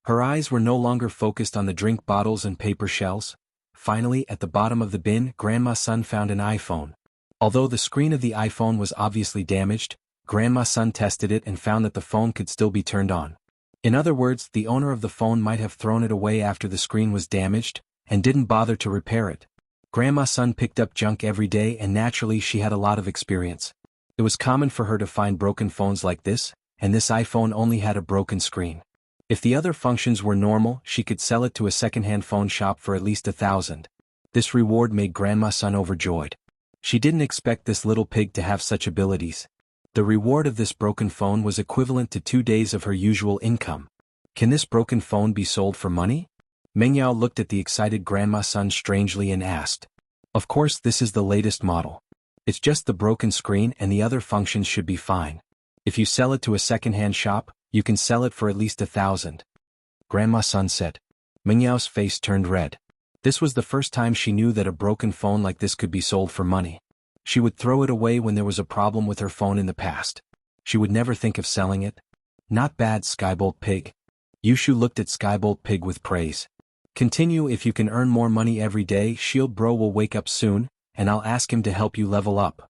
Her eyes were no longer focused on the drink bottles and paper shells. Finally, at the bottom of the bin, Grandma's son found an iPhone. Although the screen of the iPhone was obviously damaged, Grandma's son tested it and found that the phone could still be turned on. In other words, the owner of the phone might have thrown it away after the screen was damaged, and didn't bother to repair it. Grandma's son picked up junk every day and naturally she had a lot of experience. It was common for her to find broken phones like this, and this iPhone only had a broken screen. If the other functions were normal, she could sell it to a second-hand phone shop for at least 1,000. This reward made Grandma's son overjoyed. She didn't expect this little pig to have such abilities. The reward of this broken phone was equivalent to 2 days of her usual income. Can this broken phone be sold for money? Mengyao looked at the excited Grandma's son strangely and asked. Of course, this is the latest model. It's just the broken screen and the other functions should be fine. If you sell it to a second-hand shop, you can sell it for at least 1,000. Grandma's son said. Mengyao's face turned red. This was the first time she knew that a broken phone like this could be sold for money. She would throw it away when there was a problem with her phone in the past. She would never think of selling it. Not bad, Skybolt Pig. Yushu looked at Skybolt Pig with praise. Continue. If you can earn more money every day, Shield Bro will wake up soon, and I'll ask him to help you level up.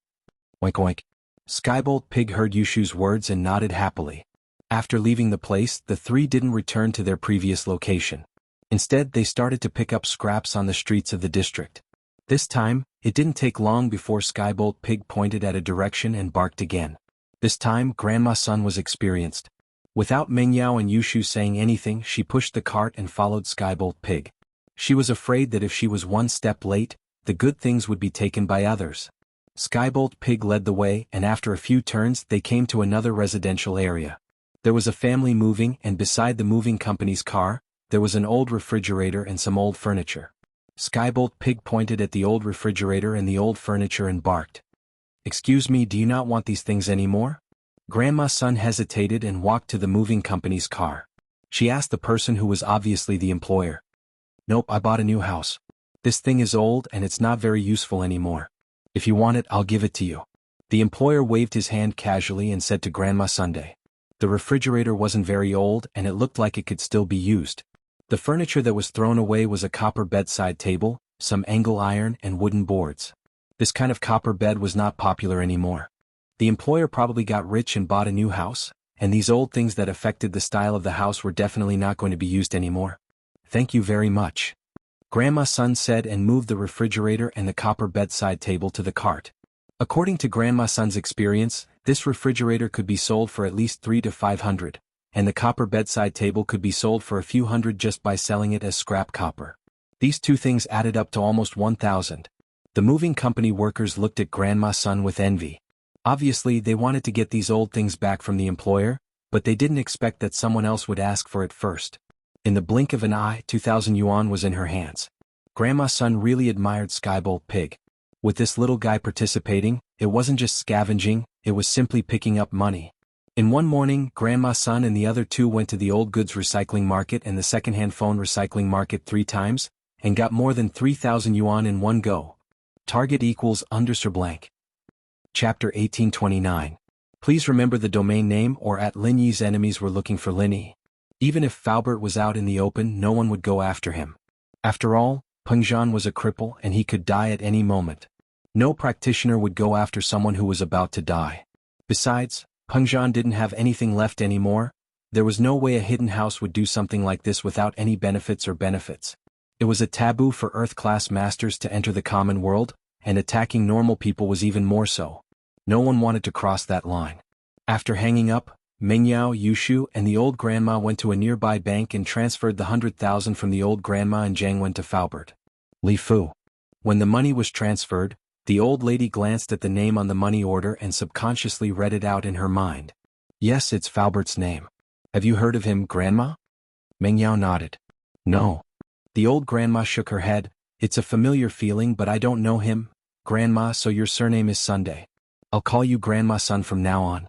Oink oink. Skybolt Pig heard Yushu's words and nodded happily. After leaving the place, the three didn't return to their previous location. Instead, they started to pick up scraps on the streets of the district. This time, it didn't take long before Skybolt Pig pointed at a direction and barked again. This time, Grandma's son was experienced. Without Mengyao and Yushu saying anything, she pushed the cart and followed Skybolt Pig. She was afraid that if she was one step late, the good things would be taken by others. Skybolt Pig led the way, and after a few turns, they came to another residential area. There was a family moving, and beside the moving company's car, there was an old refrigerator and some old furniture. Skybolt Pig pointed at the old refrigerator and the old furniture and barked. Excuse me, do you not want these things anymore? Grandma's son hesitated and walked to the moving company's car. She asked the person who was obviously the employer. Nope, I bought a new house. This thing is old and it's not very useful anymore. If you want it, I'll give it to you. The employer waved his hand casually and said to Grandma Sunday. The refrigerator wasn't very old and it looked like it could still be used. The furniture that was thrown away was a copper bedside table, some angle iron and wooden boards. This kind of copper bed was not popular anymore. The employer probably got rich and bought a new house, and these old things that affected the style of the house were definitely not going to be used anymore. Thank you very much. Grandma's son said and moved the refrigerator and the copper bedside table to the cart. According to Grandma's son's experience, this refrigerator could be sold for at least 300 to 500, and the copper bedside table could be sold for a few hundred just by selling it as scrap copper. These two things added up to almost 1,000. The moving company workers looked at Grandma's son with envy. Obviously, they wanted to get these old things back from the employer, but they didn't expect that someone else would ask for it first. In the blink of an eye, 2,000 yuan was in her hands. Grandma's son really admired Skybolt Pig. With this little guy participating, it wasn't just scavenging, it was simply picking up money. In one morning, Grandma's son and the other two went to the old goods recycling market and the second-hand phone recycling market 3 times, and got more than 3,000 yuan in one go. Target equals _ blank. Chapter 1829. Please remember the domain name or at Lin Yi's enemies were looking for Lin Yi. Even if Faubert was out in the open, no one would go after him. After all, Peng Zhan was a cripple and he could die at any moment. No practitioner would go after someone who was about to die. Besides, Peng Zhan didn't have anything left anymore. There was no way a hidden house would do something like this without any benefits. It was a taboo for Earth-class masters to enter the common world, and attacking normal people was even more so. No one wanted to cross that line. After hanging up, Mengyao, Yushu, and the old grandma went to a nearby bank and transferred the 100,000 from the old grandma and Jianghu to Faubert. Li Fu. When the money was transferred, the old lady glanced at the name on the money order and subconsciously read it out in her mind. Yes, it's Faubert's name. Have you heard of him, Grandma? Mengyao nodded. No. The old grandma shook her head. It's a familiar feeling, but I don't know him, Grandma, so your surname is Sunday. I'll call you Grandma Sun from now on.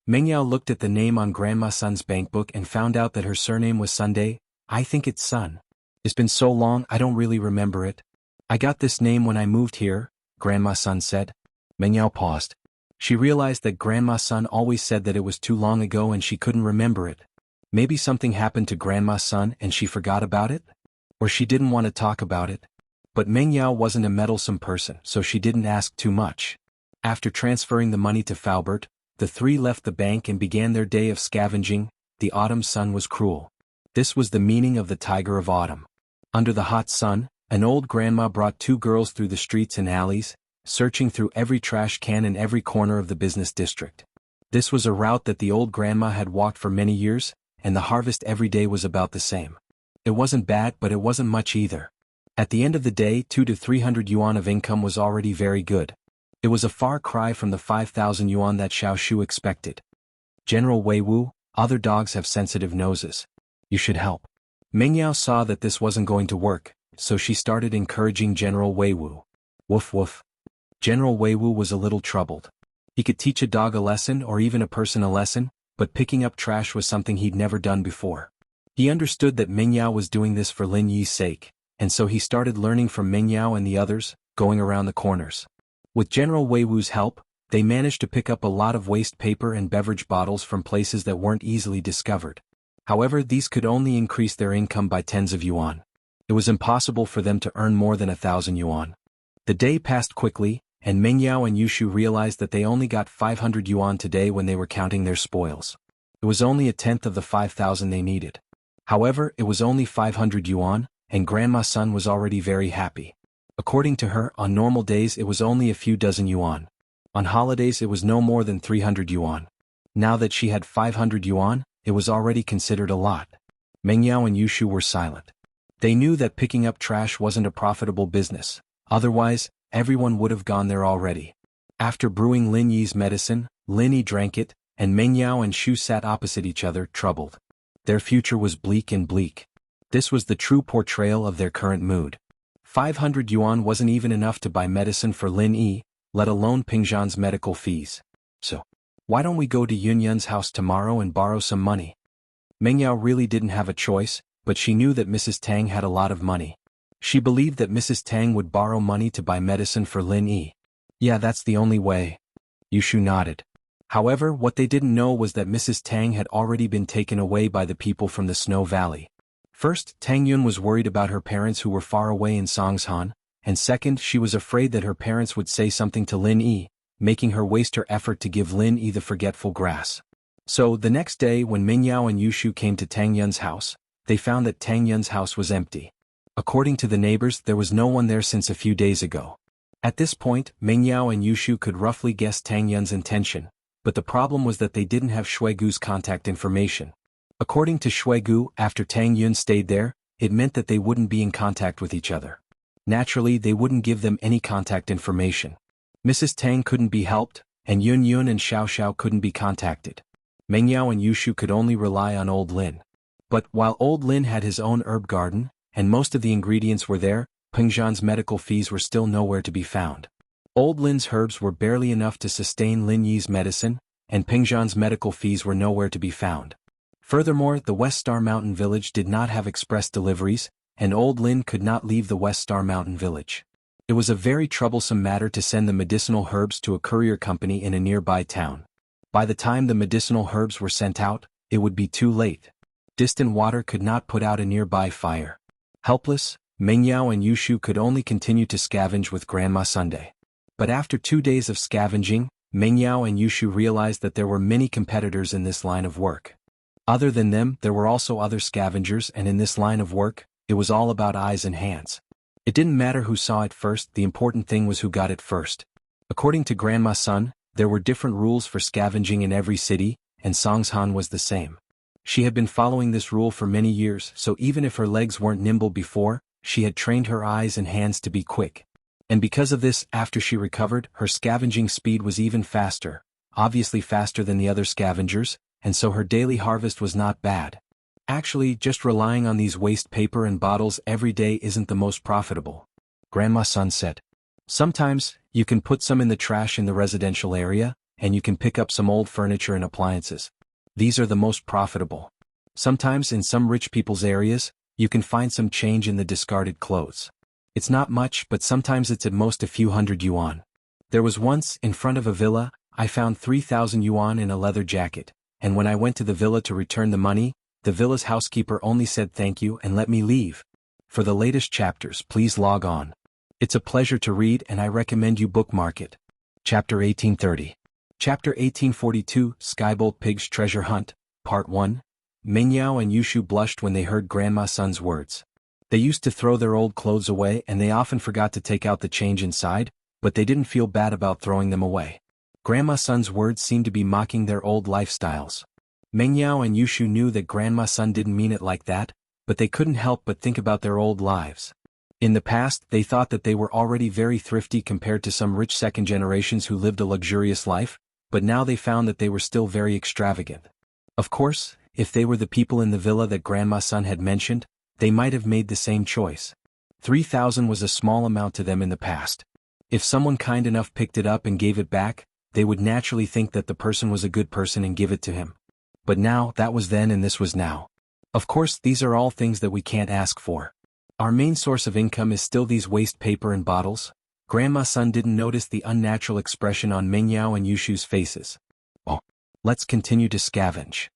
Mengyao looked at the name on Grandma Sun's bankbook and found out that her surname was Sunday. I think it's Sun. It's been so long I don't really remember it. I got this name when I moved here, Grandma Sun said. Mengyao paused. She realized that Grandma Sun always said that it was too long ago and she couldn't remember it. Maybe something happened to Grandma Sun and she forgot about it? Or she didn't want to talk about it. But Mengyao wasn't a meddlesome person, so she didn't ask too much. After transferring the money to Faubert, the three left the bank and began their day of scavenging. The autumn sun was cruel. This was the meaning of the tiger of autumn. Under the hot sun, an old grandma brought 2 girls through the streets and alleys, searching through every trash can in every corner of the business district. This was a route that the old grandma had walked for many years, and the harvest every day was about the same. It wasn't bad, but it wasn't much either. At the end of the day, 200 to 300 yuan of income was already very good. It was a far cry from the 5,000 yuan that Xiao Shu expected. General Wei Wu, other dogs have sensitive noses. You should help. Mengyao saw that this wasn't going to work, so she started encouraging General Wei Wu. Woof woof. General Wei Wu was a little troubled. He could teach a dog a lesson or even a person a lesson, but picking up trash was something he'd never done before. He understood that Mengyao was doing this for Lin Yi's sake, and so he started learning from Mengyao and the others, going around the corners. With General Wei Wu's help, they managed to pick up a lot of waste paper and beverage bottles from places that weren't easily discovered. However, these could only increase their income by tens of yuan. It was impossible for them to earn more than 1,000 yuan. The day passed quickly, and Mengyao and Yushu realized that they only got 500 yuan today when they were counting their spoils. It was only a tenth of the 5,000 they needed. However, it was only 500 yuan, and Grandma Sun was already very happy. According to her, on normal days it was only a few dozen yuan. On holidays it was no more than 300 yuan. Now that she had 500 yuan, it was already considered a lot. Mengyao and Yushu were silent. They knew that picking up trash wasn't a profitable business. Otherwise, everyone would have gone there already. After brewing Lin Yi's medicine, Lin Yi drank it, and Mengyao and Shu sat opposite each other, troubled. Their future was bleak and bleak. This was the true portrayal of their current mood. 500 yuan wasn't even enough to buy medicine for Lin Yi, let alone Peng Zhan's medical fees. So, why don't we go to Yunyun's house tomorrow and borrow some money? Mengyao really didn't have a choice, but she knew that Mrs. Tang had a lot of money. She believed that Mrs. Tang would borrow money to buy medicine for Lin Yi. Yeah, that's the only way. Yushu nodded. However, what they didn't know was that Mrs. Tang had already been taken away by the people from the Snow Valley. First, Tang Yun was worried about her parents who were far away in Songshan, and second, she was afraid that her parents would say something to Lin Yi, making her waste her effort to give Lin Yi the forgetful grass. So, the next day when Mengyao and Yushu came to Tang Yun's house, they found that Tang Yun's house was empty. According to the neighbors, there was no one there since a few days ago. At this point, Mengyao and Yushu could roughly guess Tang Yun's intention, but the problem was that they didn't have Shuigu's contact information. According to Shuigu, after Tang Yun stayed there, it meant that they wouldn't be in contact with each other. Naturally, they wouldn't give them any contact information. Mrs. Tang couldn't be helped, and Yun Yun and Xiao Xiao couldn't be contacted. Meng Yao and Yushu could only rely on Old Lin. But while Old Lin had his own herb garden, and most of the ingredients were there, Peng Zhan's medical fees were still nowhere to be found. Old Lin's herbs were barely enough to sustain Lin Yi's medicine, and Peng Zhan's medical fees were nowhere to be found. Furthermore, the West Star Mountain Village did not have express deliveries, and Old Lin could not leave the West Star Mountain Village. It was a very troublesome matter to send the medicinal herbs to a courier company in a nearby town. By the time the medicinal herbs were sent out, it would be too late. Distant water could not put out a nearby fire. Helpless, Meng Yao and Yushu could only continue to scavenge with Grandma Sunday. But after 2 days of scavenging, Meng Yao and Yushu realized that there were many competitors in this line of work. Other than them, there were also other scavengers, and in this line of work, it was all about eyes and hands. It didn't matter who saw it first, the important thing was who got it first. According to Grandma Sun, there were different rules for scavenging in every city, and Songshan was the same. She had been following this rule for many years, so even if her legs weren't nimble before, she had trained her eyes and hands to be quick. And because of this, after she recovered, her scavenging speed was even faster, obviously faster than the other scavengers, and so her daily harvest was not bad. Actually, just relying on these waste paper and bottles every day isn't the most profitable. Grandma Sun said. Sometimes, you can put some in the trash in the residential area, and you can pick up some old furniture and appliances. These are the most profitable. Sometimes in some rich people's areas, you can find some change in the discarded clothes. It's not much, but sometimes it's at most a few hundred yuan. There was once, in front of a villa, I found 3,000 yuan in a leather jacket, and when I went to the villa to return the money, the villa's housekeeper only said thank you and let me leave. For the latest chapters, please log on. It's a pleasure to read and I recommend you bookmark it. Chapter 1830. Chapter 1842, Skybolt Pig's Treasure Hunt, Part 1. Meng Yao and Yushu blushed when they heard Grandma Sun's words. They used to throw their old clothes away and they often forgot to take out the change inside, but they didn't feel bad about throwing them away. Grandma Sun's words seemed to be mocking their old lifestyles. Meng Yao and Yushu knew that Grandma Sun didn't mean it like that, but they couldn't help but think about their old lives. In the past, they thought that they were already very thrifty compared to some rich second generations who lived a luxurious life, but now they found that they were still very extravagant. Of course, if they were the people in the villa that Grandma Sun had mentioned, they might have made the same choice. 3,000 was a small amount to them in the past. If someone kind enough picked it up and gave it back, they would naturally think that the person was a good person and give it to him. But now, that was then and this was now. Of course, these are all things that we can't ask for. Our main source of income is still these waste paper and bottles. Grandma Sun didn't notice the unnatural expression on Meng Yao and Yushu's faces. Oh, let's continue to scavenge.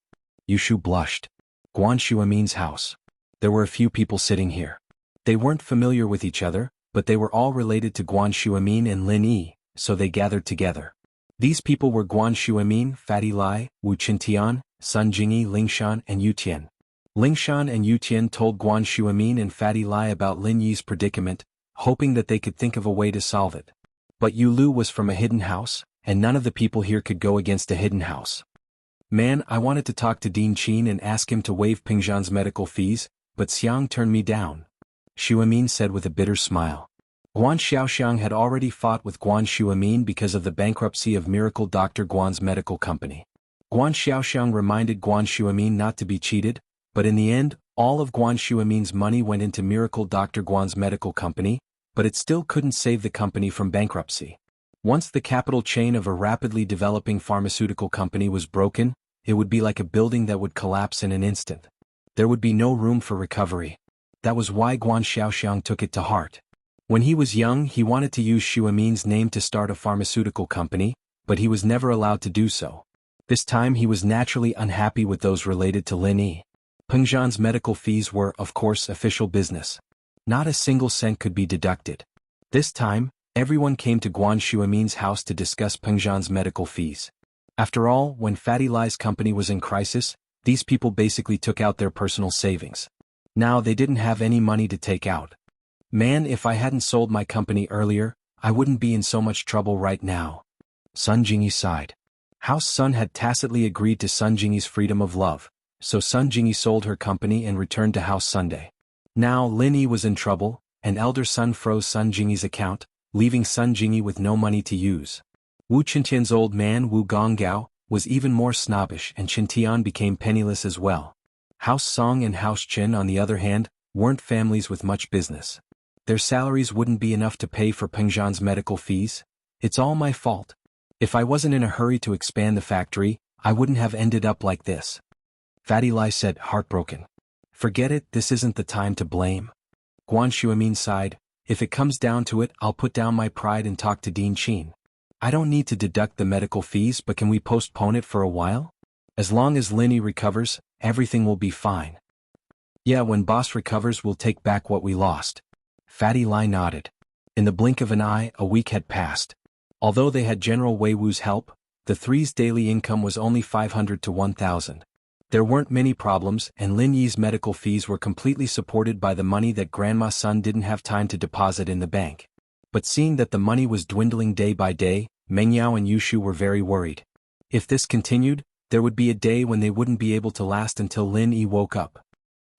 Yushu blushed. Guan Shuamin's house. There were a few people sitting here. They weren't familiar with each other, but they were all related to Guan Shuamin and Lin Yi, so they gathered together. These people were Guan Shuamin, Fatty Lai, Wu Qintian, Sun Jingyi, Lingshan, and Yu Tian. Lingshan and Yu Tian told Guan Shuamin and Fatty Lai about Lin Yi's predicament, hoping that they could think of a way to solve it. But Yu Lu was from a hidden house, and none of the people here could go against a hidden house. Man, I wanted to talk to Dean Qin and ask him to waive Peng Zhan's medical fees, but Xiang turned me down. Shuamin said with a bitter smile. Guan Xiaoxiang had already fought with Guan Shuamin because of the bankruptcy of Miracle Dr. Guan's medical company. Guan Xiaoxiang reminded Guan Shuamin not to be cheated, but in the end, all of Guan Shuamin's money went into Miracle Dr. Guan's medical company, but it still couldn't save the company from bankruptcy. Once the capital chain of a rapidly developing pharmaceutical company was broken, it would be like a building that would collapse in an instant. There would be no room for recovery. That was why Guan Xiaoxiang took it to heart. When he was young, he wanted to use Shuamin's name to start a pharmaceutical company, but he was never allowed to do so. This time he was naturally unhappy with those related to Lin Yi. Peng Zhan's medical fees were, of course, official business. Not a single cent could be deducted. This time, everyone came to Guan Shuamin's house to discuss Peng Zhan's medical fees. After all, when Fatty Lai's company was in crisis, these people basically took out their personal savings. Now they didn't have any money to take out. Man, if I hadn't sold my company earlier, I wouldn't be in so much trouble right now. Sun Jingyi sighed. House Sun had tacitly agreed to Sun Jingyi's freedom of love, so Sun Jingyi sold her company and returned to House Sunday. Now Lin Yi was in trouble, and elder son froze Sun Jingyi's account, leaving Sun Jingyi with no money to use. Wu Qintian's old man Wu Gonggao was even more snobbish, and Qintian became penniless as well. House Song and House Qin, on the other hand, weren't families with much business. Their salaries wouldn't be enough to pay for Pengzhan's medical fees. It's all my fault. If I wasn't in a hurry to expand the factory, I wouldn't have ended up like this. Fatty Lai said, heartbroken. Forget it, this isn't the time to blame. Guan Shuimin sighed, if it comes down to it, I'll put down my pride and talk to Dean Qin. I don't need to deduct the medical fees, but can we postpone it for a while? As long as Linny recovers, everything will be fine. Yeah, when boss recovers we'll take back what we lost. Fatty Lai nodded. In the blink of an eye, a week had passed. Although they had General Wei Wu's help, the three's daily income was only 500 to 1,000. There weren't many problems, and Lin Yi's medical fees were completely supported by the money that Grandma Sun didn't have time to deposit in the bank. But seeing that the money was dwindling day by day, Meng Yao and Yushu were very worried. If this continued, there would be a day when they wouldn't be able to last until Lin Yi woke up.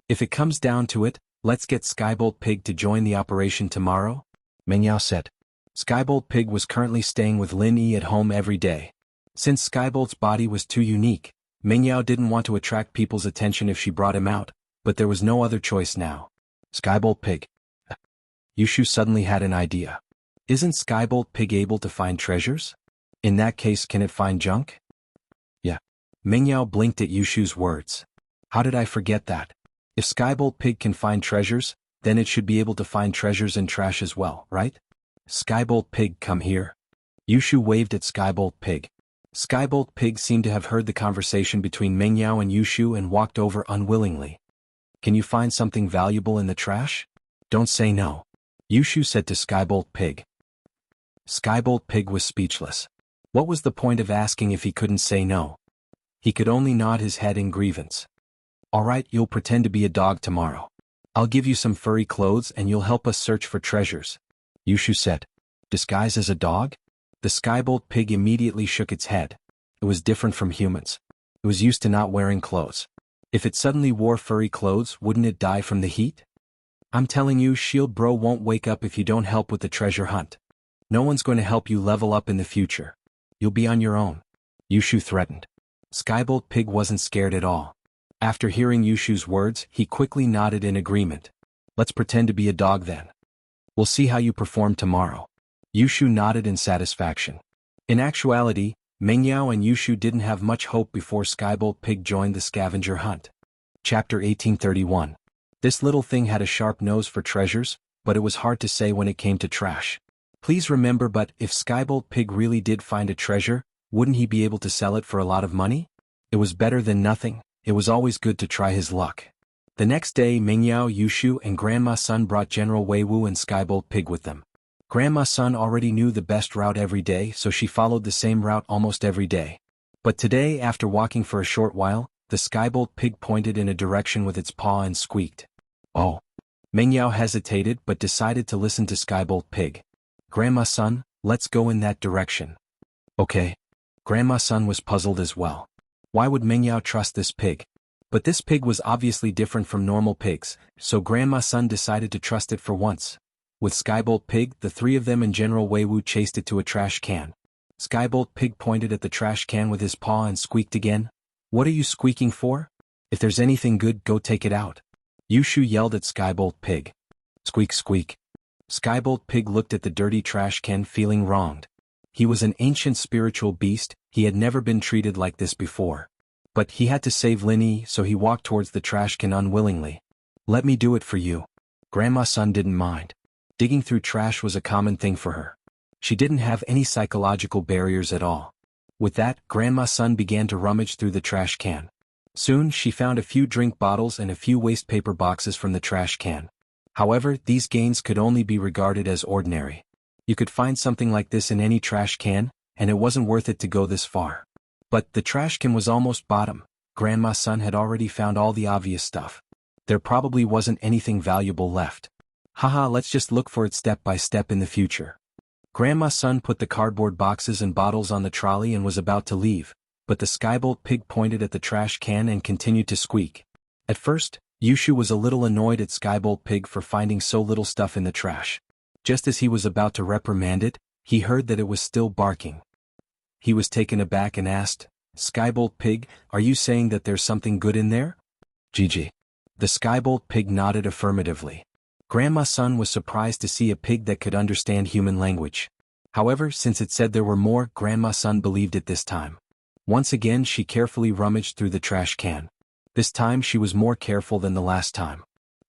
If it comes down to it, let's get Skybolt Pig to join the operation tomorrow, Meng Yao said. Skybolt Pig was currently staying with Lin Yi at home every day. Since Skybolt's body was too unique, Meng Yao didn't want to attract people's attention if she brought him out, but there was no other choice now. Skybolt Pig. Yushu suddenly had an idea. Isn't Skybolt Pig able to find treasures? In that case, can it find junk? Yeah. Meng Yao blinked at Yushu's words. How did I forget that? If Skybolt Pig can find treasures, then it should be able to find treasures in trash as well, right? Skybolt Pig, come here. Yushu waved at Skybolt Pig. Skybolt Pig seemed to have heard the conversation between Meng Yao and Yushu and walked over unwillingly. Can you find something valuable in the trash? Don't say no. Yushu said to Skybolt Pig. Skybolt Pig was speechless. What was the point of asking if he couldn't say no? He could only nod his head in grievance. Alright, you'll pretend to be a dog tomorrow. I'll give you some furry clothes and you'll help us search for treasures, Yushu said. Disguise as a dog? The Skybolt Pig immediately shook its head. It was different from humans. It was used to not wearing clothes. If it suddenly wore furry clothes, wouldn't it die from the heat? I'm telling you, Shield Bro won't wake up if you don't help with the treasure hunt. No one's going to help you level up in the future. You'll be on your own, Yushu threatened. Skybolt Pig wasn't scared at all. After hearing Yushu's words, he quickly nodded in agreement. Let's pretend to be a dog then. We'll see how you perform tomorrow. Yushu nodded in satisfaction. In actuality, Meng Yao and Yushu didn't have much hope before Skybolt Pig joined the scavenger hunt. Chapter 1831. This little thing had a sharp nose for treasures, but it was hard to say when it came to trash. Please remember, but if Skybolt Pig really did find a treasure, wouldn't he be able to sell it for a lot of money? It was better than nothing. It was always good to try his luck. The next day, Meng Yao, Yushu, and Grandma Sun brought General Wei Wu and Skybolt Pig with them. Grandma Sun already knew the best route every day, so she followed the same route almost every day. But today, after walking for a short while, the Skybolt Pig pointed in a direction with its paw and squeaked. Oh. Meng Yao hesitated but decided to listen to Skybolt Pig. Grandma Sun, let's go in that direction. Okay. Grandma Sun was puzzled as well. Why would Meng Yao trust this pig? But this pig was obviously different from normal pigs, so Grandma Sun decided to trust it for once. With Skybolt Pig, the three of them and General Wei Wu chased it to a trash can. Skybolt Pig pointed at the trash can with his paw and squeaked again. What are you squeaking for? If there's anything good, go take it out. Yushu yelled at Skybolt Pig. Squeak squeak. Skybolt Pig looked at the dirty trash can, feeling wronged. He was an ancient spiritual beast, he had never been treated like this before. But he had to save Lin Yi, so he walked towards the trash can unwillingly. Let me do it for you. Grandma Sun didn't mind. Digging through trash was a common thing for her. She didn't have any psychological barriers at all. With that, Grandma Sun began to rummage through the trash can. Soon, she found a few drink bottles and a few waste paper boxes from the trash can. However, these gains could only be regarded as ordinary. You could find something like this in any trash can, and it wasn't worth it to go this far. But the trash can was almost bottom. Grandma Sun had already found all the obvious stuff. There probably wasn't anything valuable left. Haha, let's just look for it step by step in the future. Grandma Sun put the cardboard boxes and bottles on the trolley and was about to leave, but the Skybolt Pig pointed at the trash can and continued to squeak. At first, Yushu was a little annoyed at Skybolt Pig for finding so little stuff in the trash. Just as he was about to reprimand it, he heard that it was still barking. He was taken aback and asked, "Skybolt Pig, are you saying that there's something good in there?" "GG." The Skybolt Pig nodded affirmatively. Grandma's son was surprised to see a pig that could understand human language. However, since it said there were more, Grandma's son believed it this time. Once again she carefully rummaged through the trash can. This time she was more careful than the last time.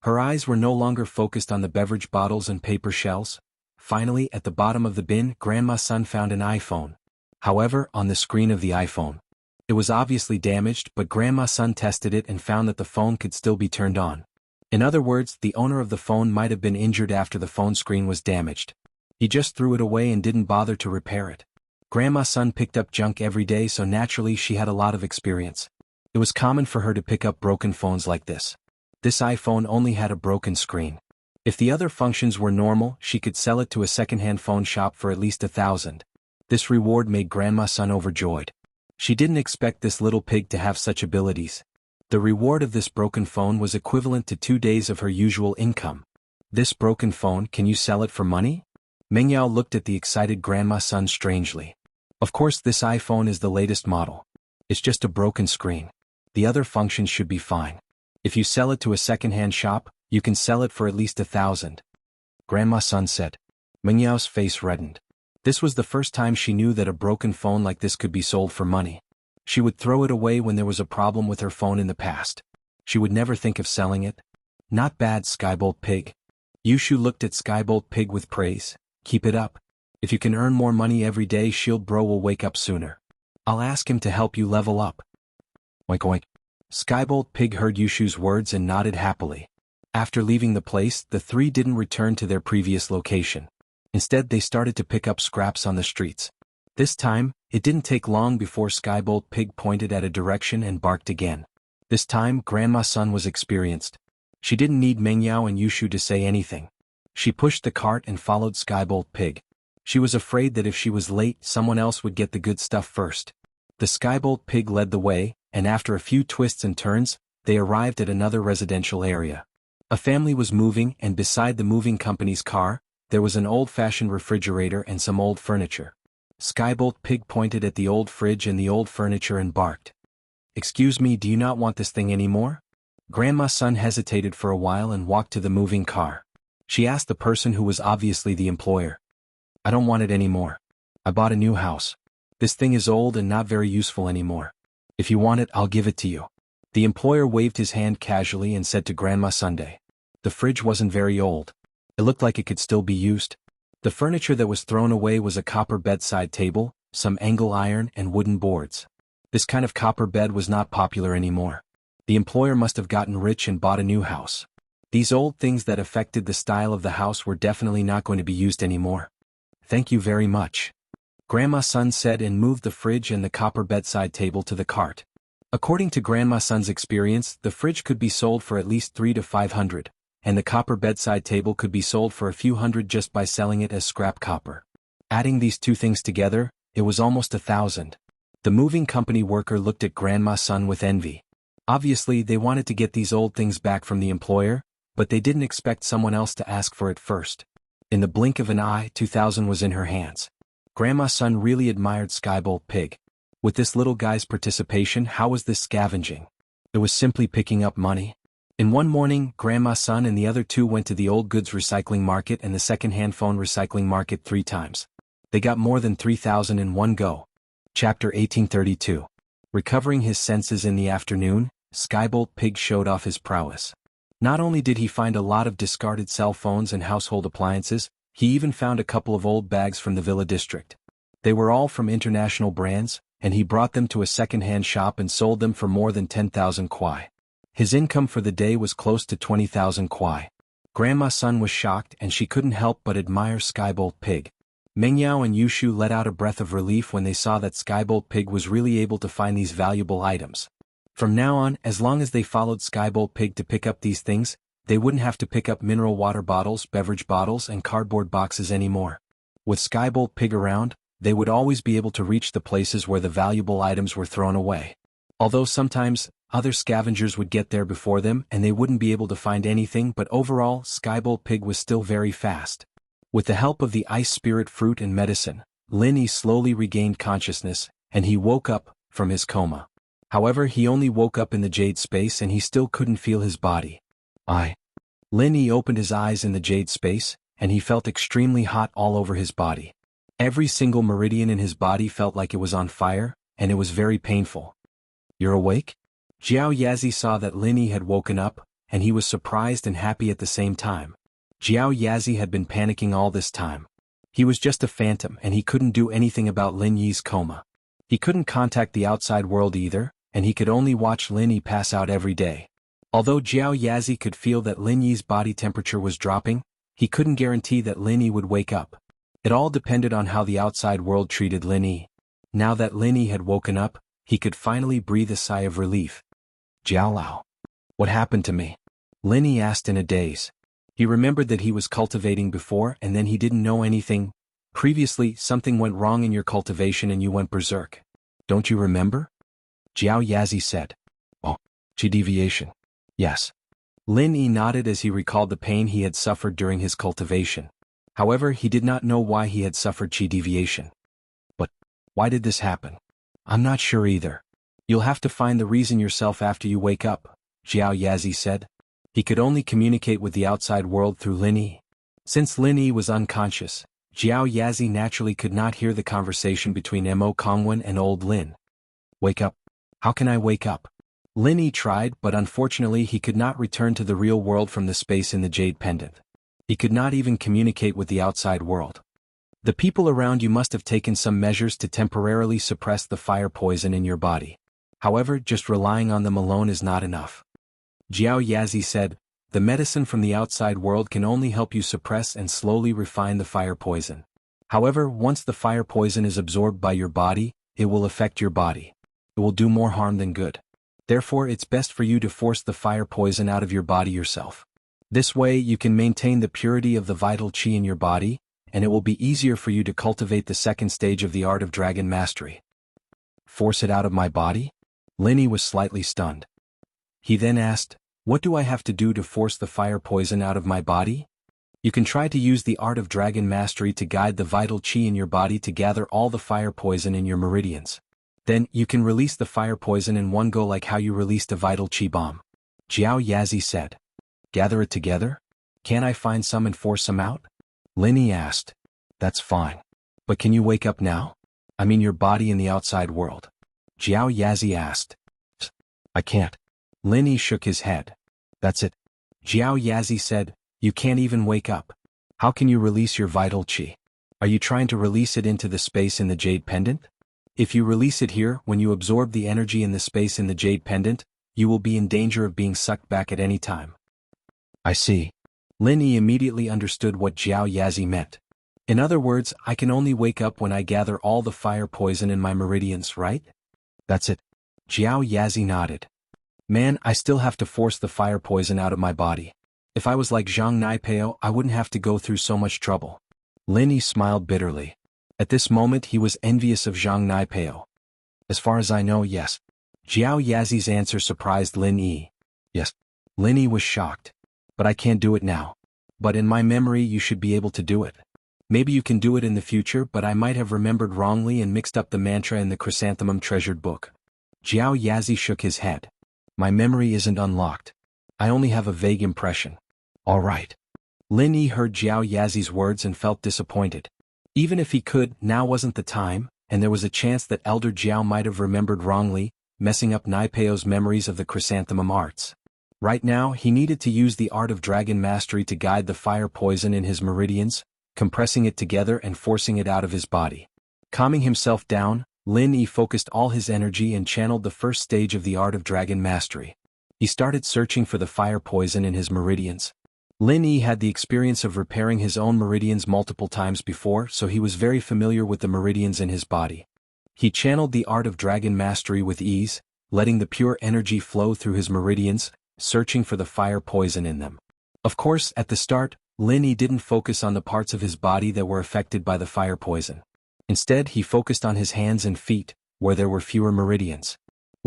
Her eyes were no longer focused on the beverage bottles and paper shells. Finally, at the bottom of the bin, Grandma's son found an iPhone. However, on the screen of the iPhone, it was obviously damaged, but Grandma's son tested it and found that the phone could still be turned on. In other words, the owner of the phone might have been injured after the phone screen was damaged. He just threw it away and didn't bother to repair it. Grandma's son picked up junk every day, so naturally she had a lot of experience. It was common for her to pick up broken phones like this. This iPhone only had a broken screen. If the other functions were normal, she could sell it to a second-hand phone shop for at least $1,000. This reward made Grandma's son overjoyed. She didn't expect this little pig to have such abilities. The reward of this broken phone was equivalent to 2 days of her usual income. "This broken phone, can you sell it for money?" Mengyao looked at the excited Grandma's son strangely. "Of course, this iPhone is the latest model. It's just a broken screen. The other functions should be fine. If you sell it to a second-hand shop, you can sell it for at least $1,000. Grandma's son said. Mengyao's face reddened. This was the first time she knew that a broken phone like this could be sold for money. She would throw it away when there was a problem with her phone in the past. She would never think of selling it. "Not bad, Skybolt Pig." Yushu looked at Skybolt Pig with praise. "Keep it up. If you can earn more money every day, Shield Bro will wake up sooner. I'll ask him to help you level up." Oink oink. Skybolt Pig heard Yushu's words and nodded happily. After leaving the place, the three didn't return to their previous location. Instead, they started to pick up scraps on the streets. This time, it didn't take long before Skybolt Pig pointed at a direction and barked again. This time, Grandma's son was experienced. She didn't need Mengyao and Yushu to say anything. She pushed the cart and followed Skybolt Pig. She was afraid that if she was late, someone else would get the good stuff first. The Skybolt Pig led the way, and after a few twists and turns, they arrived at another residential area. A family was moving, and beside the moving company's car, there was an old-fashioned refrigerator and some old furniture. Skybolt Pig pointed at the old fridge and the old furniture and barked. "Excuse me, do you not want this thing anymore?" Grandma's son hesitated for a while and walked to the moving car. She asked the person who was obviously the employer. "I don't want it anymore. I bought a new house. This thing is old and not very useful anymore. If you want it, I'll give it to you." The employer waved his hand casually and said to Grandma Sunday. The fridge wasn't very old. It looked like it could still be used. The furniture that was thrown away was a copper bedside table, some angle iron, and wooden boards. This kind of copper bed was not popular anymore. The employer must have gotten rich and bought a new house. These old things that affected the style of the house were definitely not going to be used anymore. "Thank you very much," Grandma's son said and moved the fridge and the copper bedside table to the cart. According to Grandma's son's experience, the fridge could be sold for at least 300 to 500, and the copper bedside table could be sold for a few hundred just by selling it as scrap copper. Adding these two things together, it was almost 1,000. The moving company worker looked at Grandma's son with envy. Obviously, they wanted to get these old things back from the employer, but they didn't expect someone else to ask for it first. In the blink of an eye, 2,000 was in her hands. Grandma's son really admired Skybolt Pig. With this little guy's participation, how was this scavenging? It was simply picking up money. In one morning, Grandma's son and the other two went to the old goods recycling market and the second-hand phone recycling market 3 times. They got more than 3,000 in one go. Chapter 1832. Recovering his senses in the afternoon, Skybolt Pig showed off his prowess. Not only did he find a lot of discarded cell phones and household appliances, he even found a couple of old bags from the Villa district. They were all from international brands, and he brought them to a second-hand shop and sold them for more than 10,000 kwai. His income for the day was close to 20,000 kwai. Grandma's son was shocked and she couldn't help but admire Skybolt Pig. Mengyao and Yushu let out a breath of relief when they saw that Skybolt Pig was really able to find these valuable items. From now on, as long as they followed Skybolt Pig to pick up these things, they wouldn't have to pick up mineral water bottles, beverage bottles, and cardboard boxes anymore. With Skybolt Pig around, they would always be able to reach the places where the valuable items were thrown away. Although sometimes, other scavengers would get there before them and they wouldn't be able to find anything, but overall, Skybolt Pig was still very fast. With the help of the ice spirit fruit and medicine, Lin Yi slowly regained consciousness, and he woke up from his coma. However, he only woke up in the jade space and he still couldn't feel his body. Lin Yi opened his eyes in the jade space, and he felt extremely hot all over his body. Every single meridian in his body felt like it was on fire, and it was very painful. "You're awake?" Jiao Yazi saw that Lin Yi had woken up, and he was surprised and happy at the same time. Jiao Yazi had been panicking all this time. He was just a phantom and he couldn't do anything about Lin Yi's coma. He couldn't contact the outside world either, and he could only watch Lin Yi pass out every day. Although Jiao Yazi could feel that Lin Yi's body temperature was dropping, he couldn't guarantee that Lin Yi would wake up. It all depended on how the outside world treated Lin Yi. Now that Lin Yi had woken up, he could finally breathe a sigh of relief. "Jiao Lao, what happened to me?" Lin Yi asked in a daze. He remembered that he was cultivating before and then he didn't know anything. "Previously, something went wrong in your cultivation and you went berserk. Don't you remember?" Jiao Yazi said. "Oh, chi deviation. Yes." Lin Yi nodded as he recalled the pain he had suffered during his cultivation. However, he did not know why he had suffered chi deviation. "But why did this happen?" "I'm not sure either. You'll have to find the reason yourself after you wake up," Jiao Yazi said. He could only communicate with the outside world through Lin Yi. Since Lin Yi was unconscious, Jiao Yazi naturally could not hear the conversation between Mo Kongwen and old Lin. "Wake up. How can I wake up?" Lin Yi tried, but unfortunately he could not return to the real world from the space in the jade pendant. He could not even communicate with the outside world. "The people around you must have taken some measures to temporarily suppress the fire poison in your body. However, just relying on them alone is not enough." Jiao Yazi said, "The medicine from the outside world can only help you suppress and slowly refine the fire poison. However, once the fire poison is absorbed by your body, it will affect your body. It will do more harm than good. Therefore, it's best for you to force the fire poison out of your body yourself. This way, you can maintain the purity of the vital qi in your body, and it will be easier for you to cultivate the second stage of the art of dragon mastery." "Force it out of my body?" Lin Yi was slightly stunned. He then asked, "What do I have to do to force the fire poison out of my body?" "You can try to use the art of dragon mastery to guide the vital qi in your body to gather all the fire poison in your meridians. Then, you can release the fire poison in one go like how you released a vital qi bomb," Jiao Yazi said. "Gather it together? Can't I find some and force some out?" Lin Yi asked. "That's fine. But can you wake up now? I mean your body in the outside world." Jiao Yazi asked. "I can't." Lin Yi shook his head. "That's it." Jiao Yazi said, "You can't even wake up. How can you release your vital qi? Are you trying to release it into the space in the jade pendant? If you release it here, when you absorb the energy in the space in the jade pendant, you will be in danger of being sucked back at any time." "I see." Lin Yi immediately understood what Jiao Yazi meant. "In other words, I can only wake up when I gather all the fire poison in my meridians, right?" "That's it." Jiao Yazi nodded. "Man, I still have to force the fire poison out of my body. If I was like Zhang Naipeo, I wouldn't have to go through so much trouble." Lin Yi smiled bitterly. At this moment he was envious of Zhang Naipeo. "As far as I know, yes." Jiao Yazi's answer surprised Lin Yi. "Yes." Lin Yi was shocked. "But I can't do it now. But in my memory you should be able to do it. Maybe you can do it in the future, but I might have remembered wrongly and mixed up the mantra in the chrysanthemum treasured book." Jiao Yazi shook his head. "My memory isn't unlocked. I only have a vague impression." "All right." Lin Yi heard Jiao Yazi's words and felt disappointed. Even if he could, now wasn't the time, and there was a chance that Elder Jiao might have remembered wrongly, messing up Naipeo's memories of the chrysanthemum arts. Right now, he needed to use the art of dragon mastery to guide the fire poison in his meridians, compressing it together and forcing it out of his body. Calming himself down, Lin Yi focused all his energy and channeled the first stage of the art of dragon mastery. He started searching for the fire poison in his meridians. Lin Yi had the experience of repairing his own meridians multiple times before, so he was very familiar with the meridians in his body. He channeled the art of dragon mastery with ease, letting the pure energy flow through his meridians, searching for the fire poison in them. Of course, at the start, Lin Yi didn't focus on the parts of his body that were affected by the fire poison. Instead, he focused on his hands and feet, where there were fewer meridians.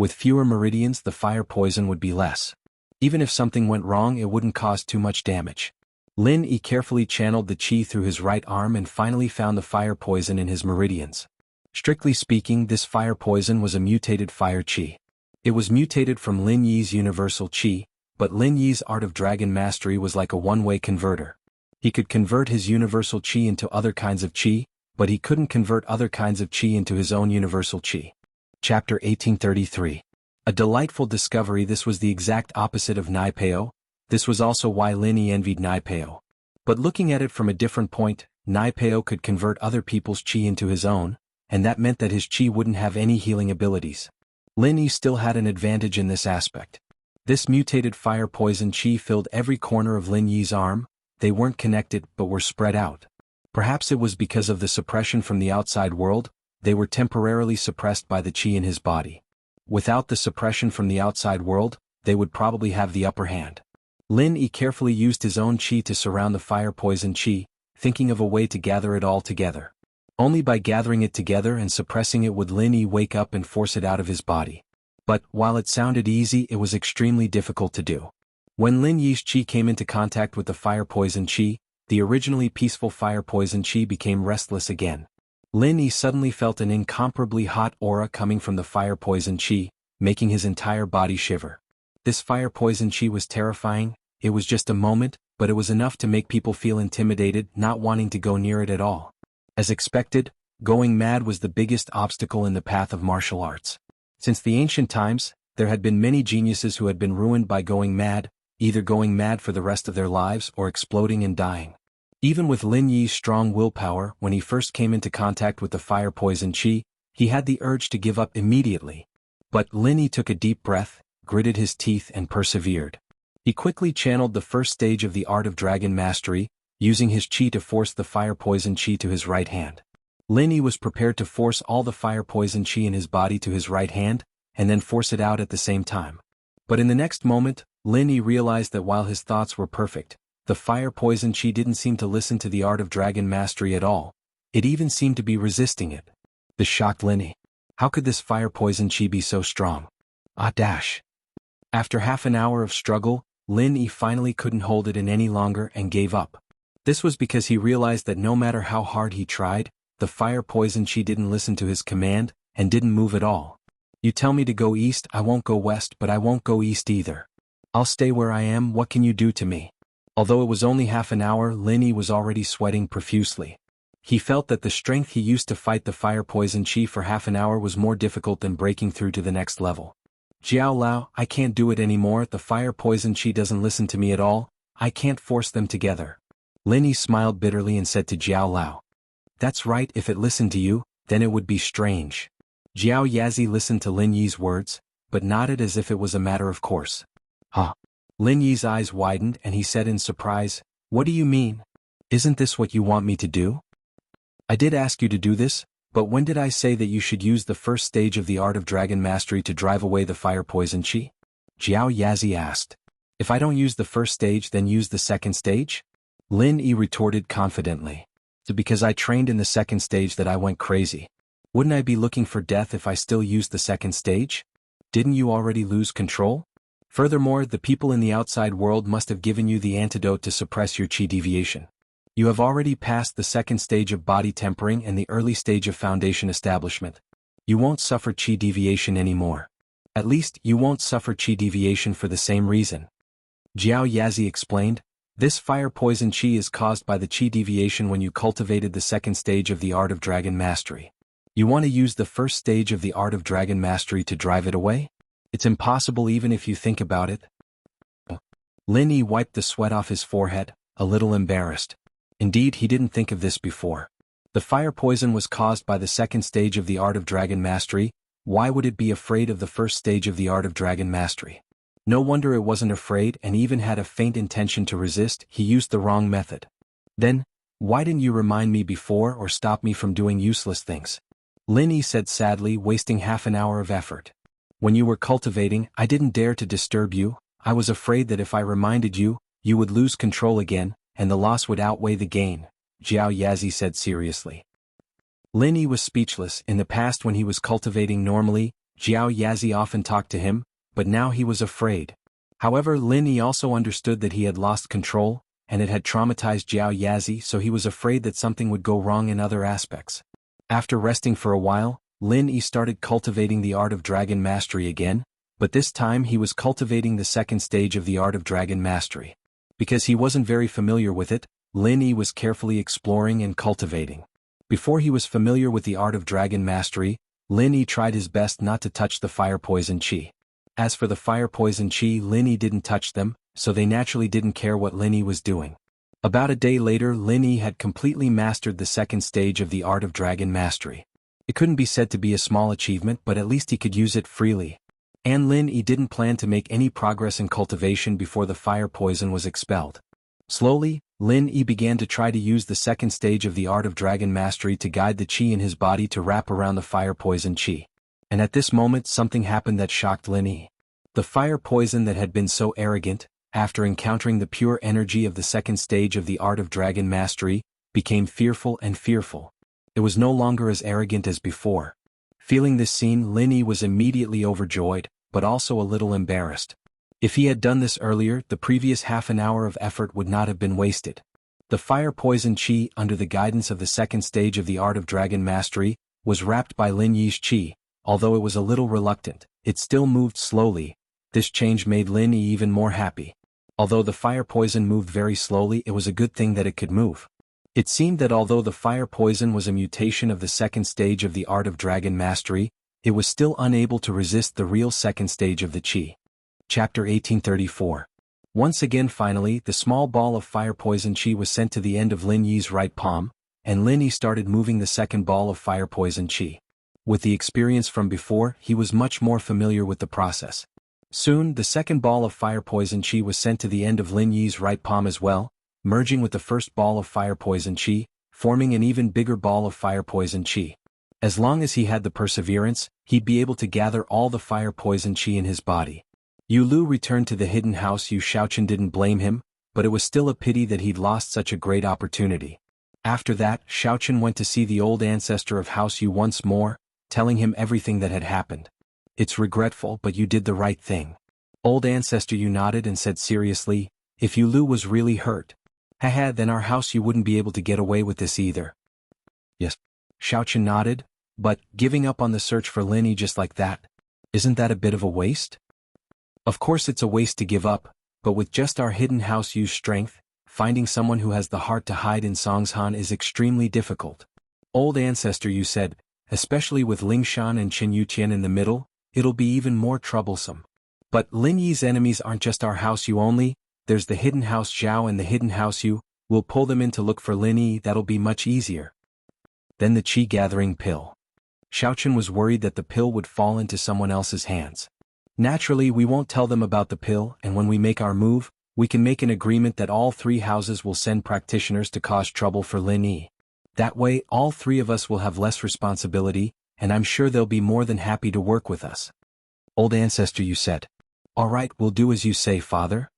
With fewer meridians, the fire poison would be less. Even if something went wrong, it wouldn't cause too much damage. Lin Yi carefully channeled the qi through his right arm and finally found the fire poison in his meridians. Strictly speaking, this fire poison was a mutated fire qi. It was mutated from Lin Yi's universal qi, but Lin Yi's art of dragon mastery was like a one-way converter. He could convert his universal qi into other kinds of qi, but he couldn't convert other kinds of qi into his own universal qi. Chapter 1833. A delightful discovery. This was the exact opposite of Nai Peo. This was also why Lin Yi envied Nai Peo. But looking at it from a different point, Nai Peo could convert other people's qi into his own, and that meant that his qi wouldn't have any healing abilities. Lin Yi still had an advantage in this aspect. This mutated fire poison qi filled every corner of Lin Yi's arm. They weren't connected but were spread out. Perhaps it was because of the suppression from the outside world. They were temporarily suppressed by the qi in his body. Without the suppression from the outside world, they would probably have the upper hand. Lin Yi carefully used his own qi to surround the fire poison qi, thinking of a way to gather it all together. Only by gathering it together and suppressing it would Lin Yi wake up and force it out of his body. But, while it sounded easy, it was extremely difficult to do. When Lin Yi's qi came into contact with the fire poison qi, the originally peaceful fire poison qi became restless again. Lin Yi suddenly felt an incomparably hot aura coming from the fire poison qi, making his entire body shiver. This fire poison qi was terrifying. It was just a moment, but it was enough to make people feel intimidated, not wanting to go near it at all. As expected, going mad was the biggest obstacle in the path of martial arts. Since the ancient times, there had been many geniuses who had been ruined by going mad, either going mad for the rest of their lives or exploding and dying. Even with Lin Yi's strong willpower, when he first came into contact with the fire poison qi, he had the urge to give up immediately. But Lin Yi took a deep breath, gritted his teeth and persevered. He quickly channeled the first stage of the art of dragon mastery, using his qi to force the fire poison qi to his right hand. Lin Yi was prepared to force all the fire poison qi in his body to his right hand, and then force it out at the same time. But in the next moment, Lin Yi realized that while his thoughts were perfect, the fire poison qi didn't seem to listen to the art of dragon mastery at all. It even seemed to be resisting it. This shocked Lin Yi. How could this fire poison qi be so strong? After half an hour of struggle, Lin Yi finally couldn't hold it in any longer and gave up. This was because he realized that no matter how hard he tried, the fire poison qi didn't listen to his command, and didn't move at all. You tell me to go east, I won't go west, but I won't go east either. I'll stay where I am. What can you do to me? Although it was only half an hour, Lin Yi was already sweating profusely. He felt that the strength he used to fight the fire poison qi for half an hour was more difficult than breaking through to the next level. Jiao Lao, I can't do it anymore. The fire poison qi doesn't listen to me at all. I can't force them together. Lin Yi smiled bitterly and said to Jiao Lao. That's right, if it listened to you, then it would be strange. Jiao Yazi listened to Lin Yi's words, but nodded as if it was a matter of course. Huh. Lin Yi's eyes widened and he said in surprise, What do you mean? Isn't this what you want me to do? I did ask you to do this, but when did I say that you should use the first stage of the art of dragon mastery to drive away the fire poison qi? Jiao Yazi asked. If I don't use the first stage, then use the second stage? Lin Yi retorted confidently. So because I trained in the second stage that I went crazy. Wouldn't I be looking for death if I still used the second stage? Didn't you already lose control? Furthermore, the people in the outside world must have given you the antidote to suppress your qi deviation. You have already passed the second stage of body tempering and the early stage of foundation establishment. You won't suffer qi deviation anymore. At least, you won't suffer qi deviation for the same reason. Jiao Yazi explained, this fire poison qi is caused by the qi deviation when you cultivated the second stage of the art of dragon mastery. You want to use the first stage of the art of dragon mastery to drive it away? It's impossible even if you think about it. Lin Yi wiped the sweat off his forehead, a little embarrassed. Indeed, he didn't think of this before. The fire poison was caused by the second stage of the art of dragon mastery. Why would it be afraid of the first stage of the art of dragon mastery? No wonder it wasn't afraid and even had a faint intention to resist. He used the wrong method. Then, why didn't you remind me before or stop me from doing useless things? Lin Yi said sadly, wasting half an hour of effort. When you were cultivating, I didn't dare to disturb you. I was afraid that if I reminded you, you would lose control again, and the loss would outweigh the gain, Jiao Yazi said seriously. Lin Yi was speechless. In the past when he was cultivating normally, Jiao Yazi often talked to him, but now he was afraid. However, Lin Yi also understood that he had lost control, and it had traumatized Jiao Yazi, so he was afraid that something would go wrong in other aspects. After resting for a while, Lin Yi started cultivating the art of dragon mastery again, but this time he was cultivating the second stage of the art of dragon mastery. Because he wasn't very familiar with it, Lin Yi was carefully exploring and cultivating. Before he was familiar with the art of dragon mastery, Lin Yi tried his best not to touch the fire poison chi. As for the fire poison chi, Lin Yi didn't touch them, so they naturally didn't care what Lin Yi was doing. About a day later, Lin Yi had completely mastered the second stage of the art of dragon mastery. It couldn't be said to be a small achievement, but at least he could use it freely. And Lin Yi didn't plan to make any progress in cultivation before the fire poison was expelled. Slowly, Lin Yi began to try to use the second stage of the art of dragon mastery to guide the chi in his body to wrap around the fire poison chi. And at this moment something happened that shocked Lin Yi. The fire poison that had been so arrogant, after encountering the pure energy of the second stage of the art of dragon mastery, became fearful and fearful. It was no longer as arrogant as before. Feeling this scene, Lin Yi was immediately overjoyed, but also a little embarrassed. If he had done this earlier, the previous half an hour of effort would not have been wasted. The fire poison chi, under the guidance of the second stage of the art of dragon mastery, was wrapped by Lin Yi's chi. Although it was a little reluctant, it still moved slowly. This change made Lin Yi even more happy. Although the fire poison moved very slowly, it was a good thing that it could move. It seemed that although the fire poison was a mutation of the second stage of the art of dragon mastery, it was still unable to resist the real second stage of the chi. Chapter 1834. Once again, finally, the small ball of fire poison chi was sent to the end of Lin Yi's right palm, and Lin Yi started moving the second ball of fire poison chi. With the experience from before, he was much more familiar with the process. Soon, the second ball of fire poison chi was sent to the end of Lin Yi's right palm as well, merging with the first ball of fire poison chi, forming an even bigger ball of fire poison chi. As long as he had the perseverance, he'd be able to gather all the fire poison chi in his body. Yu Lu returned to the hidden house. Yu Shaochen didn't blame him, but it was still a pity that he'd lost such a great opportunity. After that, Shaochen went to see the old ancestor of House Yu once more, telling him everything that had happened. It's regretful, but you did the right thing. Old ancestor Yu nodded and said seriously, if Yu Lu was really hurt, haha, then our House Yu wouldn't be able to get away with this either. Yes. Shaochen nodded, but giving up on the search for Lin Yi just like that, isn't that a bit of a waste? Of course it's a waste to give up, but with just our hidden House Yu's strength, finding someone who has the heart to hide in Songshan is extremely difficult. Old ancestor Yu said, especially with Lingshan and Qin Yuqian in the middle, it'll be even more troublesome. But Lin Yi's enemies aren't just our House Yu only, there's the hidden House Zhao and the hidden House Yu. We'll pull them in to look for Lin Yi. That'll be much easier. Then the chi gathering pill. Shaochen was worried that the pill would fall into someone else's hands. Naturally, we won't tell them about the pill, and when we make our move, we can make an agreement that all three houses will send practitioners to cause trouble for Lin Yi. That way, all three of us will have less responsibility, and I'm sure they'll be more than happy to work with us. Old ancestor Yu said. All right, we'll do as you say, father.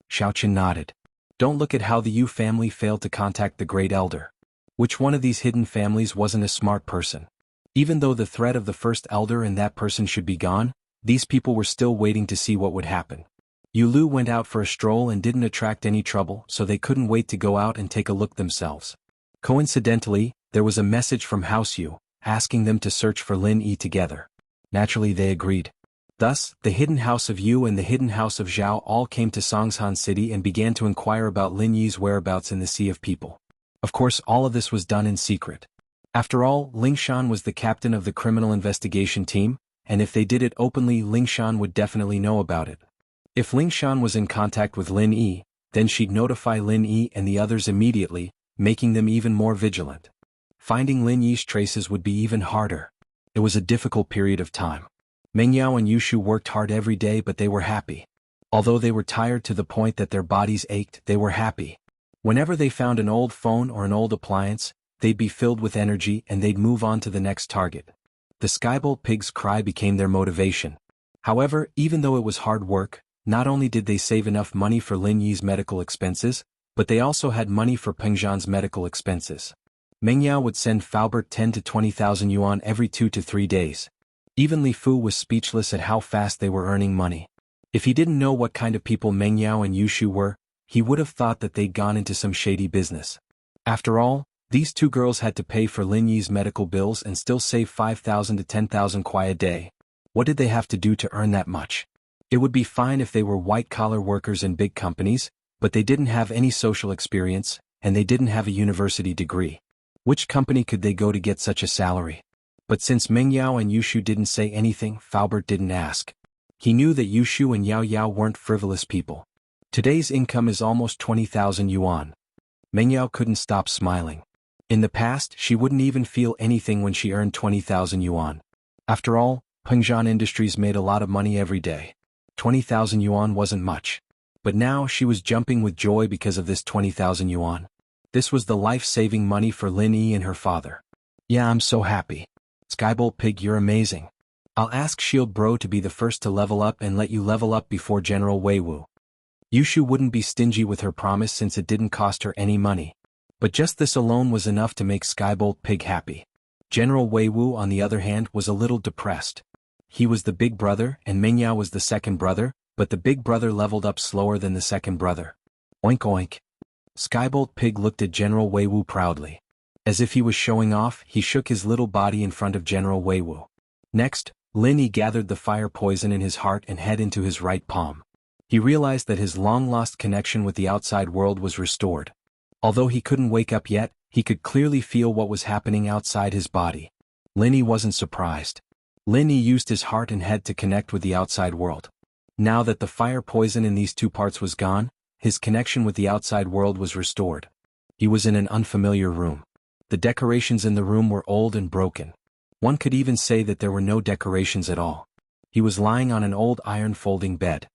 Shaochen nodded. Don't look at how the Yu family failed to contact the Great Elder. Which one of these hidden families wasn't a smart person? Even though the threat of the first elder and that person should be gone, these people were still waiting to see what would happen. Yu Lu went out for a stroll and didn't attract any trouble, so they couldn't wait to go out and take a look themselves. Coincidentally, there was a message from House Yu, asking them to search for Lin Yi together. Naturally they agreed. Thus, the hidden house of Yu and the hidden house of Zhao all came to Songshan City and began to inquire about Lin Yi's whereabouts in the Sea of People. Of course, all of this was done in secret. After all, Lingshan was the captain of the criminal investigation team, and if they did it openly, Lingshan would definitely know about it. If Lingshan was in contact with Lin Yi, then she'd notify Lin Yi and the others immediately, making them even more vigilant. Finding Lin Yi's traces would be even harder. It was a difficult period of time. Meng Yao and Yushu worked hard every day, but they were happy. Although they were tired to the point that their bodies ached, they were happy. Whenever they found an old phone or an old appliance, they'd be filled with energy and they'd move on to the next target. The Skybolt pig's cry became their motivation. However, even though it was hard work, not only did they save enough money for Lin Yi's medical expenses, but they also had money for Peng Zhan's medical expenses. Meng Yao would send Faubert 10 to 20,000 yuan every 2 to 3 days. Even Li Fu was speechless at how fast they were earning money. If he didn't know what kind of people Meng Yao and Yushu were, he would have thought that they'd gone into some shady business. After all, these two girls had to pay for Lin Yi's medical bills and still save 5,000 to 10,000 kuai a day. What did they have to do to earn that much? It would be fine if they were white-collar workers in big companies, but they didn't have any social experience, and they didn't have a university degree. Which company could they go to get such a salary? But since Meng Yao and Yushu didn't say anything, Faubert didn't ask. He knew that Yushu and Yao Yao weren't frivolous people. Today's income is almost 20,000 yuan. Meng Yao couldn't stop smiling. In the past, she wouldn't even feel anything when she earned 20,000 yuan. After all, Pengzhan Industries made a lot of money every day. 20,000 yuan wasn't much. But now she was jumping with joy because of this 20,000 yuan. This was the life-saving money for Lin Yi and her father. Yeah, I'm so happy. Skybolt Pig, you're amazing. I'll ask Shield Bro to be the first to level up and let you level up before General Weiwu. Yushu wouldn't be stingy with her promise since it didn't cost her any money. But just this alone was enough to make Skybolt Pig happy. General Weiwu, on the other hand, was a little depressed. He was the big brother and Meng Yao was the second brother, but the big brother leveled up slower than the second brother. Oink oink. Skybolt Pig looked at General Weiwu proudly. As if he was showing off, he shook his little body in front of General Weiwu. Next, Lin Yi gathered the fire poison in his heart and head into his right palm. He realized that his long-lost connection with the outside world was restored. Although he couldn't wake up yet, he could clearly feel what was happening outside his body. Lin Yi wasn't surprised. Lin Yi used his heart and head to connect with the outside world. Now that the fire poison in these two parts was gone, his connection with the outside world was restored. He was in an unfamiliar room. The decorations in the room were old and broken. One could even say that there were no decorations at all. He was lying on an old iron folding bed.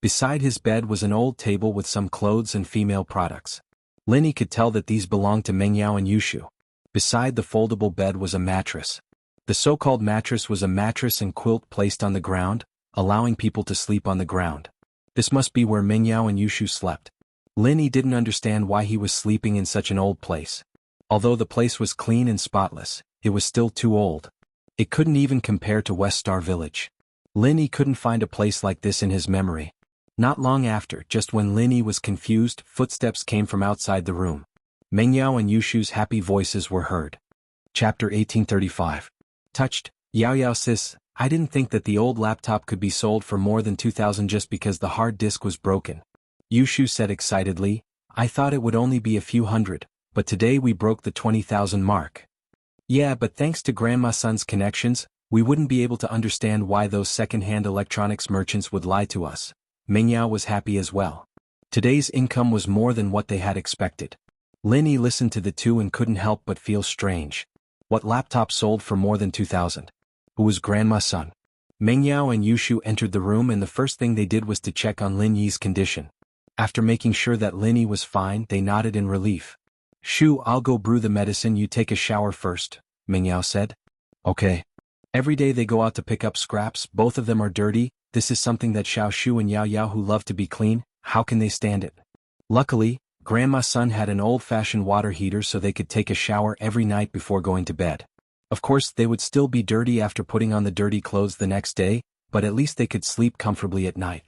Beside his bed was an old table with some clothes and female products. Lin Yi could tell that these belonged to Meng Yao and Yushu. Beside the foldable bed was a mattress. The so-called mattress was a mattress and quilt placed on the ground, allowing people to sleep on the ground. This must be where Meng Yao and Yushu slept. Lin Yi didn't understand why he was sleeping in such an old place. Although the place was clean and spotless, it was still too old. It couldn't even compare to West Star Village. Lin Yi couldn't find a place like this in his memory. Not long after, just when Lin Yi was confused, footsteps came from outside the room. Meng Yao and Yushu's happy voices were heard. Chapter 1835. Touched, Yao Yao sis, I didn't think that the old laptop could be sold for more than 2,000 just because the hard disk was broken. Yushu said excitedly, I thought it would only be a few hundred, but today we broke the 20,000 mark. Yeah, but thanks to Grandma Sun's connections, we wouldn't be able to understand why those second-hand electronics merchants would lie to us. Meng Yao was happy as well. Today's income was more than what they had expected. Lin Yi listened to the two and couldn't help but feel strange. What laptop sold for more than 2,000? Who was Grandma Sun? Meng Yao and Yushu entered the room and the first thing they did was to check on Lin Yi's condition. After making sure that Lin Yi was fine, they nodded in relief. Shu, I'll go brew the medicine, you take a shower first, Meng Yao said. Okay. Every day they go out to pick up scraps, both of them are dirty. This is something that Xiao Shu and Yao Yao who love to be clean, how can they stand it? Luckily, Grandma Sun had an old-fashioned water heater so they could take a shower every night before going to bed. Of course, they would still be dirty after putting on the dirty clothes the next day, but at least they could sleep comfortably at night.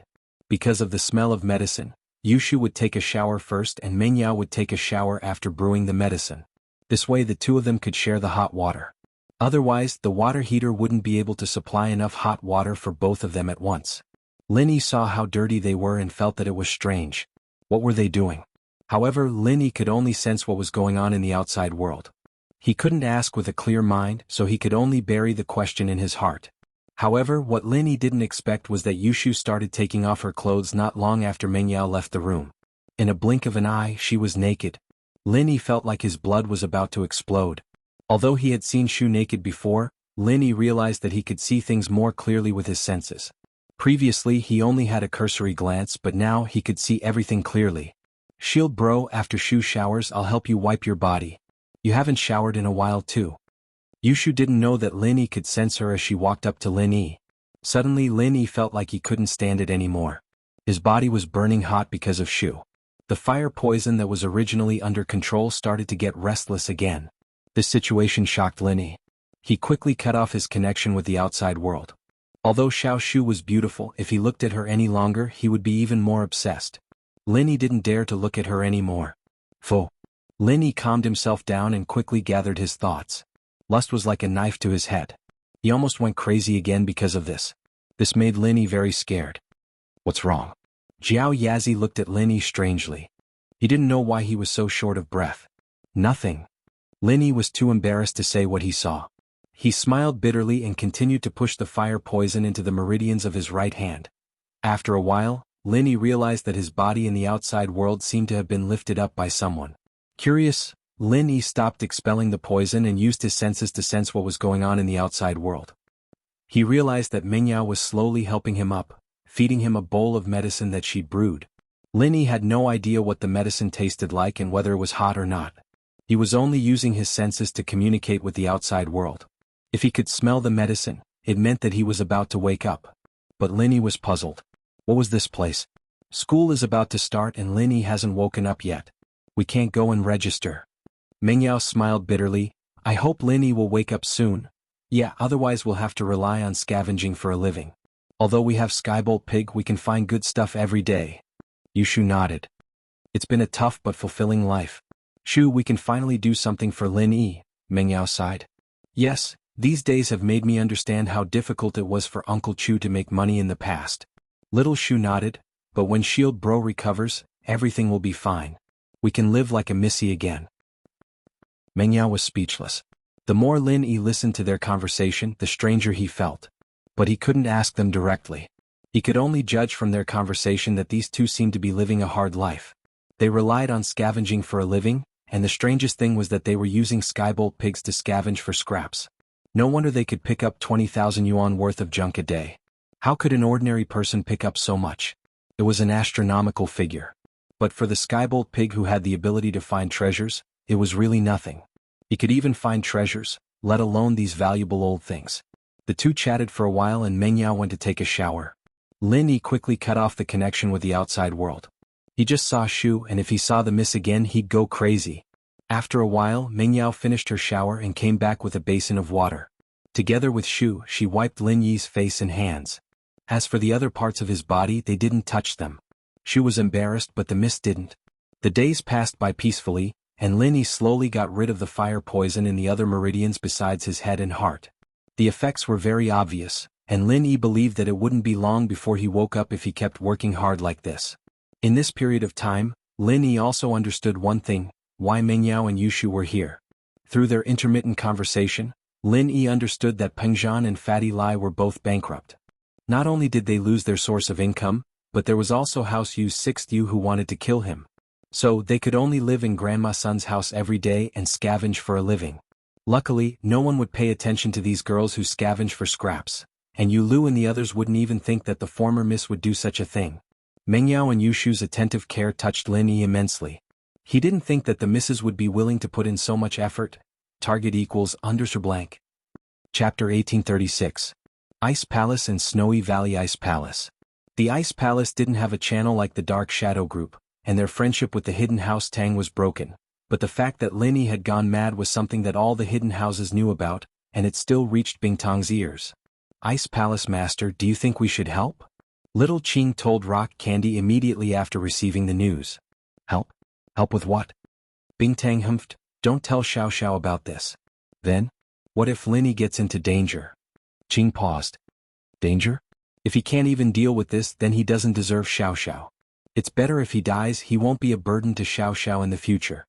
Because of the smell of medicine, Yushu would take a shower first and Meng Yao would take a shower after brewing the medicine. This way the two of them could share the hot water. Otherwise, the water heater wouldn't be able to supply enough hot water for both of them at once. Lin Yi saw how dirty they were and felt that it was strange. What were they doing? However, Lin Yi could only sense what was going on in the outside world. He couldn't ask with a clear mind, so he could only bury the question in his heart. However, what Lin Yi didn't expect was that Yushu started taking off her clothes not long after Meng Yao left the room. In a blink of an eye, she was naked. Lin Yi felt like his blood was about to explode. Although he had seen Shu naked before, Lin Yi realized that he could see things more clearly with his senses. Previously, he only had a cursory glance, but now he could see everything clearly. Shield bro, after Shu showers, I'll help you wipe your body. You haven't showered in a while too. Yushu didn't know that Lin Yi could sense her as she walked up to Lin Yi. Suddenly Lin Yi felt like he couldn't stand it anymore. His body was burning hot because of Shu. The fire poison that was originally under control started to get restless again. This situation shocked Lin Yi. He quickly cut off his connection with the outside world. Although Xiao Shu was beautiful, if he looked at her any longer he would be even more obsessed. Lin Yi didn't dare to look at her anymore. Pho. Lin Yi calmed himself down and quickly gathered his thoughts. Lust was like a knife to his head. He almost went crazy again because of this. This made Lin Yi very scared. What's wrong? Jiao Yazi looked at Lin Yi strangely. He didn't know why he was so short of breath. Nothing. Lin Yi was too embarrassed to say what he saw. He smiled bitterly and continued to push the fire poison into the meridians of his right hand. After a while, Lin Yi realized that his body in the outside world seemed to have been lifted up by someone. Curious, Lin Yi stopped expelling the poison and used his senses to sense what was going on in the outside world. He realized that Mingyao was slowly helping him up, feeding him a bowl of medicine that she brewed. Lin Yi had no idea what the medicine tasted like and whether it was hot or not. He was only using his senses to communicate with the outside world. If he could smell the medicine, it meant that he was about to wake up. But Lin Yi was puzzled. What was this place? School is about to start and Lin Yi hasn't woken up yet. We can't go and register. Mingyao smiled bitterly. I hope Lin Yi will wake up soon. Yeah, otherwise we'll have to rely on scavenging for a living. Although we have Skybolt Pig, we can find good stuff every day. Yushu nodded. It's been a tough but fulfilling life. Shu, we can finally do something for Lin Yi, Mingyao sighed. Yes, these days have made me understand how difficult it was for Uncle Chu to make money in the past. Little Shu nodded, but when Shield Bro recovers, everything will be fine. We can live like a Missy again. Mingyao was speechless. The more Lin Yi listened to their conversation, the stranger he felt. But he couldn't ask them directly. He could only judge from their conversation that these two seemed to be living a hard life. They relied on scavenging for a living, and the strangest thing was that they were using Skybolt Pigs to scavenge for scraps. No wonder they could pick up 20,000 yuan worth of junk a day. How could an ordinary person pick up so much? It was an astronomical figure. But for the Skybolt Pig who had the ability to find treasures, it was really nothing. He could even find treasures, let alone these valuable old things. The two chatted for a while and Mingyao went to take a shower. Lin Yi quickly cut off the connection with the outside world. He just saw Shu, and if he saw the miss again he'd go crazy. After a while, Mingyao finished her shower and came back with a basin of water. Together with Shu, she wiped Lin Yi's face and hands. As for the other parts of his body, they didn't touch them. Shu was embarrassed, but the mist didn't. The days passed by peacefully, and Lin Yi slowly got rid of the fire poison in the other meridians besides his head and heart. The effects were very obvious, and Lin Yi believed that it wouldn't be long before he woke up if he kept working hard like this. In this period of time, Lin Yi also understood one thing: why Mingyao and Yushu were here. Through their intermittent conversation, Lin Yi understood that Peng Zhan and Fatty Lai were both bankrupt. Not only did they lose their source of income, but there was also House Yu's sixth Yu who wanted to kill him. So they could only live in Grandma Sun's house every day and scavenge for a living. Luckily, no one would pay attention to these girls who scavenge for scraps, and Yu Lu and the others wouldn't even think that the former miss would do such a thing. Mingyao and Yushu's attentive care touched Lin Yi immensely. He didn't think that the misses would be willing to put in so much effort. Target equals _blank. Chapter 1836. Ice Palace and Snowy Valley Ice Palace. The Ice Palace didn't have a channel like the Dark Shadow Group, and their friendship with the Hidden House Tang was broken, but the fact that Lin Yi had gone mad was something that all the hidden houses knew about, and it still reached Bingtong's ears. Ice Palace Master, do you think we should help? Little Qing told Rock Candy immediately after receiving the news. Help? Help with what? Bingtang humphed. Don't tell Xiao Xiao about this. Then? What if Lin Yi gets into danger? Qing paused. Danger? If he can't even deal with this, then he doesn't deserve Xiao Xiao. It's better if he dies, he won't be a burden to Xiao Xiao in the future.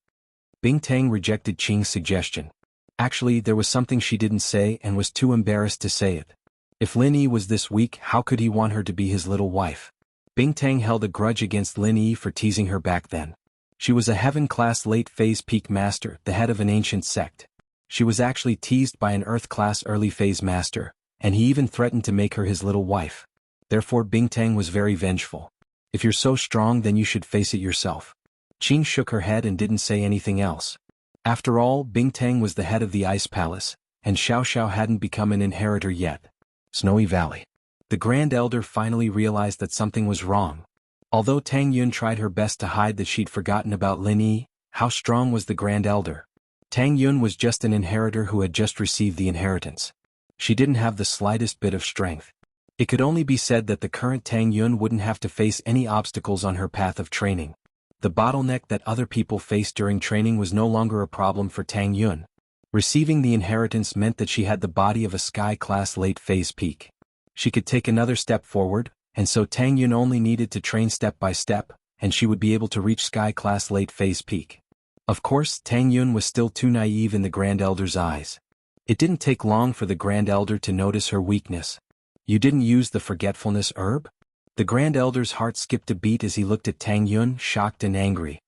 Bingtang rejected Qing's suggestion. Actually, there was something she didn't say and was too embarrassed to say it. If Lin Yi was this weak, how could he want her to be his little wife? Bingtang held a grudge against Lin Yi for teasing her back then. She was a heaven-class late-phase peak master, the head of an ancient sect. She was actually teased by an earth-class early-phase master, and he even threatened to make her his little wife. Therefore Bingtang was very vengeful. If you're so strong, then you should face it yourself. Qing shook her head and didn't say anything else. After all, Bingtang was the head of the Ice Palace, and Xiao Xiao hadn't become an inheritor yet. Snowy Valley. The Grand Elder finally realized that something was wrong. Although Tang Yun tried her best to hide that she'd forgotten about Lin Yi, how strong was the Grand Elder? Tang Yun was just an inheritor who had just received the inheritance. She didn't have the slightest bit of strength. It could only be said that the current Tang Yun wouldn't have to face any obstacles on her path of training. The bottleneck that other people faced during training was no longer a problem for Tang Yun. Receiving the inheritance meant that she had the body of a Sky-class late-phase peak. She could take another step forward, and so Tang Yun only needed to train step by step, and she would be able to reach Sky-class late-phase peak. Of course, Tang Yun was still too naive in the Grand Elder's eyes. It didn't take long for the Grand Elder to notice her weakness. "You didn't use the forgetfulness herb?" The Grand Elder's heart skipped a beat as he looked at Tang Yun, shocked and angry.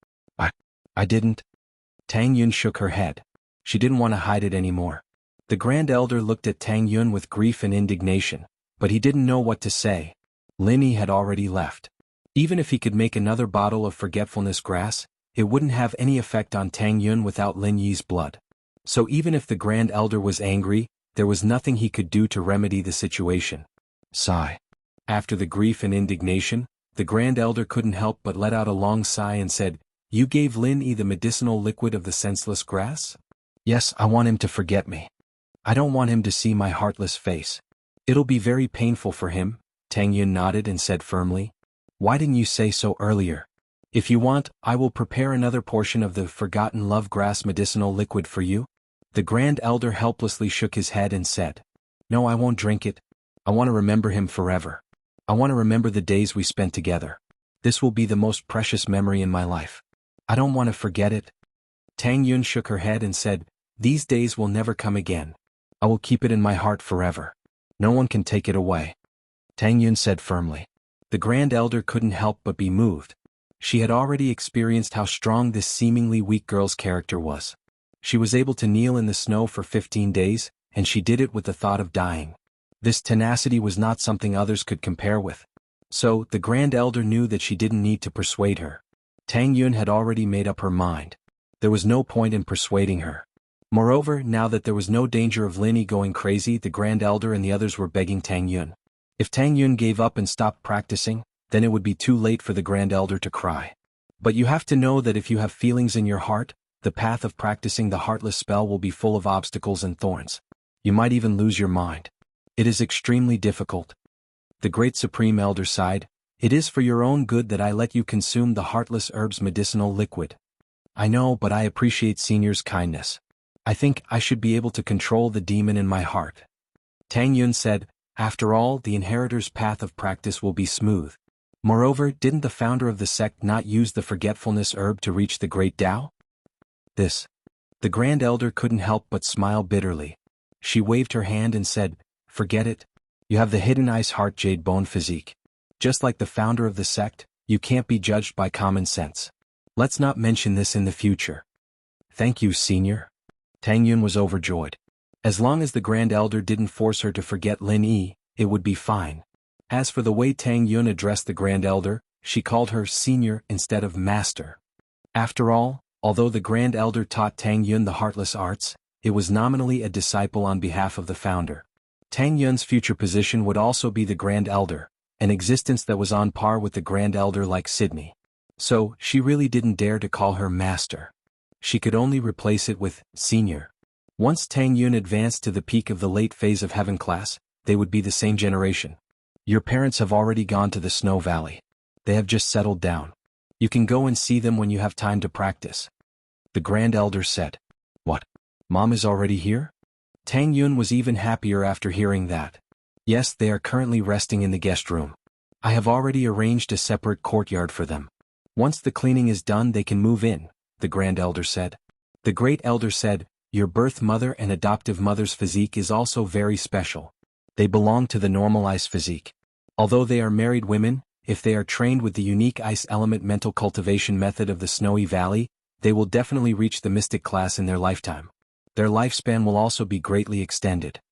I didn't." Tang Yun shook her head. She didn't want to hide it anymore. The Grand Elder looked at Tang Yun with grief and indignation, but he didn't know what to say. Lin Yi had already left. Even if he could make another bottle of forgetfulness grass, it wouldn't have any effect on Tang Yun without Lin Yi's blood. So even if the Grand Elder was angry, there was nothing he could do to remedy the situation. Sigh. After the grief and indignation, the Grand Elder couldn't help but let out a long sigh and said, "You gave Lin Yi the medicinal liquid of the senseless grass?" "Yes, I want him to forget me. I don't want him to see my heartless face. It'll be very painful for him." Tang Yun nodded and said firmly, "Why didn't you say so earlier? If you want, I will prepare another portion of the Forgotten Love Grass medicinal liquid for you." The Grand Elder helplessly shook his head and said, "No, I won't drink it. I want to remember him forever. I want to remember the days we spent together. This will be the most precious memory in my life. I don't want to forget it." Tang Yun shook her head and said, "These days will never come again. I will keep it in my heart forever. No one can take it away." Tang Yun said firmly. The Grand Elder couldn't help but be moved. She had already experienced how strong this seemingly weak girl's character was. She was able to kneel in the snow for 15 days, and she did it with the thought of dying. This tenacity was not something others could compare with. So, the Grand Elder knew that she didn't need to persuade her. Tang Yun had already made up her mind. There was no point in persuading her. Moreover, now that there was no danger of Lin Yi going crazy, the Grand Elder and the others were begging Tang Yun. If Tang Yun gave up and stopped practicing, then it would be too late for the Grand Elder to cry. But you have to know that if you have feelings in your heart, the path of practicing the heartless spell will be full of obstacles and thorns. You might even lose your mind. It is extremely difficult. The Great Supreme Elder sighed, "It is for your own good that I let you consume the heartless herb's medicinal liquid. I know, but I appreciate Senior's kindness. I think I should be able to control the demon in my heart." Tang Yun said, "After all, the inheritor's path of practice will be smooth. Moreover, didn't the founder of the sect not use the forgetfulness herb to reach the Great Tao?" The Grand Elder couldn't help but smile bitterly. She waved her hand and said, "Forget it. You have the hidden ice heart jade bone physique. Just like the founder of the sect, you can't be judged by common sense. Let's not mention this in the future." "Thank you, Senior." Tang Yun was overjoyed. As long as the Grand Elder didn't force her to forget Lin Yi, it would be fine. As for the way Tang Yun addressed the Grand Elder, she called her Senior instead of Master. After all, although the Grand Elder taught Tang Yun the heartless arts, it was nominally a disciple on behalf of the founder. Tang Yun's future position would also be the Grand Elder, an existence that was on par with the Grand Elder like Sydney. So, she really didn't dare to call her Master. She could only replace it with Senior. Once Tang Yun advanced to the peak of the late phase of Heaven class, they would be the same generation. "Your parents have already gone to the Snow Valley. They have just settled down. You can go and see them when you have time to practice." The Grand Elder said. "What? Mom is already here?" Tang Yun was even happier after hearing that. "Yes, they are currently resting in the guest room. I have already arranged a separate courtyard for them. Once the cleaning is done they can move in," the Grand Elder said. The Great Elder said, "Your birth mother and adoptive mother's physique is also very special. They belong to the normal ice physique. Although they are married women, if they are trained with the unique ice element mental cultivation method of the Snowy Valley, they will definitely reach the mystic class in their lifetime. Their lifespan will also be greatly extended."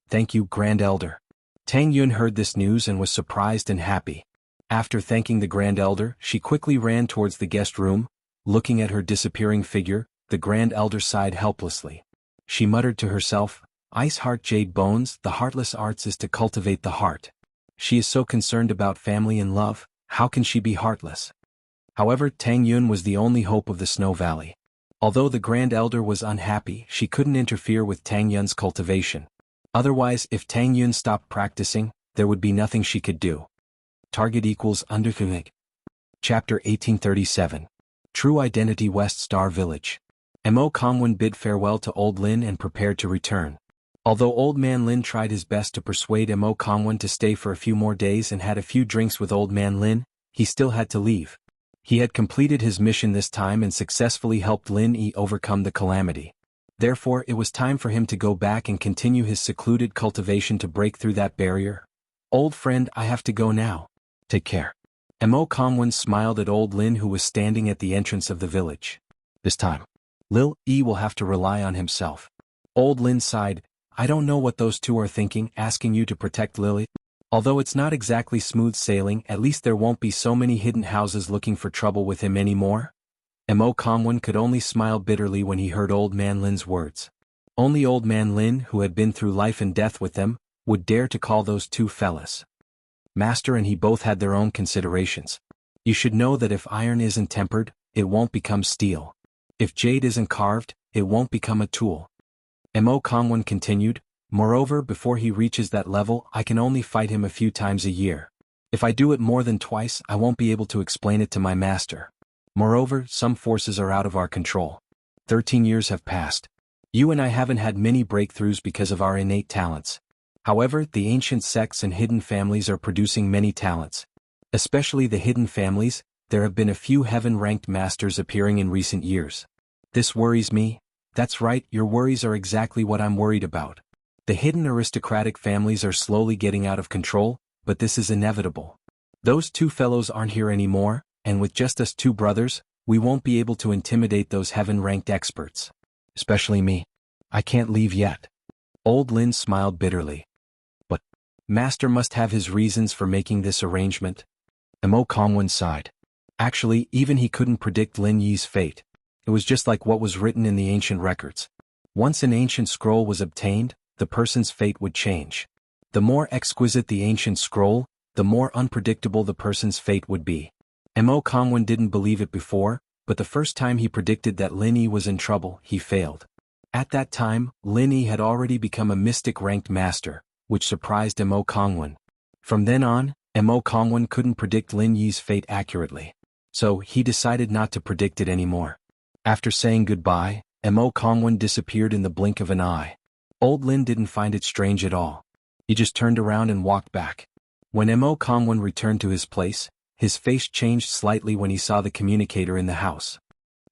"Thank you, Grand Elder." Tang Yun heard this news and was surprised and happy. After thanking the Grand Elder, she quickly ran towards the guest room. Looking at her disappearing figure, the Grand Elder sighed helplessly. She muttered to herself, "Ice Heart Jade Bones, the heartless arts is to cultivate the heart. She is so concerned about family and love, how can she be heartless?" However, Tang Yun was the only hope of the Snow Valley. Although the Grand Elder was unhappy, she couldn't interfere with Tang Yun's cultivation. Otherwise, if Tang Yun stopped practicing, there would be nothing she could do. Target equals undercommit. Chapter 1837. True Identity West Star Village. Mo Kongwen bid farewell to Old Lin and prepared to return. Although Old Man Lin tried his best to persuade Mo Kongwen to stay for a few more days and had a few drinks with Old Man Lin, he still had to leave. He had completed his mission this time and successfully helped Lin Yi overcome the calamity. Therefore, it was time for him to go back and continue his secluded cultivation to break through that barrier. Old friend, I have to go now. Take care. Mo Kongwen smiled at Old Lin, who was standing at the entrance of the village. This time, Lil Yi will have to rely on himself. Old Lin sighed. I don't know what those two are thinking, asking you to protect Lily. Although it's not exactly smooth sailing, at least there won't be so many hidden houses looking for trouble with him anymore. Mo Kongwen could only smile bitterly when he heard Old Man Lin's words. Only Old Man Lin, who had been through life and death with them, would dare to call those two fellas master, and he both had their own considerations. You should know that if iron isn't tempered, it won't become steel. If jade isn't carved, it won't become a tool. Mo Kongwen continued, moreover, before he reaches that level, I can only fight him a few times a year. If I do it more than twice, I won't be able to explain it to my master. Moreover, some forces are out of our control. 13 years have passed. You and I haven't had many breakthroughs because of our innate talents. However, the ancient sects and hidden families are producing many talents. Especially the hidden families, there have been a few heaven-ranked masters appearing in recent years. This worries me. That's right, your worries are exactly what I'm worried about. The hidden aristocratic families are slowly getting out of control, but this is inevitable. Those two fellows aren't here anymore, and with just us two brothers, we won't be able to intimidate those heaven-ranked experts. Especially me. I can't leave yet. Old Lin smiled bitterly. But Master must have his reasons for making this arrangement. Mo Kongwen sighed. Actually, even he couldn't predict Lin Yi's fate. It was just like what was written in the ancient records. Once an ancient scroll was obtained, the person's fate would change. The more exquisite the ancient scroll, the more unpredictable the person's fate would be. Mo Kongwen didn't believe it before, but the first time he predicted that Lin Yi was in trouble, he failed. At that time, Lin Yi had already become a mystic-ranked master, which surprised Mo Kongwen. From then on, Mo Kongwen couldn't predict Lin Yi's fate accurately. So, he decided not to predict it anymore. After saying goodbye, Mo Kongwen disappeared in the blink of an eye. Old Lin didn't find it strange at all. He just turned around and walked back. When Mo Kongwen returned to his place, his face changed slightly when he saw the communicator in the house.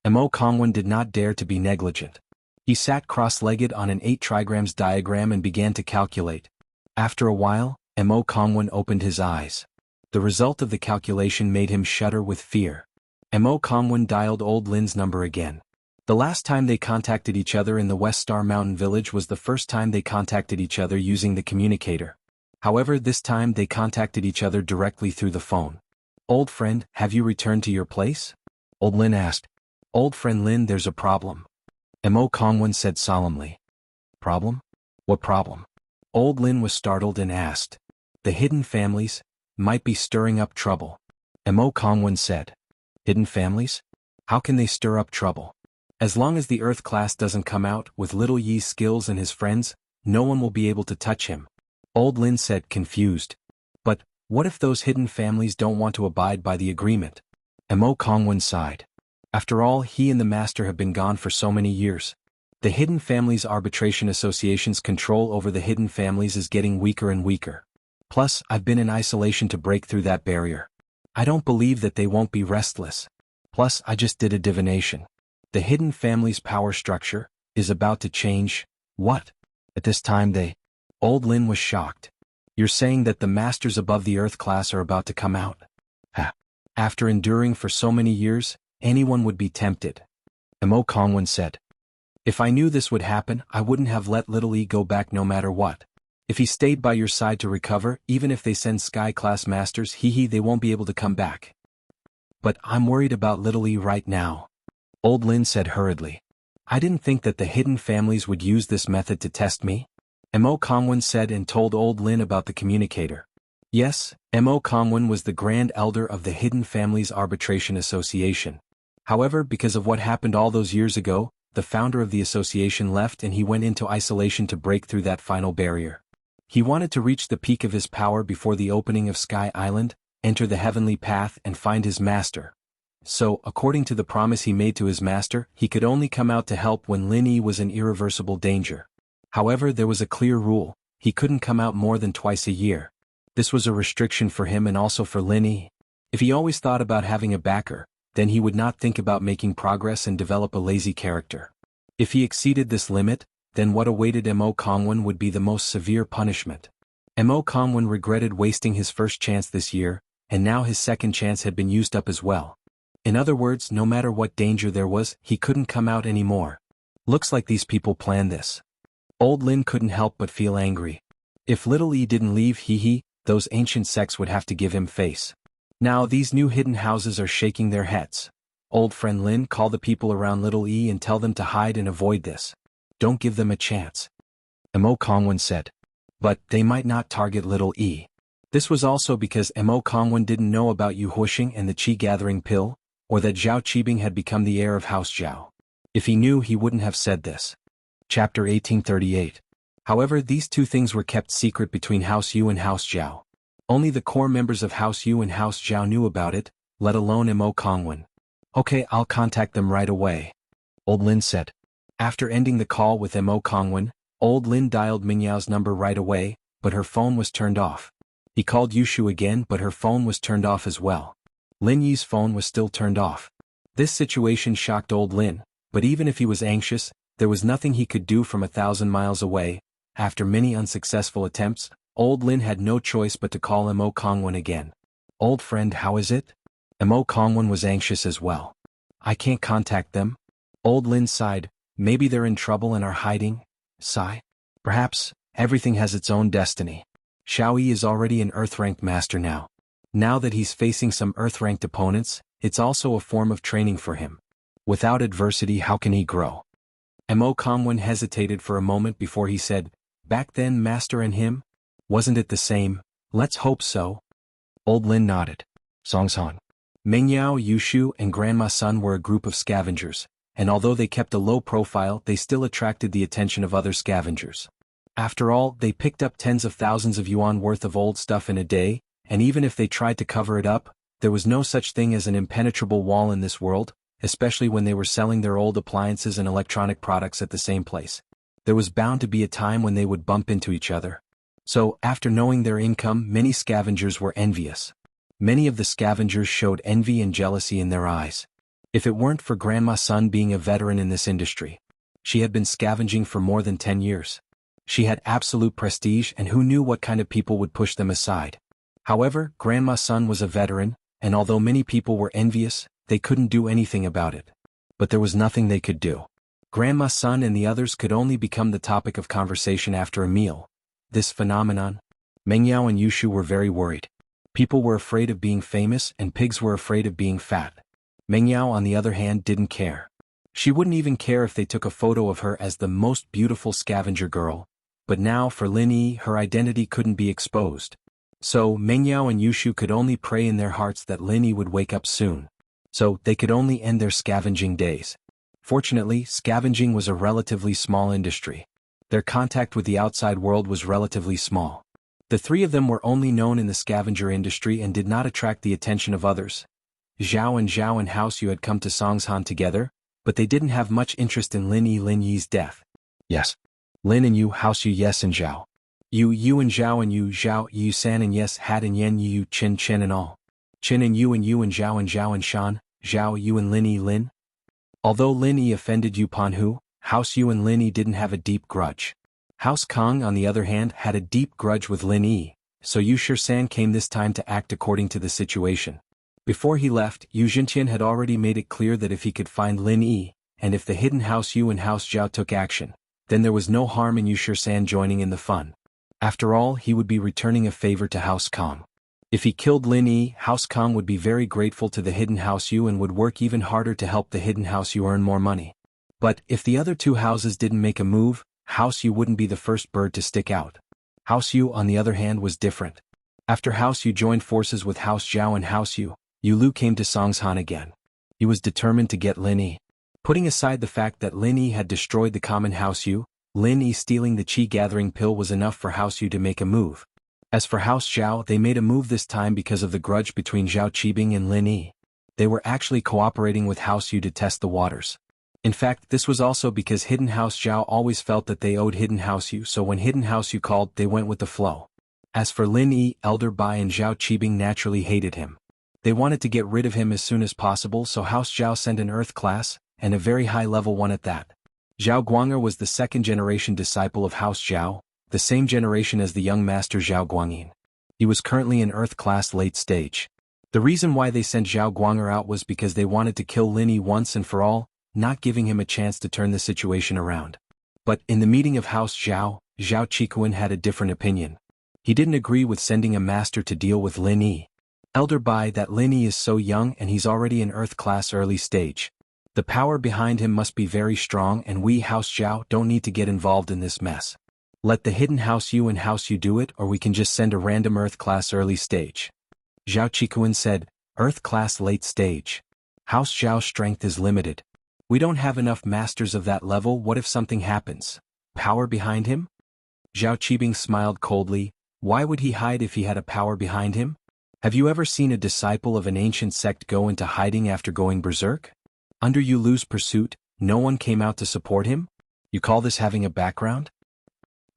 Mo Kongwen did not dare to be negligent. He sat cross-legged on an 8 trigrams diagram and began to calculate. After a while, Mo Kongwen opened his eyes. The result of the calculation made him shudder with fear. Mo Kongwen dialed Old Lin's number again. The last time they contacted each other in the West Star Mountain Village was the first time they contacted each other using the communicator. However, this time they contacted each other directly through the phone. Old friend, have you returned to your place? Old Lin asked. Old friend Lin, there's a problem. Mo Kongwen said solemnly. Problem? What problem? Old Lin was startled and asked. The hidden families might be stirring up trouble. Mo Kongwen said. Hidden families? How can they stir up trouble? As long as the Earth class doesn't come out with Little Yi's skills and his friends, no one will be able to touch him. Old Lin said, confused. But what if those hidden families don't want to abide by the agreement? Mo Kongwen sighed. After all, he and the master have been gone for so many years. The Hidden Families Arbitration Association's control over the hidden families is getting weaker and weaker. Plus, I've been in isolation to break through that barrier. I don't believe that they won't be restless. Plus, I just did a divination. The hidden family's power structure is about to change. What? At this time Old Lin was shocked. You're saying that the masters above the Earth class are about to come out? Ha. After enduring for so many years, anyone would be tempted. Mo Kongwen said. If I knew this would happen, I wouldn't have let Little Yi go back no matter what. If he stayed by your side to recover, even if they send Sky-class masters, they won't be able to come back. But I'm worried about Little Yi right now. Old Lin said hurriedly. I didn't think that the hidden families would use this method to test me. Mo Kongwen said and told Old Lin about the communicator. Yes, Mo Kongwen was the Grand Elder of the Hidden Families Arbitration Association. However, because of what happened all those years ago, the founder of the association left and he went into isolation to break through that final barrier. He wanted to reach the peak of his power before the opening of Sky Island, enter the heavenly path and find his master. So, according to the promise he made to his master, he could only come out to help when Lin Yi was in irreversible danger. However, there was a clear rule: he couldn't come out more than twice a year. This was a restriction for him and also for Lin Yi. If he always thought about having a backer, then he would not think about making progress and develop a lazy character. If he exceeded this limit, then what awaited Mo Kongwen would be the most severe punishment. Mo Kongwen regretted wasting his first chance this year, and now his second chance had been used up as well. In other words, no matter what danger there was, he couldn't come out anymore. Looks like these people planned this. Old Lin couldn't help but feel angry. If little E didn't leave, those ancient sects would have to give him face. Now these new hidden houses are shaking their heads. Old friend Lin, call the people around little E and tell them to hide and avoid this. Don't give them a chance. Mo Kongwen said. But they might not target little E. This was also because Mo Kongwen didn't know about Yu Huixing and the Qi gathering pill, or that Zhao Qibing had become the heir of House Zhao. If he knew, he wouldn't have said this. Chapter 1838. However, these two things were kept secret between House Yu and House Zhao. Only the core members of House Yu and House Zhao knew about it, let alone Mo Kongwen. Okay, I'll contact them right away, Old Lin said. After ending the call with Mo Kongwen, Old Lin dialed Mingyao's number right away, but her phone was turned off. He called Yushu again, but her phone was turned off as well. Lin Yi's phone was still turned off. This situation shocked Old Lin, but even if he was anxious, there was nothing he could do from 1,000 miles away. After many unsuccessful attempts, Old Lin had no choice but to call Mo Kongwen again. Old friend, how is it? Mo Kongwen was anxious as well. I can't contact them. Old Lin sighed. Maybe they're in trouble and are hiding. Sigh. Perhaps everything has its own destiny. Xiao Yi is already an Earth-ranked master now. Now that he's facing some Earth-ranked opponents, it's also a form of training for him. Without adversity, how can he grow? Mo Kongwen hesitated for a moment before he said, back then master and him? Wasn't it the same? Let's hope so. Old Lin nodded. Songshan. Mingyao, Yushu, and Grandma Sun were a group of scavengers, and although they kept a low profile, they still attracted the attention of other scavengers. After all, they picked up tens of thousands of yuan worth of old stuff in a day, and even if they tried to cover it up, there was no such thing as an impenetrable wall in this world, especially when they were selling their old appliances and electronic products at the same place. There was bound to be a time when they would bump into each other. So, after knowing their income, many scavengers were envious. Many of the scavengers showed envy and jealousy in their eyes. If it weren't for Grandma Sun being a veteran in this industry, she had been scavenging for more than 10 years. She had absolute prestige, and who knew what kind of people would push them aside. However, Grandma Sun was a veteran, and although many people were envious, they couldn't do anything about it. But there was nothing they could do. Grandma Sun and the others could only become the topic of conversation after a meal. This phenomenon. Mengyao and Yushu were very worried. People were afraid of being famous and pigs were afraid of being fat. Mengyao, on the other hand, didn't care. She wouldn't even care if they took a photo of her as the most beautiful scavenger girl. But now for Lin Yi, her identity couldn't be exposed. So, Mengyao and Yushu could only pray in their hearts that Lin Yi would wake up soon. So, they could only end their scavenging days. Fortunately, scavenging was a relatively small industry. Their contact with the outside world was relatively small. The three of them were only known in the scavenger industry and did not attract the attention of others. Zhao and House Yu had come to Songshan together, but they didn't have much interest in Lin Yi's death. Yes. Lin and Yu, House Yu, yes, and Zhao. Yu and Zhao and Yu, Zhao, Yu San and yes, Had and Yen, Yu, Chen and all. Chen and Yu and Zhao and Shan, Zhao, Yu and Lin. Although Lin Yi offended Yu Panhu, House Yu and Lin Yi didn't have a deep grudge. House Kong, on the other hand, had a deep grudge with Lin Yi, so Yu Shisan came this time to act according to the situation. Before he left, Yu Jintian had already made it clear that if he could find Lin Yi, and if the hidden House Yu and House Zhao took action, then there was no harm in Yu Shisan joining in the fun. After all, he would be returning a favor to House Kong. If he killed Lin Yi, House Kong would be very grateful to the hidden House Yu and would work even harder to help the hidden House Yu earn more money. But if the other two houses didn't make a move, House Yu wouldn't be the first bird to stick out. House Yu, on the other hand, was different. After House Yu joined forces with House Zhao and House Yu, Yu Lu came to Songshan again. He was determined to get Lin Yi. Putting aside the fact that Lin Yi had destroyed the common House Yu, Lin Yi stealing the qi-gathering pill was enough for House Yu to make a move. As for House Zhao, they made a move this time because of the grudge between Zhao Qibing and Lin Yi. They were actually cooperating with House Yu to test the waters. In fact, this was also because Hidden House Zhao always felt that they owed Hidden House Yu, so when Hidden House Yu called, they went with the flow. As for Lin Yi, Elder Bai and Zhao Qibing naturally hated him. They wanted to get rid of him as soon as possible, so House Zhao sent an Earth class, and a very high-level one at that. Zhao Guang'er was the second-generation disciple of House Zhao, the same generation as the young master Zhao Guangyin. He was currently in Earth class late stage. The reason why they sent Zhao Guang'er out was because they wanted to kill Lin Yi once and for all, not giving him a chance to turn the situation around. But in the meeting of House Zhao, Zhao Qikuan had a different opinion. He didn't agree with sending a master to deal with Lin Yi. Elder Bai, that Lin Yi is so young and he's already in Earth class early stage. The power behind him must be very strong, and we House Zhao don't need to get involved in this mess. Let the Hidden House Yu and House Yu do it, or we can just send a random Earth class early stage. Zhao Qikuan said, Earth class late stage. House Zhao's strength is limited. We don't have enough masters of that level. What if something happens? Power behind him? Zhao Qibing smiled coldly. Why would he hide if he had a power behind him? Have you ever seen a disciple of an ancient sect go into hiding after going berserk? Under Yu Lu's pursuit, no one came out to support him? You call this having a background?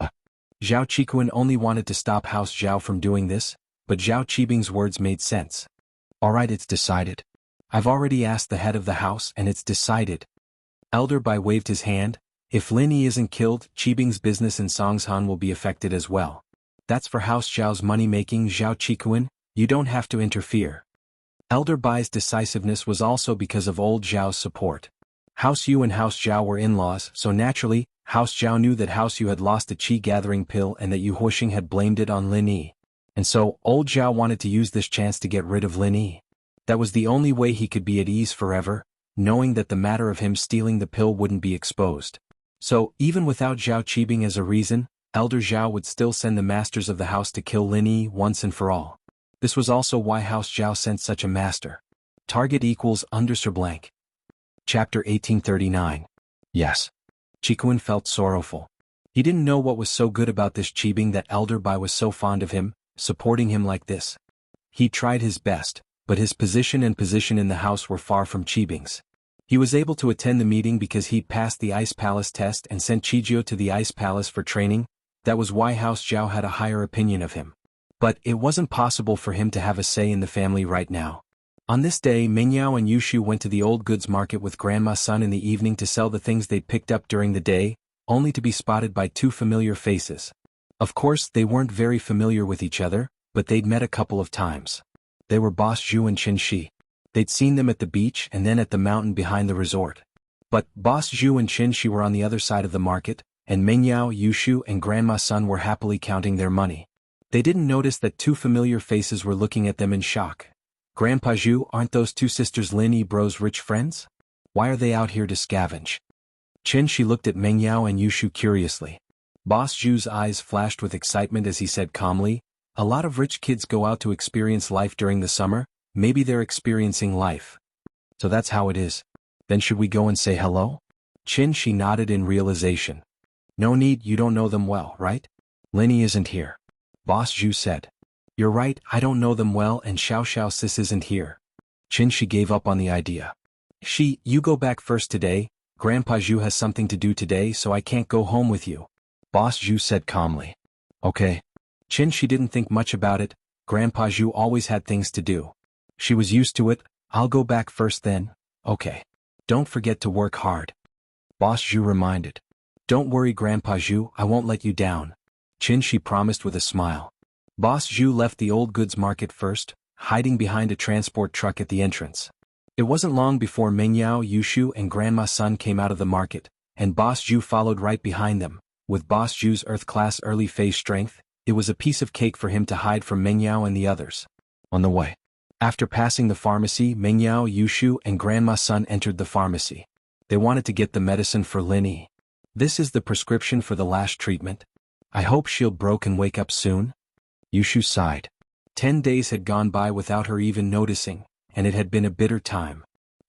Zhao Qikuan only wanted to stop House Zhao from doing this, but Zhao Qibing's words made sense. Alright, it's decided. I've already asked the head of the house and it's decided. Elder Bai waved his hand. If Lin Yi isn't killed, Qibing's business in Songshan will be affected as well. That's for House Zhao's money-making. Zhao Qikuan, you don't have to interfere. Elder Bai's decisiveness was also because of old Zhao's support. House Yu and House Zhao were in-laws, so naturally, House Zhao knew that House Yu had lost the qi-gathering pill and that Yu Huixing had blamed it on Lin Yi. And so, old Zhao wanted to use this chance to get rid of Lin Yi. That was the only way he could be at ease forever, knowing that the matter of him stealing the pill wouldn't be exposed. So, even without Zhao Qibing as a reason, Elder Zhao would still send the masters of the house to kill Lin Yi once and for all. This was also why House Zhao sent such a master. Target equals _ blank. Chapter 1839. Yes. Qikuan felt sorrowful. He didn't know what was so good about this Qibing that Elder Bai was so fond of him, supporting him like this. He tried his best, but his position and position in the house were far from Qibing's. He was able to attend the meeting because he'd passed the Ice Palace test and sent Qijio to the Ice Palace for training. That was why House Zhao had a higher opinion of him. But it wasn't possible for him to have a say in the family right now. On this day, Mengyao and Yushu went to the old goods market with Grandma's son in the evening to sell the things they'd picked up during the day, only to be spotted by two familiar faces. Of course, they weren't very familiar with each other, but they'd met a couple of times. They were Boss Zhu and Qin Shi. They'd seen them at the beach and then at the mountain behind the resort. But Boss Zhu and Qin Shi were on the other side of the market, and Mengyao, Yushu, and Grandma's son were happily counting their money. They didn't notice that two familiar faces were looking at them in shock. Grandpa Zhu, aren't those two sisters Lin Yi Bro's rich friends? Why are they out here to scavenge? Qin Shi looked at Mengyao and Yushu curiously. Boss Zhu's eyes flashed with excitement as he said calmly, a lot of rich kids go out to experience life during the summer, maybe they're experiencing life. So that's how it is. Then should we go and say hello? Qin Shi nodded in realization. No need, you don't know them well, right? Lin Yi isn't here. Boss Zhu said. You're right, I don't know them well and Xiao sis isn't here. Qin Shi gave up on the idea. Shi, you go back first today, Grandpa Zhu has something to do today so I can't go home with you. Boss Zhu said calmly. Okay. Qin Shi didn't think much about it, Grandpa Zhu always had things to do. She was used to it, I'll go back first then, okay. Don't forget to work hard. Boss Zhu reminded. Don't worry Grandpa Zhu, I won't let you down. Qin Shi promised with a smile. Boss Zhu left the old goods market first, hiding behind a transport truck at the entrance. It wasn't long before Mengyao, Yushu, and Grandma's son came out of the market, and Boss Zhu followed right behind them. With Boss Zhu's Earth-class early phase strength, it was a piece of cake for him to hide from Mengyao and the others. On the way. After passing the pharmacy, Mengyao, Yushu, and Grandma's son entered the pharmacy. They wanted to get the medicine for Lin Yi. This is the prescription for the last treatment. I hope Shield Bro can wake up soon. Yushu sighed. 10 days had gone by without her even noticing, and it had been a bitter time.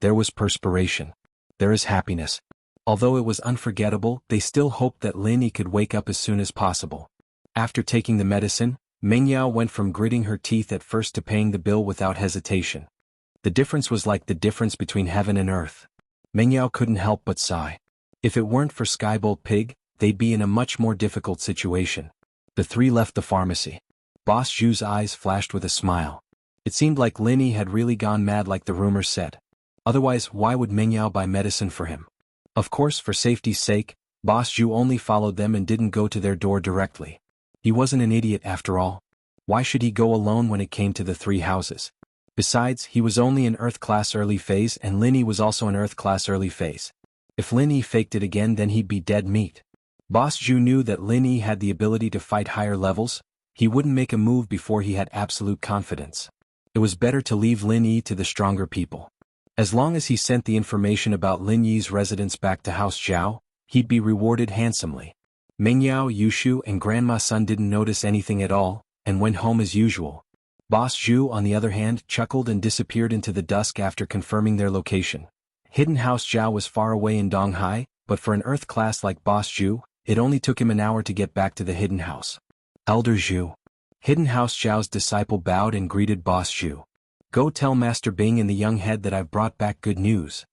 There was perspiration. There is happiness. Although it was unforgettable, they still hoped that Lin Yi could wake up as soon as possible. After taking the medicine, Meng Yao went from gritting her teeth at first to paying the bill without hesitation. The difference was like the difference between heaven and earth. Meng Yao couldn't help but sigh. If it weren't for Skybolt Pig, they'd be in a much more difficult situation. The three left the pharmacy. Boss Zhu's eyes flashed with a smile. It seemed like Lin Yi had really gone mad like the rumors said. Otherwise, why would Meng Yao buy medicine for him? Of course, for safety's sake, Boss Zhu only followed them and didn't go to their door directly. He wasn't an idiot after all. Why should he go alone when it came to the three houses? Besides, he was only in Earth Class Early Phase and Lin Yi was also in Earth Class Early Phase. If Lin Yi faked it again, then he'd be dead meat. Boss Zhu knew that Lin Yi had the ability to fight higher levels. He wouldn't make a move before he had absolute confidence. It was better to leave Lin Yi to the stronger people. As long as he sent the information about Lin Yi's residence back to House Zhao, he'd be rewarded handsomely. Meng Yao, Yushu and Grandma Sun didn't notice anything at all, and went home as usual. Boss Zhu, on the other hand, chuckled and disappeared into the dusk after confirming their location. Hidden House Zhao was far away in Donghai, but for an Earth class like Boss Zhu, it only took him an hour to get back to the Hidden House. Elder Zhu. Hidden House Zhao's disciple bowed and greeted Boss Zhu. Go tell Master Bing and the young head that I've brought back good news.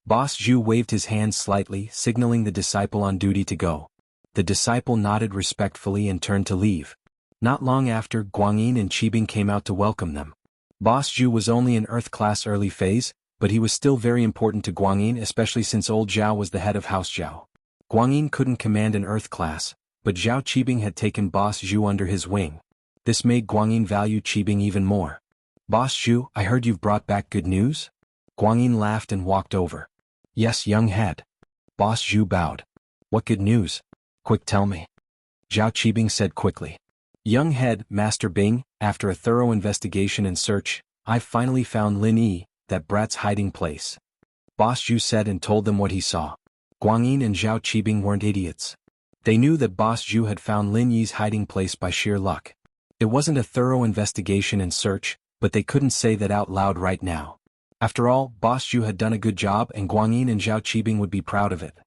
Boss Zhu waved his hand slightly, signaling the disciple on duty to go. The disciple nodded respectfully and turned to leave. Not long after, Guanyin and Qibing came out to welcome them. Boss Zhu was only in Earth Class Early Phase, but he was still very important to Guanyin, especially since old Zhao was the head of House Zhao. Guanyin couldn't command an Earth class, but Zhao Qibing had taken Boss Zhu under his wing. This made Guanyin value Qibing even more. Boss Zhu, I heard you've brought back good news? Guanyin laughed and walked over. Yes, young head. Boss Zhu bowed. What good news? Quick, tell me. Zhao Qibing said quickly. Young head, Master Bing, after a thorough investigation and search, I've finally found Lin Yi, that brat's hiding place. Boss Zhu said and told them what he saw. Guanyin and Zhao Qibing weren't idiots. They knew that Boss Zhu had found Lin Yi's hiding place by sheer luck. It wasn't a thorough investigation and search, but they couldn't say that out loud right now. After all, Boss Zhu had done a good job and Guanyin and Zhao Qibing would be proud of it.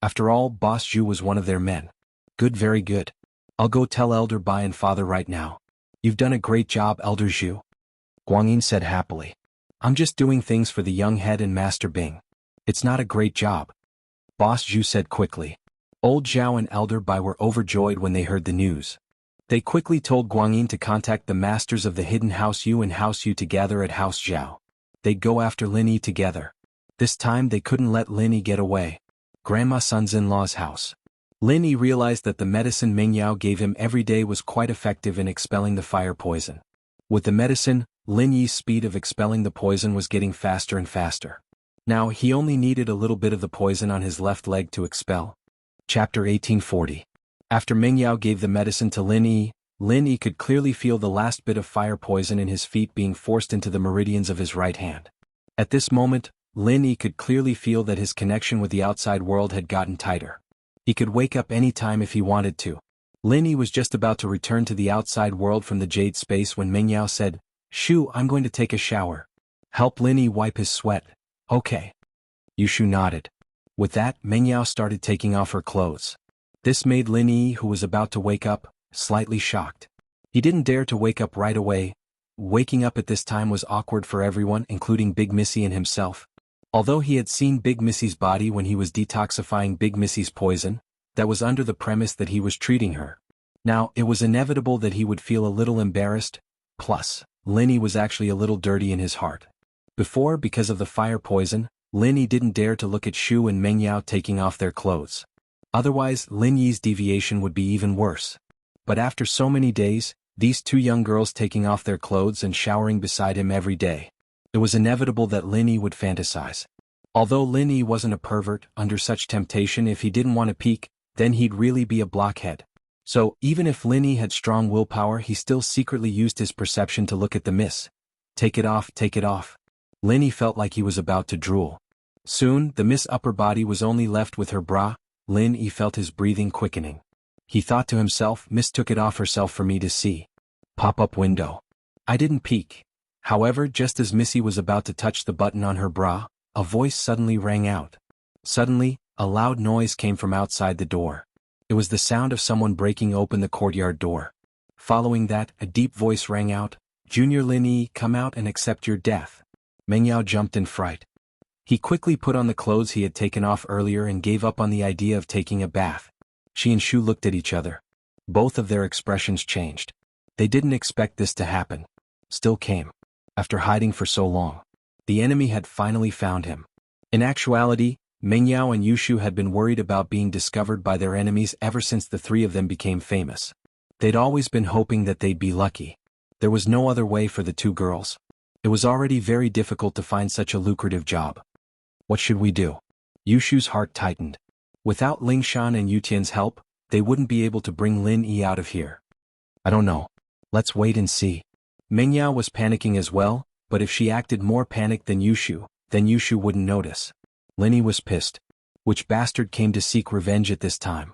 After all, Boss Zhu was one of their men. Good, very good. I'll go tell Elder Bai and Father right now. You've done a great job, Elder Zhu. Guanyin said happily. I'm just doing things for the young head and Master Bing. It's not a great job. Boss Zhu said quickly. Old Zhao and Elder Bai were overjoyed when they heard the news. They quickly told Guanyin to contact the masters of the Hidden House Yu and House Yu to gather at House Zhao. They'd go after Lin Yi together. This time they couldn't let Lin Yi get away. Grandma Sun's in-law's house. Lin Yi realized that the medicine Meng Yao gave him every day was quite effective in expelling the fire poison. With the medicine, Lin Yi's speed of expelling the poison was getting faster and faster. Now he only needed a little bit of the poison on his left leg to expel. Chapter 1840. After Meng Yao gave the medicine to Lin Yi could clearly feel the last bit of fire poison in his feet being forced into the meridians of his right hand. At this moment, Lin Yi could clearly feel that his connection with the outside world had gotten tighter. He could wake up any time if he wanted to. Lin Yi was just about to return to the outside world from the jade space when Meng Yao said, Shu, I'm going to take a shower. Help Lin Yi wipe his sweat. Okay. Yushu nodded. With that, Meng Yao started taking off her clothes. This made Lin Yi, who was about to wake up, slightly shocked. He didn't dare to wake up right away. Waking up at this time was awkward for everyone, including Big Missy and himself. Although he had seen Big Missy's body when he was detoxifying Big Missy's poison, that was under the premise that he was treating her. Now, it was inevitable that he would feel a little embarrassed. Plus, Lin Yi was actually a little dirty in his heart. Before, because of the fire poison, Lin Yi didn't dare to look at Shu and Meng Yao taking off their clothes. Otherwise, Lin Yi's deviation would be even worse. But after so many days, these two young girls taking off their clothes and showering beside him every day, it was inevitable that Lin Yi would fantasize. Although Lin Yi wasn't a pervert, under such temptation if he didn't want to peek, then he'd really be a blockhead. So, even if Lin Yi had strong willpower, he still secretly used his perception to look at the miss. Take it off, take it off. Lin Yi felt like he was about to drool. Soon, the Miss upper body was only left with her bra. Lin Yi felt his breathing quickening. He thought to himself, Miss took it off herself for me to see. Pop-up window. I didn't peek. However, just as Missy was about to touch the button on her bra, a voice suddenly rang out. Suddenly, a loud noise came from outside the door. It was the sound of someone breaking open the courtyard door. Following that, a deep voice rang out, "Junior Lin Yi, come out and accept your death." Meng Yao jumped in fright. He quickly put on the clothes he had taken off earlier and gave up on the idea of taking a bath. She and Shu looked at each other. Both of their expressions changed. They didn't expect this to happen. Still came. After hiding for so long. The enemy had finally found him. In actuality, Meng Yao and Yushu had been worried about being discovered by their enemies ever since the three of them became famous. They'd always been hoping that they'd be lucky. There was no other way for the two girls. It was already very difficult to find such a lucrative job. What should we do? Yushu's heart tightened. Without Lingshan and Yutian's help, they wouldn't be able to bring Lin Yi out of here. I don't know. Let's wait and see. Meng Yao was panicking as well, but if she acted more panicked than Yushu, then Yushu wouldn't notice. Lin Yi was pissed. Which bastard came to seek revenge at this time?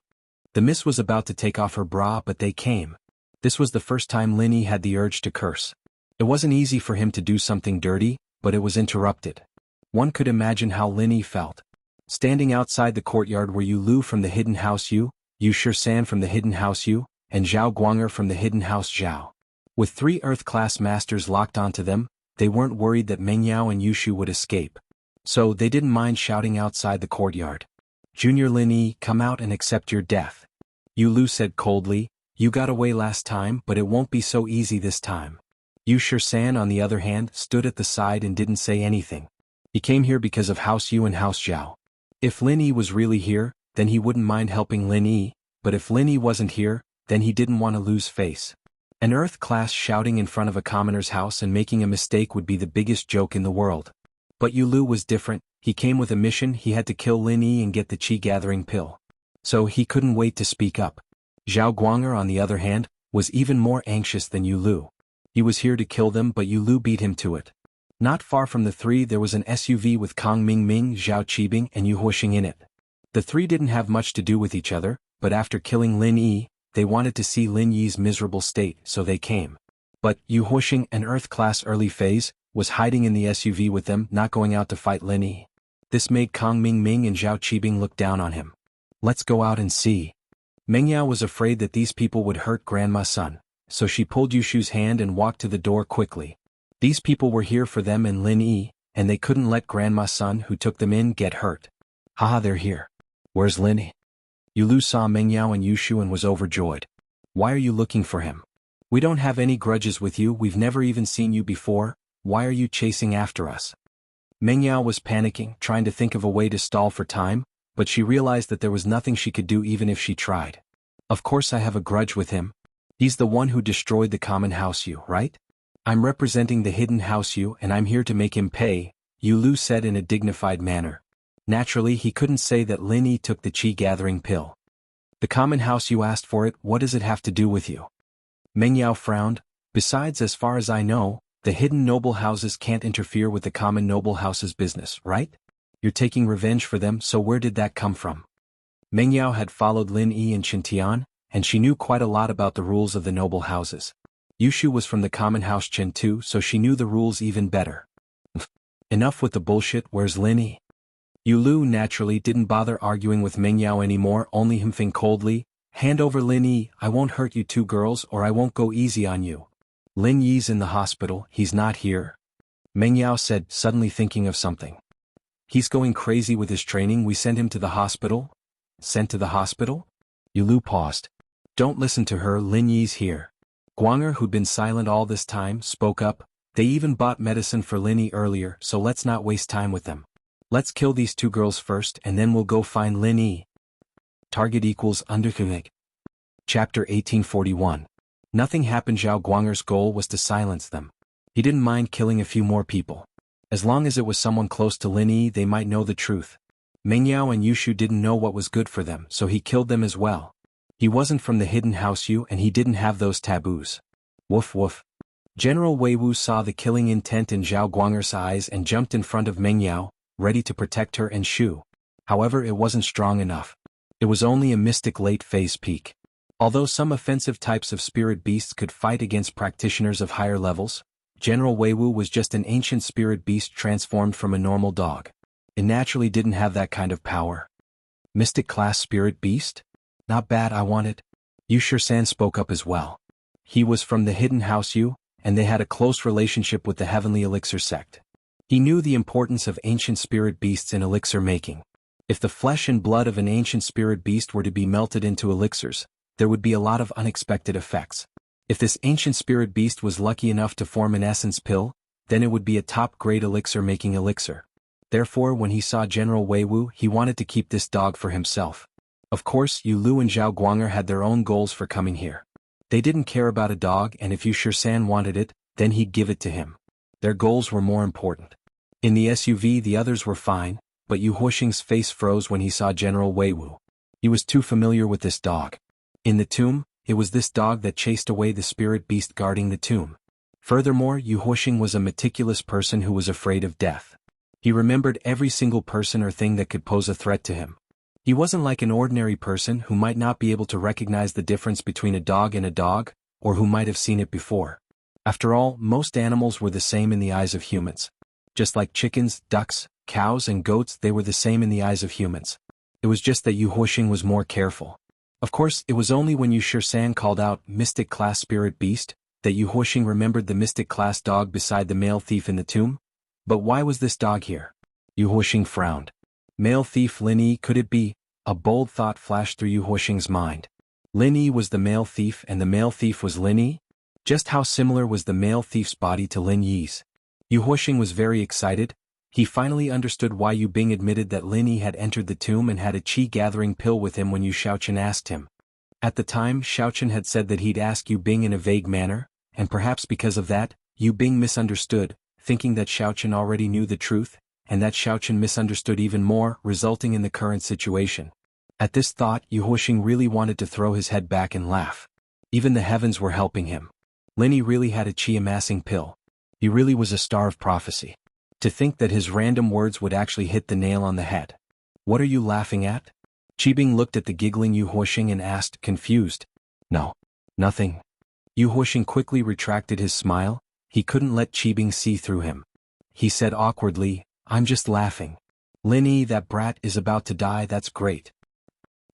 The miss was about to take off her bra, but they came. This was the first time Lin Yi had the urge to curse. It wasn't easy for him to do something dirty, but it was interrupted. One could imagine how Lin Yi felt. Standing outside the courtyard were Yu Lu from the Hidden House Yu, Yu Shisan from the Hidden House Yu, and Zhao Guanger from the Hidden House Zhao. With 3 Earth-class masters locked onto them, they weren't worried that Meng Yao and Yushu would escape. So they didn't mind shouting outside the courtyard. "Junior Lin Yi, come out and accept your death." Yu Lu said coldly, "You got away last time, but it won't be so easy this time." Yu Shisan, on the other hand, stood at the side and didn't say anything. He came here because of House Yu and House Zhao. If Lin Yi was really here, then he wouldn't mind helping Lin Yi, but if Lin Yi wasn't here, then he didn't want to lose face. An Earth class shouting in front of a commoner's house and making a mistake would be the biggest joke in the world. But Yu Lu was different. He came with a mission. He had to kill Lin Yi and get the chi-gathering pill. So he couldn't wait to speak up. Zhao Guanger, on the other hand, was even more anxious than Yu Lu. He was here to kill them, but Yu Lu beat him to it. Not far from the three there was an SUV with Kang Mingming, Zhao Qibing and Yu Huixing in it. The three didn't have much to do with each other, but after killing Lin Yi, they wanted to see Lin Yi's miserable state, so they came. But Yu Huixing, an Earth-class early phase, was hiding in the SUV with them, not going out to fight Lin Yi. This made Kang Mingming and Zhao Qibing look down on him. "Let's go out and see." Meng Yao was afraid that these people would hurt Grandma's son, so she pulled Yushu's hand and walked to the door quickly. These people were here for them and Lin Yi, and they couldn't let Grandma's son, who took them in, get hurt. "Haha, they're here. Where's Lin Yi?" Yu Lu saw Meng Yao and Yushu and was overjoyed. "Why are you looking for him? We don't have any grudges with you, we've never even seen you before, why are you chasing after us?" Meng Yao was panicking, trying to think of a way to stall for time, but she realized that there was nothing she could do even if she tried. "Of course I have a grudge with him. He's the one who destroyed the common house Yu, right? I'm representing the hidden house Yu and I'm here to make him pay," Yu Lu said in a dignified manner. Naturally, he couldn't say that Lin Yi took the chi-gathering pill. "The common house Yu asked for it, what does it have to do with you?" Meng Yao frowned. "Besides, as far as I know, the hidden noble houses can't interfere with the common noble house's business, right? You're taking revenge for them, so where did that come from?" Meng Yao had followed Lin Yi and Qintian, and she knew quite a lot about the rules of the noble houses. Yushu was from the common house Qin too, so she knew the rules even better. Enough with the bullshit, where's Lin Yi? Yu Lu naturally didn't bother arguing with Meng Yao anymore, only him think coldly, "Hand over Lin Yi, I won't hurt you two girls or I won't go easy on you." "Lin Yi's in the hospital, he's not here," Meng Yao said, suddenly thinking of something. "He's going crazy with his training, we send him to the hospital?" "Sent to the hospital?" Yu Lu paused. "Don't listen to her, Lin Yi's here." Guanger, who'd been silent all this time, spoke up. "They even bought medicine for Lin Yi earlier, so let's not waste time with them. Let's kill these two girls first and then we'll go find Lin Yi." Target equals Undercommit. Chapter 1841. Nothing happened. Zhao Guanger's goal was to silence them. He didn't mind killing a few more people. As long as it was someone close to Lin Yi, they might know the truth. Meng Yao and Yushu didn't know what was good for them, so he killed them as well. He wasn't from the hidden house Yu and he didn't have those taboos. Woof woof. General Wei Wu saw the killing intent in Zhao Guanger's eyes and jumped in front of Meng Yao, ready to protect her and Shu. However, it wasn't strong enough. It was only a mystic late-phase peak. Although some offensive types of spirit beasts could fight against practitioners of higher levels, General Wei Wu was just an ancient spirit beast transformed from a normal dog. It naturally didn't have that kind of power. Mystic class spirit beast? Not bad, I want it. Yu Shisan spoke up as well. He was from the hidden house Yu, and they had a close relationship with the heavenly elixir sect. He knew the importance of ancient spirit beasts in elixir making. If the flesh and blood of an ancient spirit beast were to be melted into elixirs, there would be a lot of unexpected effects. If this ancient spirit beast was lucky enough to form an essence pill, then it would be a top-grade elixir-making elixir. Therefore, when he saw General Wei Wu, he wanted to keep this dog for himself. Of course, Yu Lu and Zhao Guanger had their own goals for coming here. They didn't care about a dog, and if Yu Shisan wanted it, then he'd give it to him. Their goals were more important. In the SUV the others were fine, but Yu Huoxing's face froze when he saw General Wei Wu. He was too familiar with this dog. In the tomb, it was this dog that chased away the spirit beast guarding the tomb. Furthermore, Yu Huoxing was a meticulous person who was afraid of death. He remembered every single person or thing that could pose a threat to him. He wasn't like an ordinary person who might not be able to recognize the difference between a dog and a dog, or who might have seen it before. After all, most animals were the same in the eyes of humans. Just like chickens, ducks, cows and goats, they were the same in the eyes of humans. It was just that Yu Huoxing was more careful. Of course, it was only when Yu Shisan called out Mystic Class Spirit Beast that Yu Huoxing remembered the Mystic Class dog beside the male thief in the tomb. But why was this dog here? Yu Huoxing frowned. Male thief Lin Yi, could it be? A bold thought flashed through Yu Huoxing's mind. Lin Yi was the male thief and the male thief was Lin Yi? Just how similar was the male thief's body to Lin Yi's? Yu Huoxing was very excited. He finally understood why Yu Bing admitted that Lin Yi had entered the tomb and had a qi-gathering pill with him when Yu Xiaochen asked him. At the time, Xiaochen had said that he'd ask Yu Bing in a vague manner, and perhaps because of that, Yu Bing misunderstood, thinking that Xiaochen already knew the truth, and that Xiaochen misunderstood even more, resulting in the current situation. At this thought, Yu Huoxing really wanted to throw his head back and laugh. Even the heavens were helping him. Lin Yi really had a qi-amassing pill. He really was a star of prophecy. To think that his random words would actually hit the nail on the head. What are you laughing at? Qibing looked at the giggling Yu Huoxing and asked, confused. No. Nothing. Yu Huoxing quickly retracted his smile. He couldn't let Qibing see through him. He said awkwardly, I'm just laughing. Lin Yi, that brat, is about to die, that's great.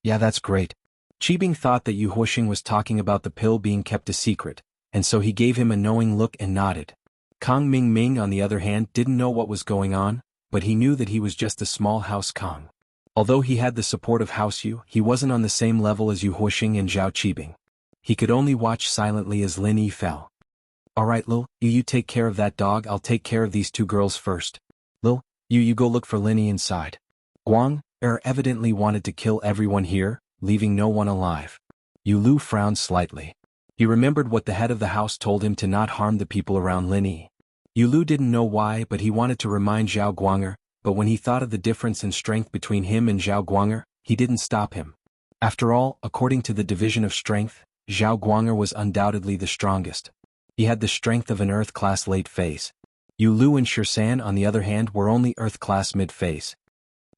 Yeah, that's great. Qibing thought that Yu Huoxing was talking about the pill being kept a secret, and so he gave him a knowing look and nodded. Kong Ming Ming, on the other hand, didn't know what was going on, but he knew that he was just a small House Kong. Although he had the support of House Yu, he wasn't on the same level as Yu Huoxing and Zhao Qibing. He could only watch silently as Lin Yi fell. Alright Lil, you take care of that dog, I'll take care of these two girls first. Lil, you go look for Lin Yi inside. Guang, evidently wanted to kill everyone here, leaving no one alive. Yu Lu frowned slightly. He remembered what the head of the house told him to not harm the people around Lin Yi. Yu Lu didn't know why, but he wanted to remind Zhao Guanger, but when he thought of the difference in strength between him and Zhao Guanger, he didn't stop him. After all, according to the division of strength, Zhao Guanger was undoubtedly the strongest. He had the strength of an Earth-class late phase. Yu Lu and Shisan, on the other hand, were only Earth-class mid-phase.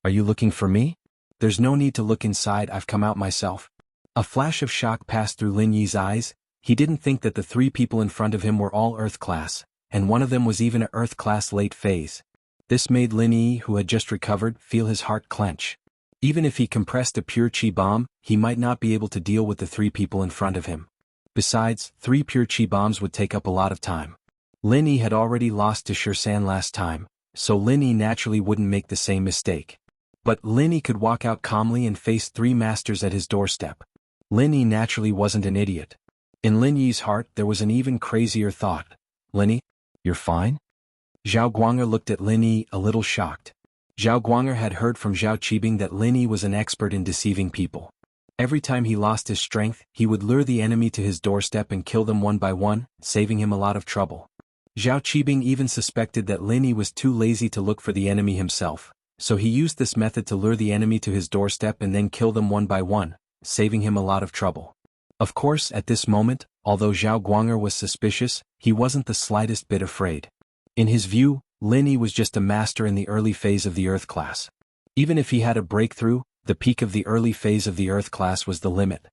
Are you looking for me? There's no need to look inside, I've come out myself. A flash of shock passed through Lin Yi's eyes. He didn't think that the three people in front of him were all Earth-class, and one of them was even a Earth-class late phase. This made Lin Yi, who had just recovered, feel his heart clench. Even if he compressed a pure Qi bomb, he might not be able to deal with the three people in front of him. Besides, 3 pure Qi bombs would take up a lot of time. Lin Yi had already lost to Shisan last time, so Lin Yi naturally wouldn't make the same mistake. But Lin Yi could walk out calmly and face 3 masters at his doorstep. Lin Yi naturally wasn't an idiot. In Lin Yi's heart there was an even crazier thought. Lin Yi, you're fine? Zhao Guanger looked at Lin Yi, a little shocked. Zhao Guanger had heard from Zhao Qibing that Lin Yi was an expert in deceiving people. Every time he lost his strength, he would lure the enemy to his doorstep and kill them one by one, saving him a lot of trouble. Zhao Qibing even suspected that Lin Yi was too lazy to look for the enemy himself, so he used this method to lure the enemy to his doorstep and then kill them one by one, saving him a lot of trouble. Of course, at this moment, although Zhao Guanger was suspicious, he wasn't the slightest bit afraid. In his view, Lin Yi was just a master in the early phase of the Earth class. Even if he had a breakthrough, the peak of the early phase of the Earth class was the limit.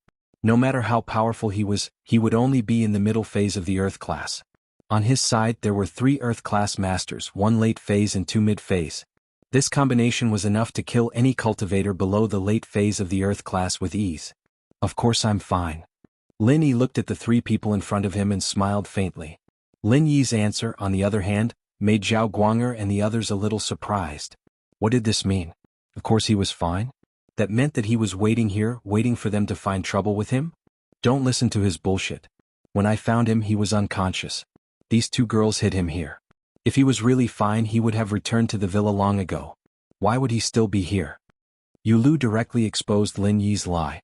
No matter how powerful he was, he would only be in the middle phase of the Earth class. On his side there were 3 Earth class masters, 1 late phase and 2 mid phase. This combination was enough to kill any cultivator below the late phase of the Earth class with ease. Of course I'm fine. Lin Yi looked at the three people in front of him and smiled faintly. Lin Yi's answer, on the other hand, made Zhao Guanger and the others a little surprised. What did this mean? Of course he was fine? That meant that he was waiting here, waiting for them to find trouble with him? Don't listen to his bullshit. When I found him he was unconscious. These two girls hid him here. If he was really fine he would have returned to the villa long ago. Why would he still be here? Yu Lu directly exposed Lin Yi's lie.